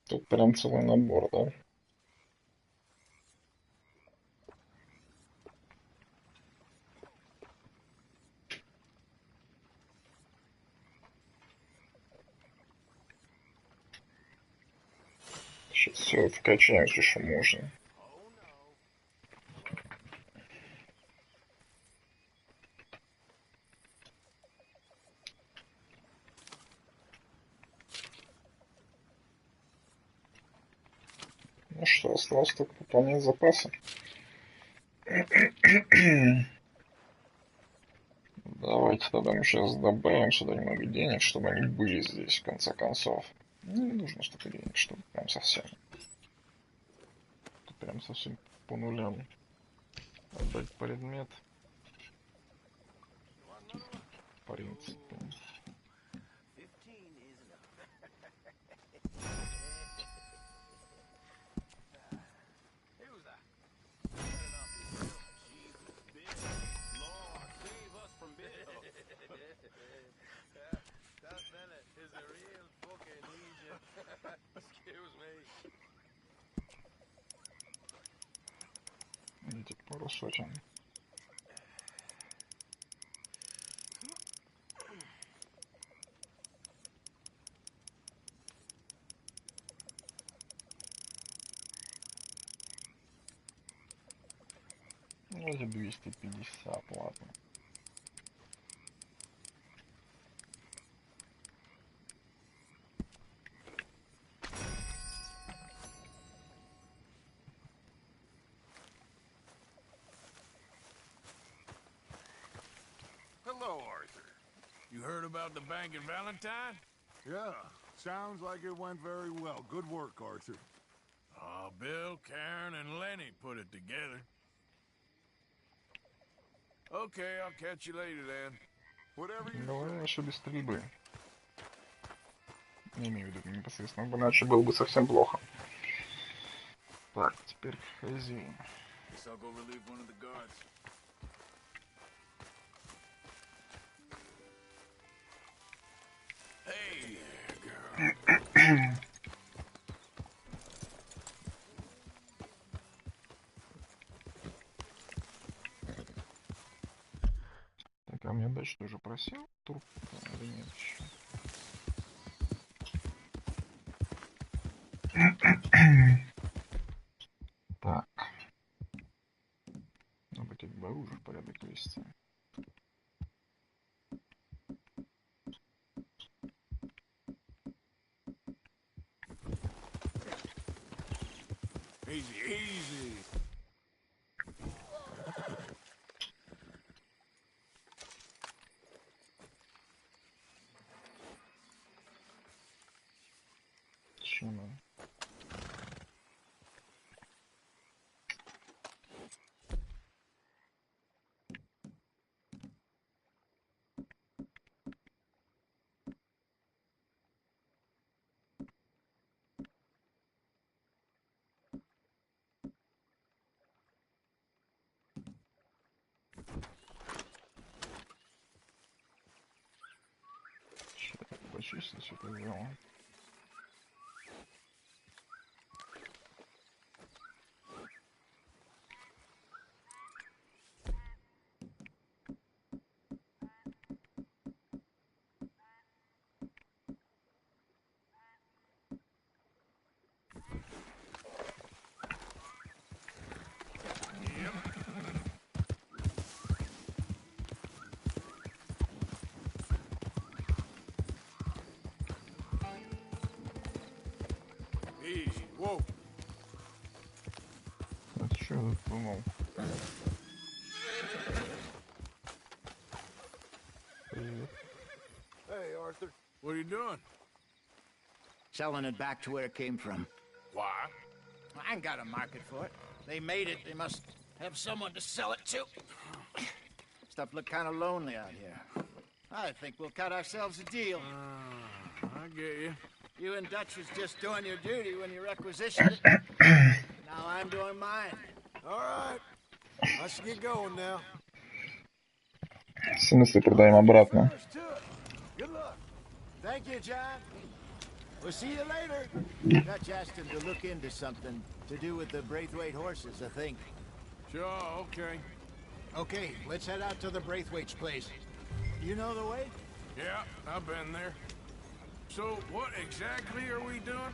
Тут прям целый набор, да? Сейчас все вкачаем, что можно. Ну что, осталось только пополнять запасы. Давайте тогда мы сейчас добавим сюда немного денег, чтобы они были здесь, в конце концов. Ну, не нужно столько денег, чтобы прям совсем. Прям совсем по нулям. Отдать предмет. В принципе. Видите, пару сотен. Ну, эти 250, ладно. Hello, Arthur. You heard about the bank in Valentine? Yeah, sounds like it went very well. Good work, Arthur. Bill, Karen, and Lenny put it together. Okay, I'll catch you later then. Whatever you Давай наши без стрельбы. Не имею в виду непосредственно, иначе было бы совсем плохо. Так, теперь хозяин. Guess I'll go relieve one of the guards. Hey, girl. Так, а мне дальше тоже просил труп или нет еще? Так. Надо как бы оружие в порядок вести. Easy, easy. Чему? Почистить все это дело. Easy, whoa. Это что я тут думал? Привет. Hey, Arthur. What are you doing? Selling it back to where it came from. Why? I ain't got a market for it. They made it. They must have someone to sell it to. Stuff look kind of lonely out here. I think we'll cut ourselves a deal. I get you. You and Dutch was just doing your duty when you requisitioned it. Now I'm doing mine. All right. Let's get going now. В смысле продаем обратно? Good luck. Thank you, John. We'll see you later. Dutch asked him to look into something to do with the Braithwaite horses, I think. Sure, okay. Okay, let's head out to the Braithwaite's place. You know the way? Yeah, I've been there. So, what exactly are we doing?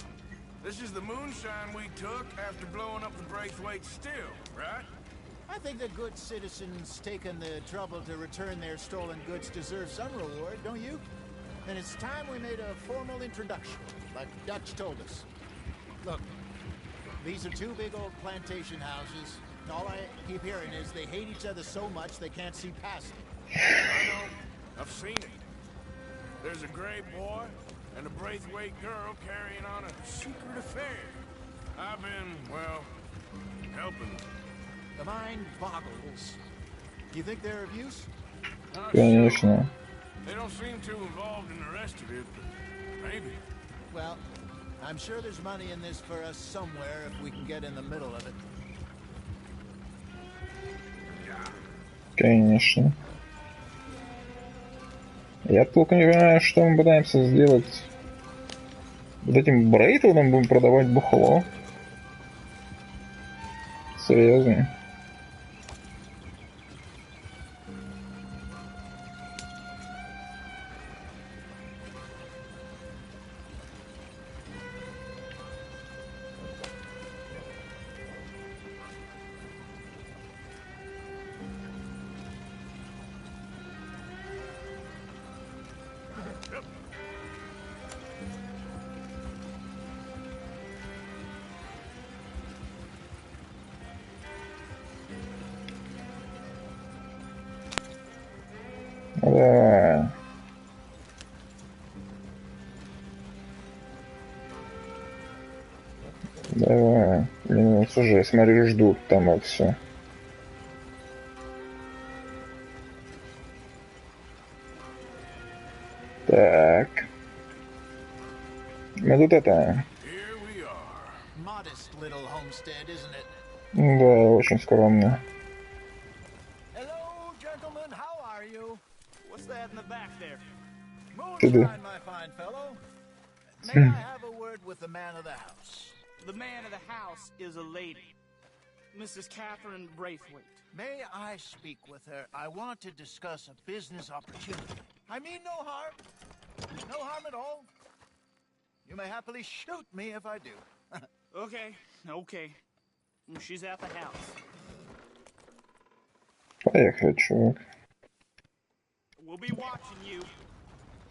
This is the moonshine we took after blowing up the Braithwaite still, right? I think the good citizens taking the trouble to return their stolen goods deserve some reward, don't you? And it's time we made a formal introduction, like Dutch told us. Look, these are two big old plantation houses. All I keep hearing is they hate each other so much they can't see past it. I know. I've seen it. There's a gray boy and a Braithwaite girl carrying on a secret affair. I've been, well, helping them. The mind boggles. You think they're of use? Конечно. They don't seem too involved in the rest of it, but maybe. Well, I'm sure there's money in this for us somewhere if we can get in the middle of it. Конечно. Я только не понимаю, что мы пытаемся сделать. Вот этим Брейтоном будем продавать бухло. Серьезно. Да. Давай. Блин, нас уже, смотрю, ждут там вот все. Так. Мы тут это... Modest little homestead, isn't it? Да, очень скромно. Hello, gentlemen. How are you? What's that in the back there? Moonshine, my fine fellow. May I have a word with the man of the house? The man of the house is a lady. Mrs. Catherine Braithwaite. May I speak with her? I want to discuss a business opportunity. I mean no harm. No harm at all. You may happily shoot me if I do. Okay. She's at the house. Поехали, чувак. We'll be watching you.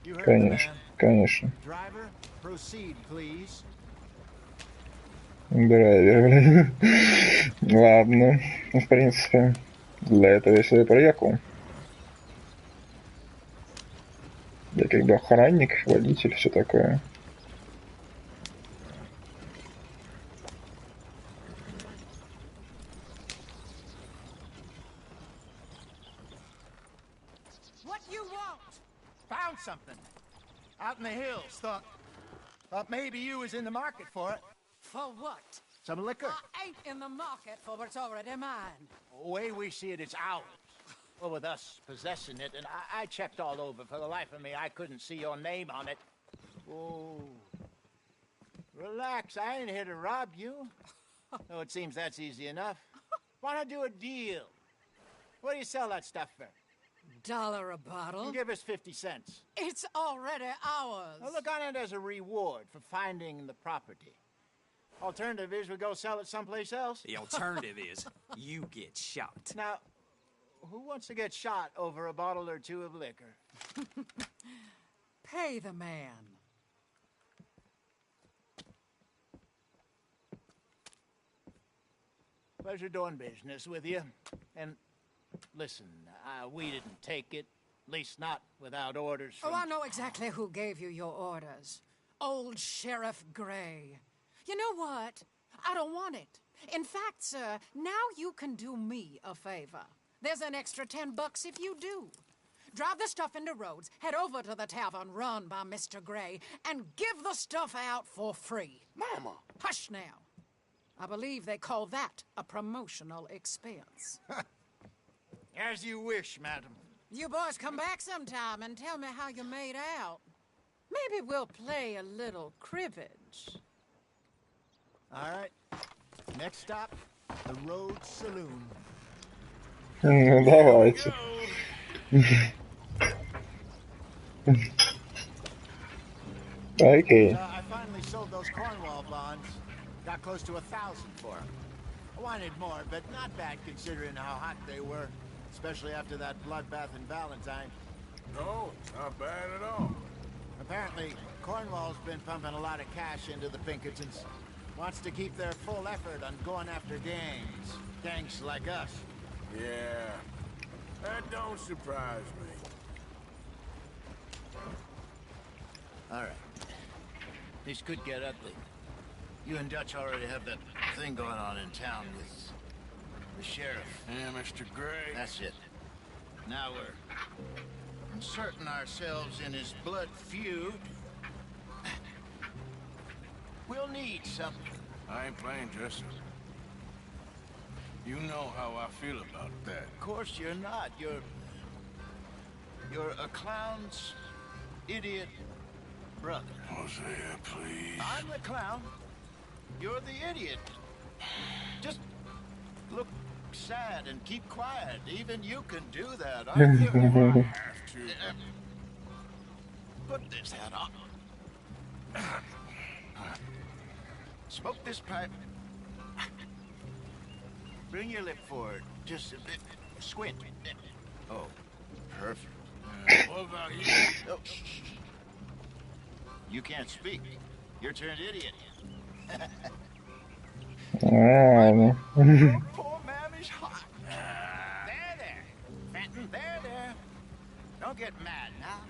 You heard Конечно, конечно. Driver, proceed, please. Драйвер, блин. Ладно. Ну, в принципе, для этого я сюда приехал. Я как бы охранник, водитель, все такое. What you want? Found something. Out in the hills. Thought maybe you was in the market for it. For what? Some liquor. I ain't in the market for what's already mine. The way we see it, it's ours. Well, with us possessing it, and I checked all over. For the life of me, I couldn't see your name on it. Oh. Relax, I ain't here to rob you. Oh, it seems that's easy enough. Why not do a deal? What do you sell that stuff for? $1 a bottle? You give us 50 cents. It's already ours. Well, look on it as a reward for finding the property. Alternative is we go sell it someplace else. The alternative is you get shot. Now, who wants to get shot over a bottle or two of liquor? Pay the man. Pleasure doing business with you. And listen, we didn't take it. At least not without orders from... Oh, I know exactly who gave you your orders. Old Sheriff Gray. You know what? I don't want it. In fact, sir, now you can do me a favor. There's an extra $10 if you do. drive the stuff into Rhodes, head over to the tavern run by Mr. Gray, and give the stuff out for free. Mama! Hush now. I believe they call that a promotional expense. As you wish, madam. You boys come back sometime and tell me how you made out. Maybe we'll play a little cribbage. All right. Next stop, the Rhodes Saloon. Ну, давайте. Окей. I finally sold those Cornwall bonds. Got close to 1,000 for them. I wanted more, but not bad considering how hot they were, especially after that bloodbath in Valentine. No, not bad at all. Apparently, Cornwall's been pumping a lot of cash into the Pinkertons. Wants to keep their full effort on going after gangs. Gangs like us. Yeah, that don't surprise me. All right. This could get ugly. You and Dutch already have that thing going on in town with the sheriff. Yeah, Mr. Gray. That's it. Now we're inserting ourselves in his blood feud. We'll need something. I ain't playing, Jesse. You know how I feel about that. Of course you're not. You're a clown's idiot brother. Hosea, please. I'm the clown. You're the idiot. Just look sad and keep quiet. Even you can do that. I have to. Put this hat on. Smoke this pipe. Bring your lip forward. Just a bit. Squint. Oh, perfect. What about you? Oh, shh. You can't speak. You're turned idiot. Poor mammy's hot. There. Fenton, there. Don't get mad now.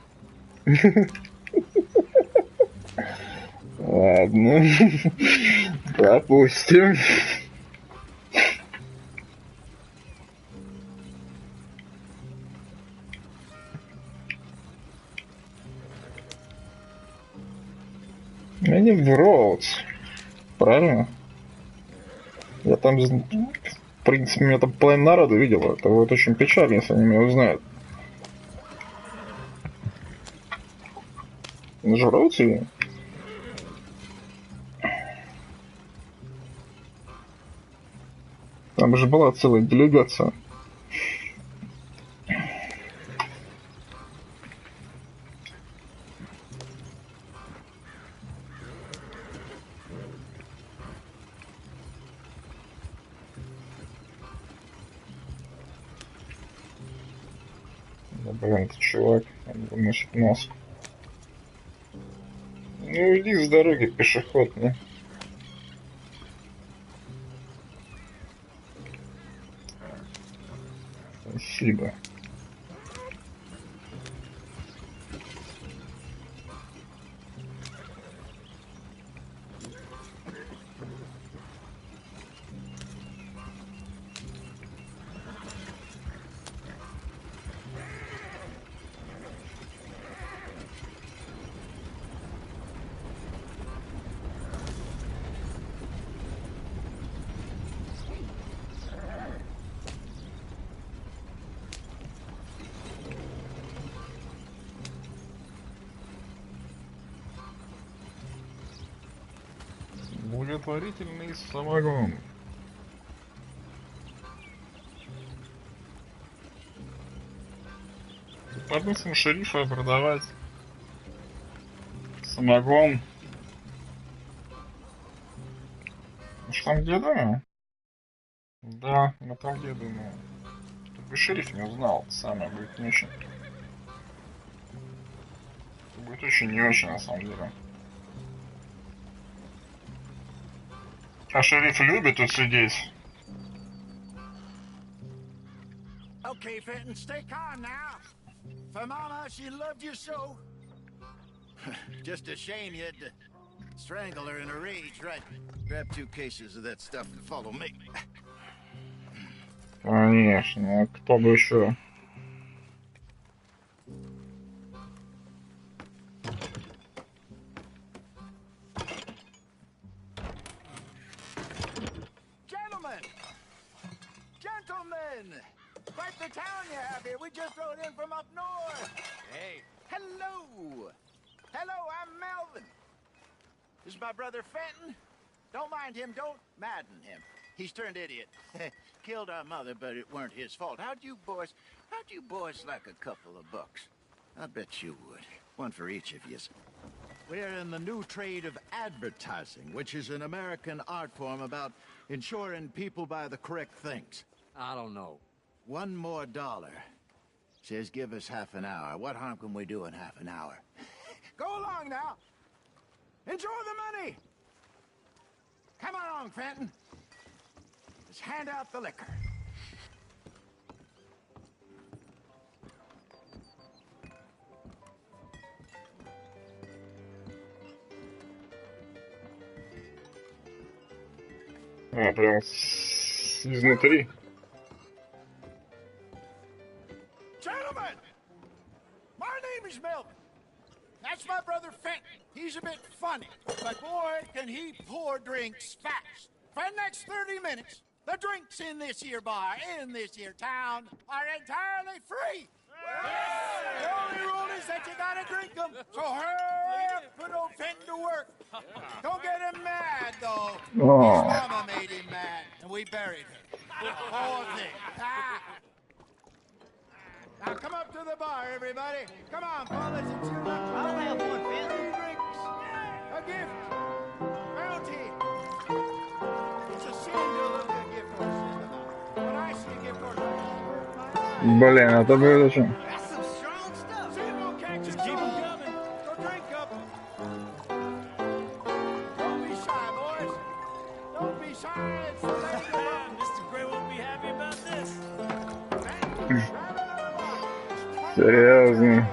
Ладно. Допустим. Они в Роудс. Правильно? Я там, в принципе, меня там половина народу видела. Это будет очень печально, если они меня узнают. На же Роудс или? Там же была целая делегация. Да, блин, ты чувак, носит нос. Ну уйди с дороги, пешеход, ну. Спасибо. Благотворительный самогон. Под носом шерифа продавать самогон. Что там где думаю? Да, мы там где думаю. Чтобы шериф не узнал, это самое будет не очень. Это будет очень не очень на самом деле. А шериф любит тут сидеть. Okay, Fenton, stay calm now. For Mama, she loved you so. Just a shame you had to strangle her in a rage, right? Grab 2 cases of that stuff and follow me. Конечно, кто бы еще. gentlemen! Gentlemen! Quite the town you have here. We just rode in from up north. Hey. Hello. Hello, I'm Melvin. This is my brother Fenton. Don't mind him. Don't madden him. He's turned idiot. Killed our mother, but it weren't his fault. How'd you boys like a couple of bucks? I bet you would. One for each of yous. We're in the new trade of advertising, which is an American art form about ensuring people buy the correct things. I don't know. $1 more. Says give us half an hour. What harm can we do in half an hour? Go along now. Enjoy the money. Come along, Fenton. Let's hand out the liquor. А, прям изнутри. Gentlemen, my name is Melvin. That's my brother Fenton. He's a bit funny, but boy, can he pour drinks fast. For the next 30 minutes, the drinks in this here bar, in this here town, are entirely free. The only rule is that you gotta drink them. So hurry up, put old Fenton to work. Don't get him mad, though. Oh. His mama made him mad, and we buried her. Poor thing. Now come up to the bar, everybody. Come on, fellas, it's your lucky day. I'll have one, Fenton. 3 drinks, a gift, bounty. It's a sin to look at gift horses tonight. When I see a gift horse, Блин, это будет очень... that's some strong stuff. See, we'll catch just keep them coming. Go drink up. Don't be shy, boys. Don't be shy. It's the lady. Mr. Gray won't be happy about this. Серьезно.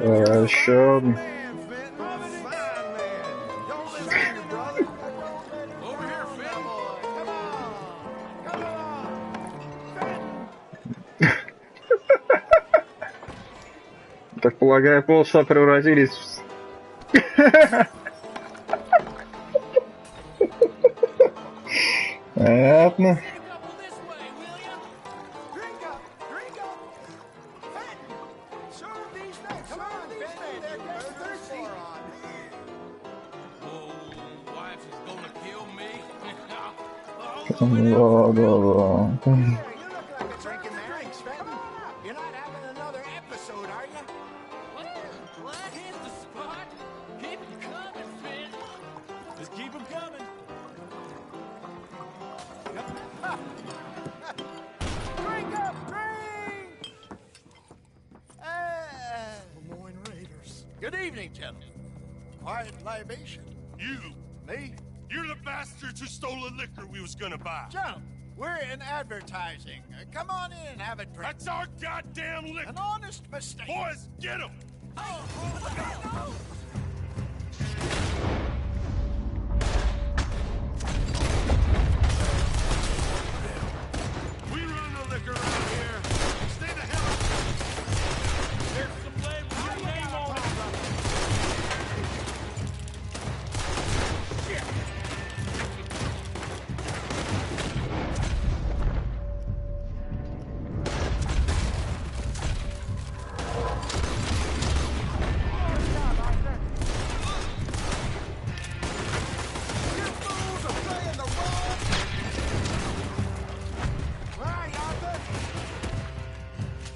Еще один. Так полагаю, полчаса превратились в... Понятно. Да. Good evening, gentlemen. Quiet libation. You? Me? You're the bastards who stole the liquor we was gonna buy. Gentlemen, we're in advertising. Come on in and have a drink. That's our goddamn liquor. An honest mistake. Boys, get him! We run the liquor around here. Stay the hell out. There's some blame with your name on it. Shit.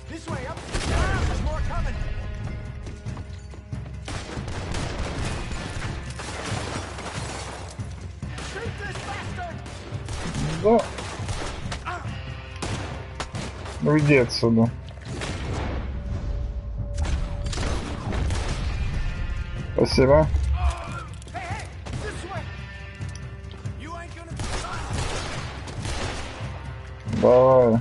This way, up. There's more coming. Shoot this bastard! Да. Уйди отсюда. Спасибо. Давай.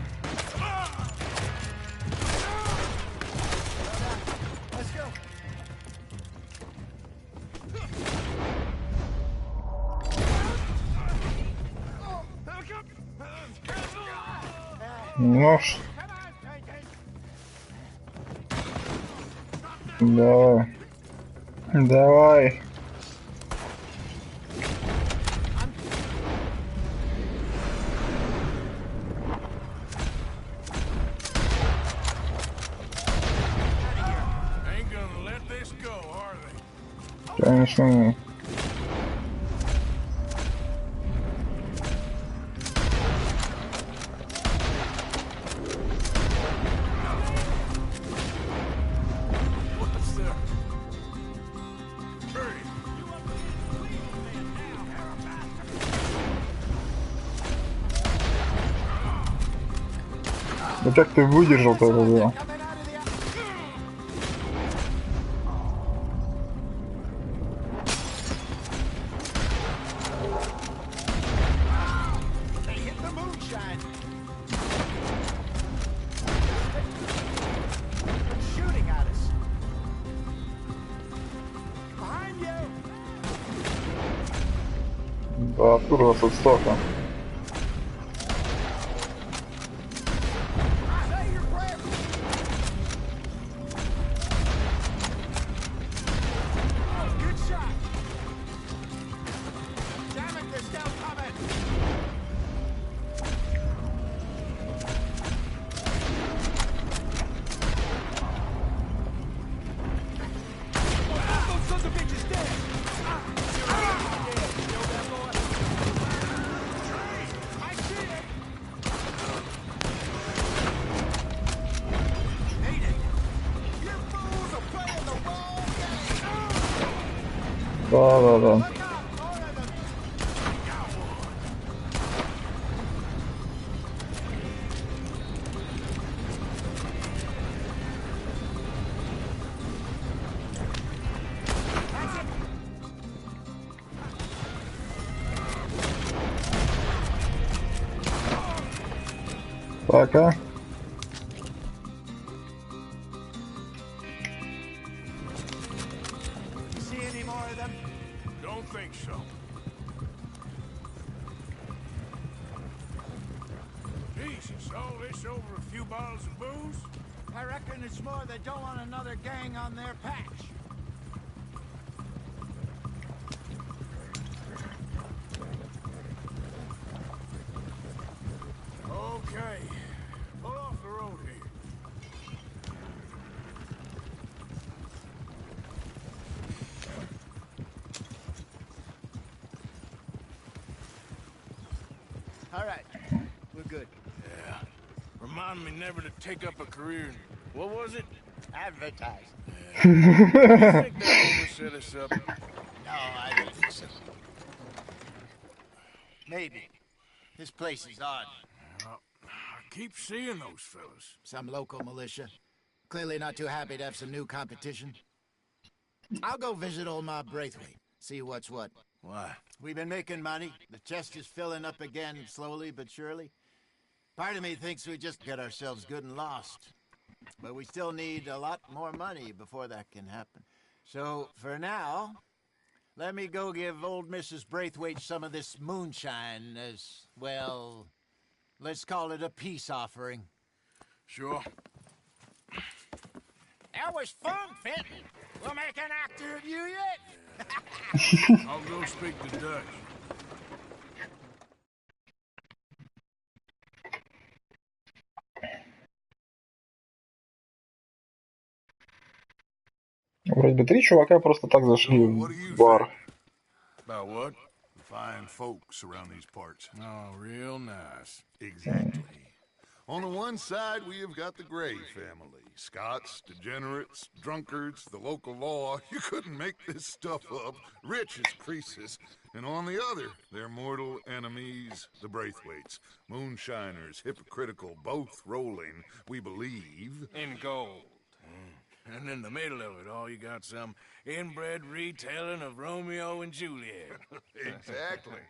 Нож. Давай. Давай. Ain't gonna let this go, are they? Конечно, нет. What's the... Hurry! Да как ты выдержал-то это дело? They hit the moonshine. Shooting at us. Behind you. Да, откуда у вас тут столько? Say your prayer. Good shot. Damn it, they're still coming. Those sons of bitches dead. I see it. Mayday. You fools are playing the wrong game. Да. Пока. See any more of them? Don't think so. Jesus, all this over a few bottles of booze? I reckon it's more they don't want another gang on their patch. Okay. Pull off the road here. All right, we're good. Yeah. Remind me never to take up a career in... What was it? Advertising. You think that woman set us up? No, I don't think so. Maybe. This place is odd. I keep seeing those fellas. Some local militia. Clearly not too happy to have some new competition. I'll go visit old Ma Braithwaite. See what's what. Why? We've been making money. The chest is filling up again, slowly but surely. Part of me thinks we just get ourselves good and lost. But we still need a lot more money before that can happen. So, for now, let me go give old Mrs. Braithwaite some of this moonshine as, well, let's call it a peace offering. Sure. That was fun, Fenton. We'll make an actor of you yet. I'll go speak to Dutch. Вроде бы 3 чувака просто так зашли в бар. About what? Fine folks around these parts. Oh, real nice. Exactly. On the one side, we have got the Gray family. Scots, degenerates, drunkards, the local law. You couldn't make this stuff up. Rich as Croesus. And on the other, their mortal enemies, the Braithwaites. Moonshiners, hypocritical, both rolling, we believe. In gold. And in the middle of it all, you got some inbred retelling of Romeo and Juliet. Exactly.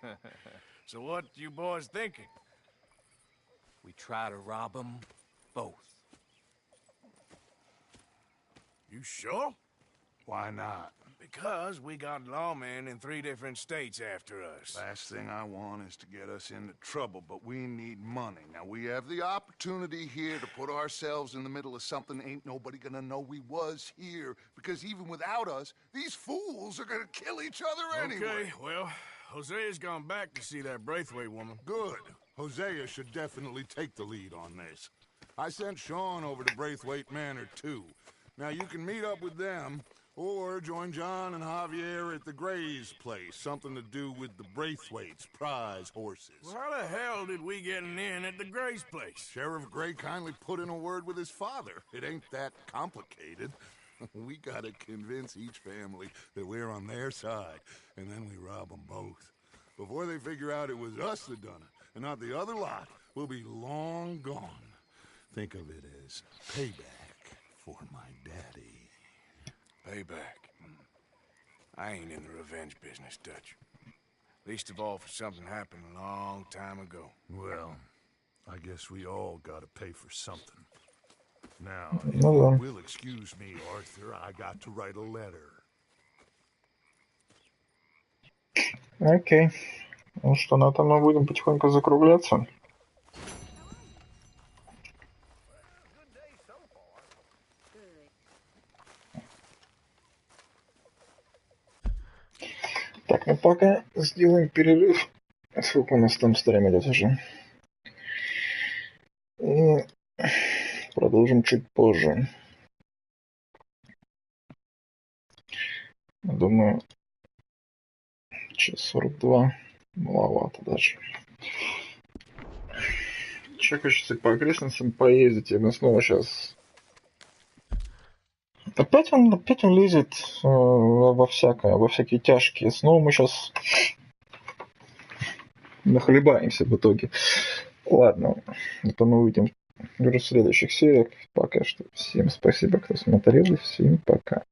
So what you boys thinking? We try to rob them both. You sure? Why not? Because we got lawmen in 3 different states after us. Last thing I want is to get us into trouble, but we need money. Now, we have the opportunity opportunity here to put ourselves in the middle of something ain't nobody gonna know we was here. Because even without us, these fools are gonna kill each other anyway. Okay, well, Hosea's gone back to see that Braithwaite woman. Good. Hosea should definitely take the lead on this. I sent Sean over to Braithwaite Manor, too. Now, you can meet up with them, or join John and Javier at the Gray's place. Something to do with the Braithwaite's prize horses. Well, how the hell did we get in at the Gray's place? Sheriff Gray kindly put in a word with his father. It ain't that complicated. We gotta convince each family that we're on their side, and then we rob them both. Before they figure out it was us that done it, and not the other lot, we'll be long gone. Think of it as payback for my daddy. Payback. I ain't in the revenge business, Dutch. Least of all for something happened a long time ago. Well, I guess we all gotta pay for something. Now, if Ну you да. will excuse me, Arthur, I got to write a letter. Окей. Ну что, на этом мы будем потихоньку закругляться. Так, ну пока сделаем перерыв. Сколько у нас там время идет уже? И продолжим чуть позже. Думаю, час 42. Маловато даже. Че хочется по окрестностям поездить, и мы снова сейчас... Опять он лезет во всякие тяжкие. Снова мы сейчас нахлебаемся в итоге. Ладно, это мы увидим уже в следующих сериях. Пока что всем спасибо, кто смотрел, и всем пока.